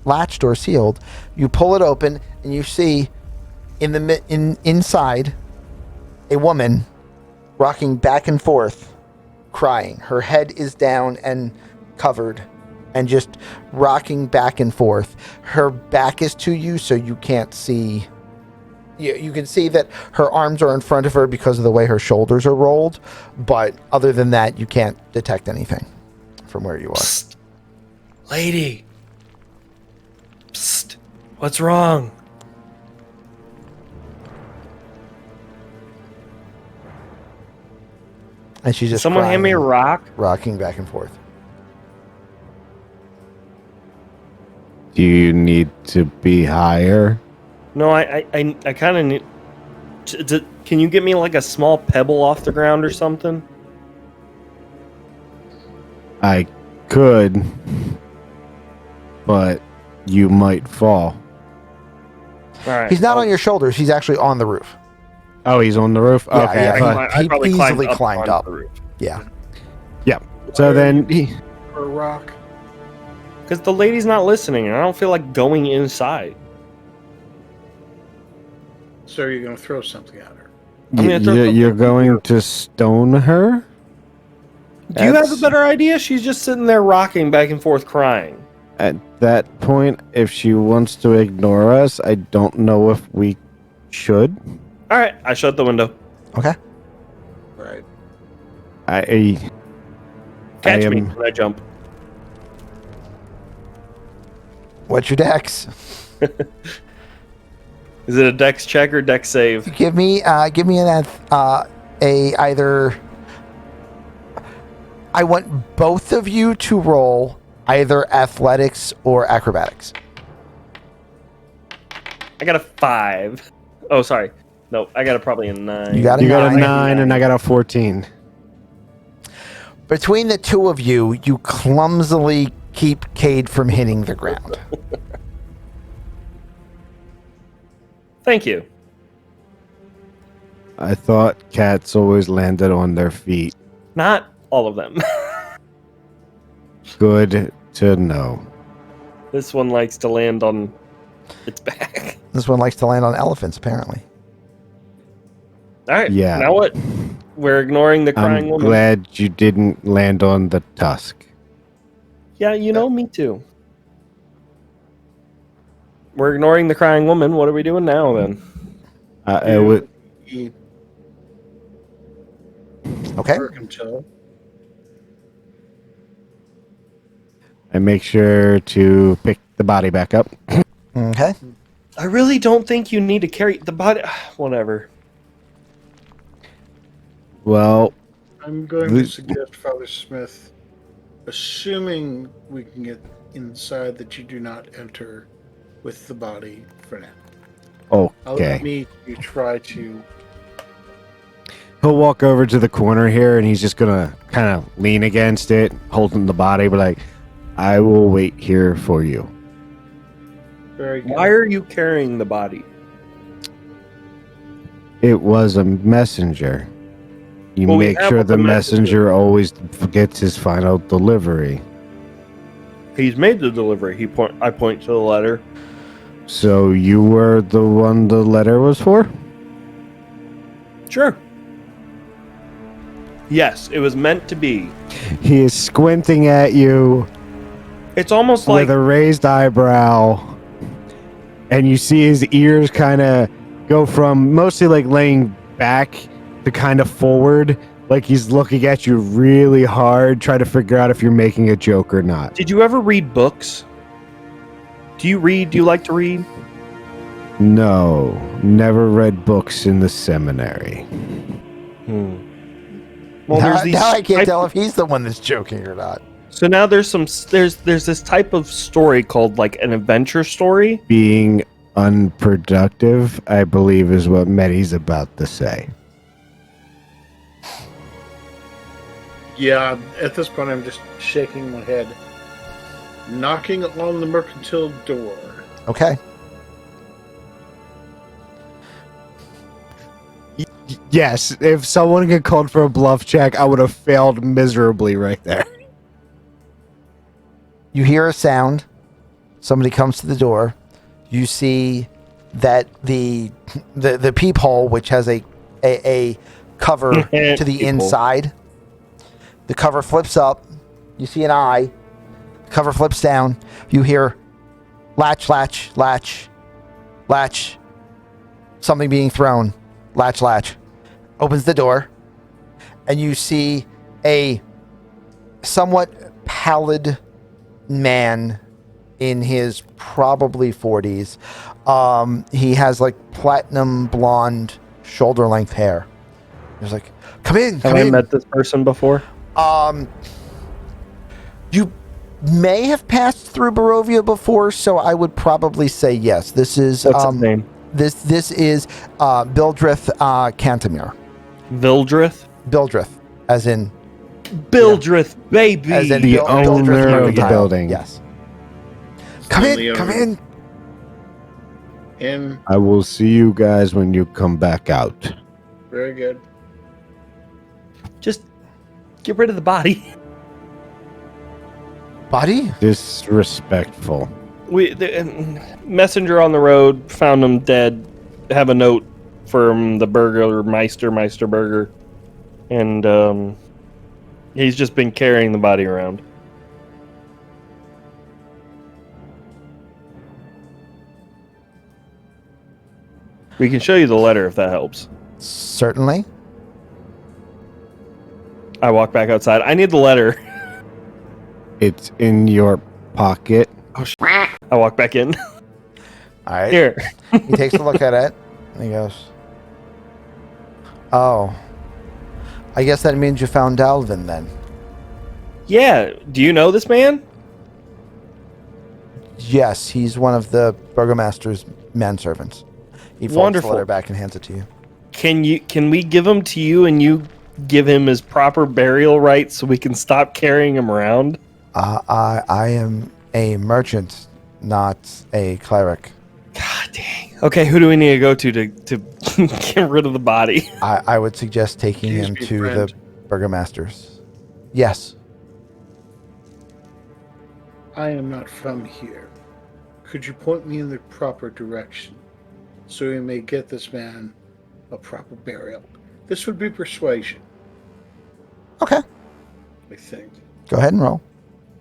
latched or sealed. You pull it open, and you see inside a woman rocking back and forth, crying. Her head is down and covered, and just rocking back and forth. Her back is to you, so you can't see. You can see that her arms are in front of her because of the way her shoulders are rolled, but other than that, you can't detect anything from where you are. Psst. Lady. Psst. What's wrong? And she's just Someone hand me a crying, rock? rocking back and forth. Do you need to be higher? No, I kind of need. Can you get me like a small pebble off the ground or something? I could, but you might fall. All right. He's not on your shoulders. He's actually on the roof. Oh, he's on the roof? Yeah, Okay. yeah, I thought- he probably easily up climbed onto up. the roof. Yeah. So then he, Or a rock. Because the lady's not listening, and I don't feel like going inside. So you're going to throw something at her. I'm gonna throw something you're at going you. to stone her? Do you have a That's- better idea? She's just sitting there rocking back and forth crying. At that point, if she wants to ignore us, I don't know if we should. All right, I shut the window. Okay. Right. I Catch me am- when I jump. What's your dex? Is it a dex check or dex save? Give me an either. I want both of you to roll either athletics or acrobatics. I got a 5. Oh, sorry. No, I got probably a 9. You got a You got a 9. 9 and I got a 14. Between the two of you, you clumsily keep Cade from hitting the ground. Thank you. I thought cats always landed on their feet. Not all of them. Good to know. This one likes to land on its back. This one likes to land on elephants, apparently. All right. Yeah. Now what? We're ignoring the crying I'm woman. glad you didn't land on the tusk. Yeah, me too. We're ignoring the crying woman. What are we doing now then? It would, You Okay. mercantile. I make sure to pick the body back up. Okay. I really don't think you need to carry the body. Whatever. Well, I'm going to This- suggest, Father Smith, assuming we can get inside, that you do not enter with the body for now. Allow okay. me to try to He'll walk over to the corner here, and he's just gonna kind of lean against it, holding the body, but like, I will wait here for you. Very good. Why are you carrying the body? It was a messenger. You Well, we make have sure what the the messenger- messenger always gets his final delivery. He's made the delivery. I point to the letter. So you were the one the letter was for? Sure. Yes, it was meant to be. He is squinting at you It's almost like with a raised eyebrow, and you see his ears kind of go from mostly like laying back to kind of forward, like he's looking at you really hard, trying to figure out if you're making a joke or not. Did you ever read books? Do you read? Do you like to read? No, never read books in the seminary. Well, Now I can't type- tell if he's the one that's joking or not. So now there's this type of story called like an adventure story. Being unproductive, I believe, is what Medi's about to say. Yeah, at this point I'm just shaking my head. Knocking on the mercantile door. Okay. Yes, if someone get called for a bluff check, I would have failed miserably right there. You hear a sound. Somebody comes to the door. You see that the peephole, which has a cover to the Peephole. inside, the cover flips up. You see an eye. Cover flips down. You hear latch, latch, latch, latch. Something being thrown. Latch, latch. Opens the door, and you see a somewhat pallid man in his probably 40s. He has like platinum blonde shoulder length hair. He's like, come in, Have come I in. met this person before? You may have passed through Barovia before, so I would probably say yes. This is What's his name? This is Bildrith Cantamir. Vildrith? Bildrith, as in Bildrith, baby. as in The Bil- owner Bildrith of the Mercantile. building. Yes. Come Stanley in, come owner. in. And I will see you guys when you come back out. very good. Just get rid of the body. Buddy? Disrespectful. The messenger on the road found him dead. Have a note from the Meister Burger, and he's just been carrying the body around. We can show you the letter if that helps. Certainly. I walk back outside. I need the letter. It's in your pocket. I walk back in. All right. Here. He takes a look at it and he goes, oh, I guess that means you found Alvin then. Yeah. Do you know this man? Yes, he's one of the burgomaster's manservants. He folds Wonderful. the letter back and hands it to you. Can we give him to you and you give him his proper burial rights so we can stop carrying him around? I am a merchant, not a cleric. God dang. Okay, who do we need to go to get rid of the body? I would suggest taking Excuse him me, to friend. the burgomaster's. Yes. I am not from here. Could you point me in the proper direction so we may get this man a proper burial? This would be persuasion, Okay. I think. Go ahead and roll.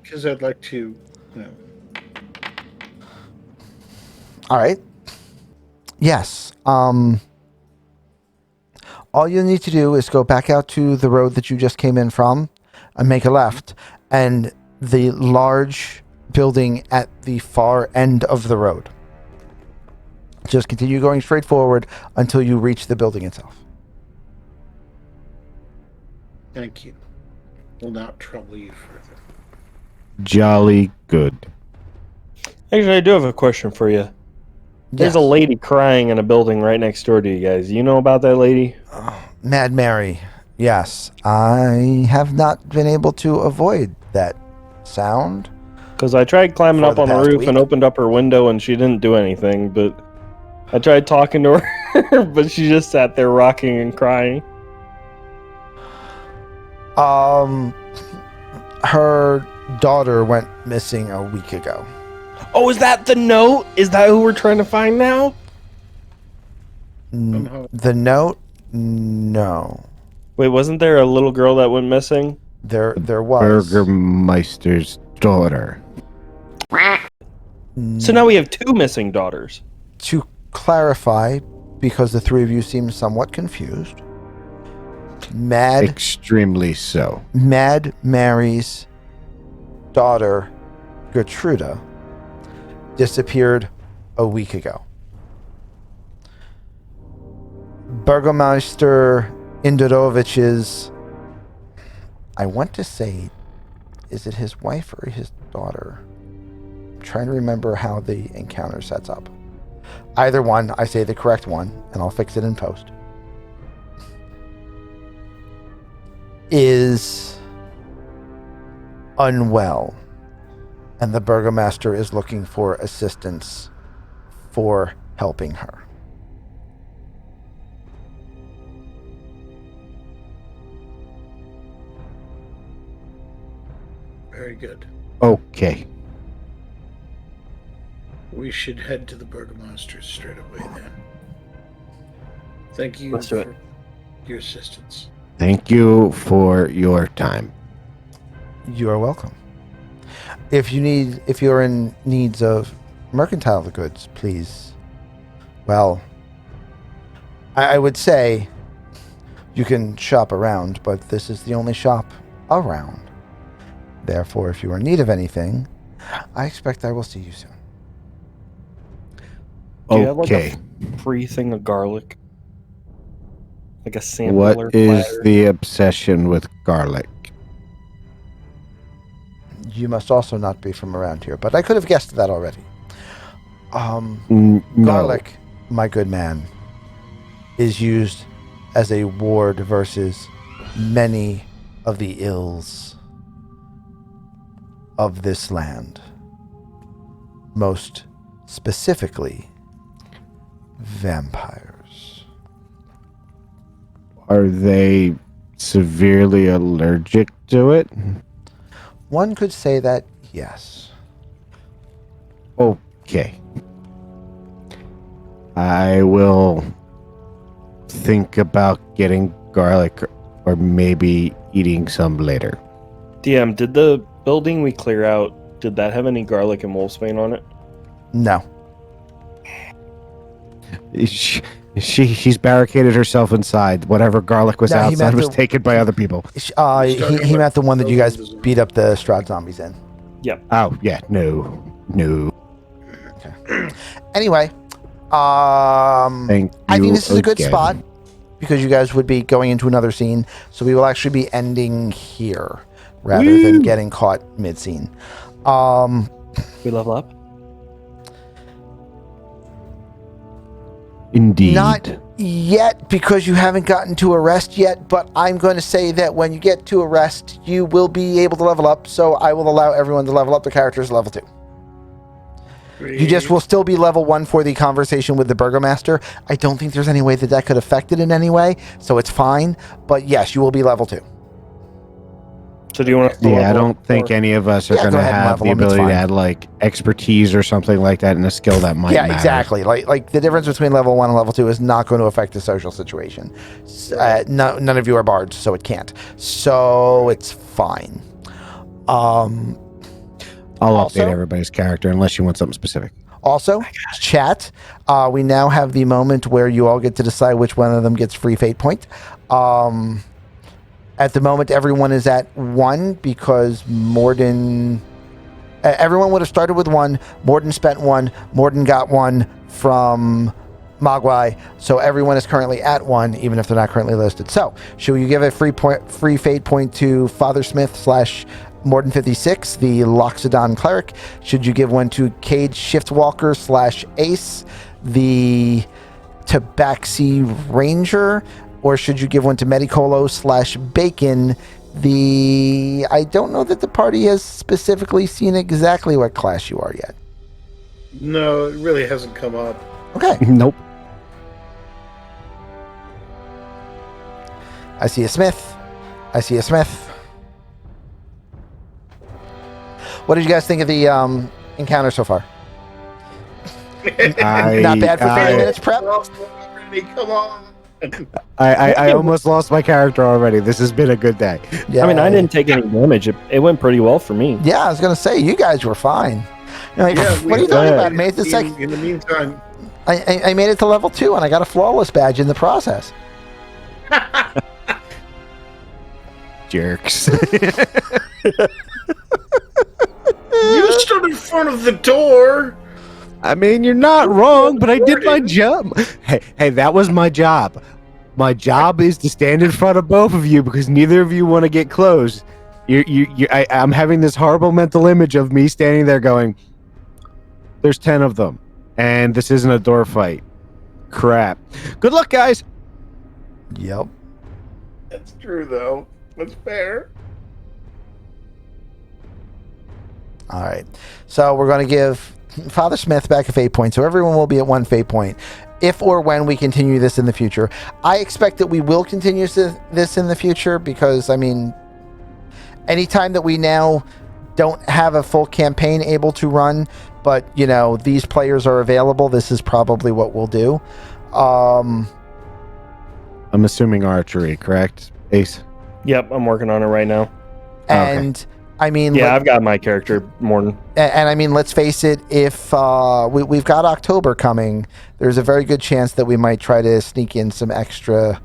Because I'd like to, you know. All right. Yes. All you need to do is go back out to the road that you just came in from and make a left. And the large building at the far end of the road. Just continue going straight forward until you reach the building itself. Thank you. Will not trouble you further. Jolly good. Actually, I do have a question for you. There's a Yes. lady crying in a building right next door to you guys. You know about that lady? Mad Mary. Yes, I have not been able to avoid that sound. Because I tried climbing For up the on the past roof week? and opened up her window, and she didn't do anything. But I tried talking to her, but she just sat there rocking and crying. Her daughter went missing a week ago. Oh, is that the note? Is that who we're trying to find now? Somehow. The note? No. Wait, wasn't there a little girl that went missing? There was. Burgermeister's daughter. So now we have 2 missing daughters. To clarify, because the three of you seem somewhat confused, Extremely so. Mad Mary's daughter, Gertruda, disappeared a week ago. Burgermeister Indorovich's, I want to say, is it his wife or his daughter? I'm trying to remember how the encounter sets up. Either one, I say the correct one, and I'll fix it in post. Is unwell, and the burgomaster is looking for assistance for helping her. Very good. Okay. We should head to the Burgomaster straight away then. Thank you Let's do it. for your assistance. Thank you for your time. You are welcome. If you're in needs of mercantile goods, please. Well, I would say you can shop around, but this is the only shop around. Therefore, if you are in need of anything, I expect I will see you soon. Do you have like Okay. a free thing of garlic? Like a sampler What is platter? the obsession with garlic? You must also not be from around here, but I could have guessed that already. No. Garlic, my good man, is used as a ward versus many of the ills of this land. Most specifically, vampires. Are they severely allergic to it? One could say that, yes. Okay. I will think about getting garlic or maybe eating some later. DM, did the building we clear out, did that have any garlic and wolfsbane on it? No. She's barricaded herself inside. Whatever garlic was No, he outside meant was the- taken by other people. He meant the one that you guys beat up the Strahd zombies in. Oh, yeah. No. Anyway, Thank you I think this is a good again. spot because you guys would be going into another scene. So we will actually be ending here rather than Woo! getting caught mid-scene. We level up? Indeed. Not yet because you haven't gotten to a rest yet, but I'm going to say that when you get to a rest, you will be able to level up. So I will allow everyone to level up the characters level 2. You just will still be level 1 for the conversation with the Burgomaster. I don't think there's any way that that could affect it in any way, so it's fine. But yes, you will be level 2. So do you want to Yeah, I don't think any of us are Yeah, going go to ahead and have level the them, it's ability to fine. add like expertise or something like that in a skill that might Yeah, matter. exactly. Like the difference between level 1 and level 2 is not going to affect the social situation. None of you are bards, so it can't. So it's fine. I'll Also- update everybody's character unless you want something specific. Also, chat, we now have the moment where you all get to decide which one of them gets free fate point. At the moment, everyone is at 1 because Morden... everyone would have started with 1. Morden spent 1. Morden got 1 from Mogwai. So everyone is currently at 1, even if they're not currently listed. So, should you give a free fate point to Father Smith / Morden 56, the Loxodon Cleric? Should you give one to Cage Shiftwalker / Ace, the Tabaxi Ranger? or should you give one to Medicolo/Bacon? I don't know that the party has specifically seen exactly what class you are yet. No, it really hasn't come up. Okay. Nope. I see a Smith. I see a Smith. What did you guys think of the encounter so far? Not bad for 30 minutes prep? Come on. I almost lost my character already. This has been a good day. Yeah. I mean, I didn't take any damage. It went pretty well for me. Yeah, I was going to say, you guys were fine. You're like, what are you talking about? I made it to In the meantime, I made it to level 2, and I got a flawless badge in the process. Jerks. you stood in front of the door. I mean, you're not wrong, but I did my job. Hey, that was my job. My job is to stand in front of both of you because neither of you want to get close. I'm having this horrible mental image of me standing there going, there's 10 of them, and this isn't a door fight. Crap. Good luck, guys. Yep. That's true, though. That's fair. All right. So we're going to give Father Smith back a fate point, so everyone will be at 1 fate point if or when we continue this in the future. I expect that we will continue this in the future because, I mean, anytime that we now don't have a full campaign able to run, but, you know, these players are available, this is probably what we'll do. I'm assuming archery, correct, Ace? Yep, I'm working on it right now. And... Okay. I mean, yeah, I've got my character, Morton. And I mean, let's face it, if we've got October coming, there's a very good chance that we might try to sneak in some extra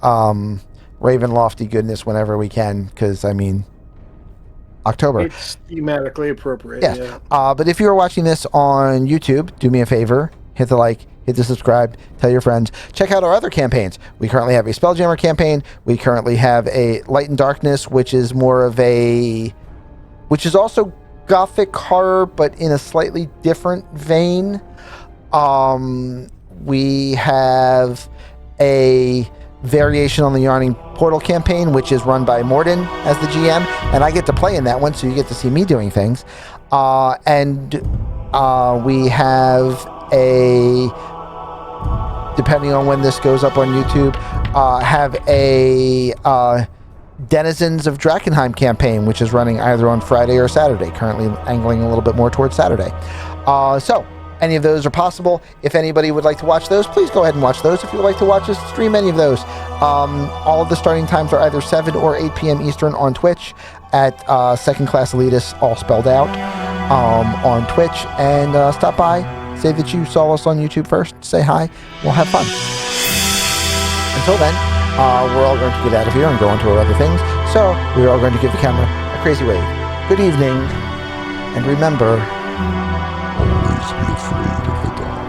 Ravenlofty goodness whenever we can, because, I mean, October. It's thematically appropriate. Yes. Yeah. But if you're watching this on YouTube, do me a favor, hit the like, hit the subscribe, tell your friends. Check out our other campaigns. We currently have a Spelljammer campaign. We currently have a Light and Darkness, which is more of which is also gothic horror, but in a slightly different vein. We have a variation on the Yarning Portal campaign, which is run by Morden as the GM, and I get to play in that one, so you get to see me doing things. And we have depending on when this goes up on YouTube, have a Denizens of Drakenheim campaign, which is running either on Friday or Saturday, currently angling a little bit more towards Saturday. So any of those are possible. If anybody would like to watch those, please go ahead and watch those. If you would like to watch us stream any of those, all of the starting times are either 7 or 8 p.m. Eastern on Twitch at Second Class Elitist, all spelled out, on Twitch. And stop by, say that you saw us on YouTube first, say hi, we'll have fun. Until then, we're all going to get out of here and go on to our other things. So we're all going to give the camera a crazy wave. Good evening, and remember, always be afraid of the dark.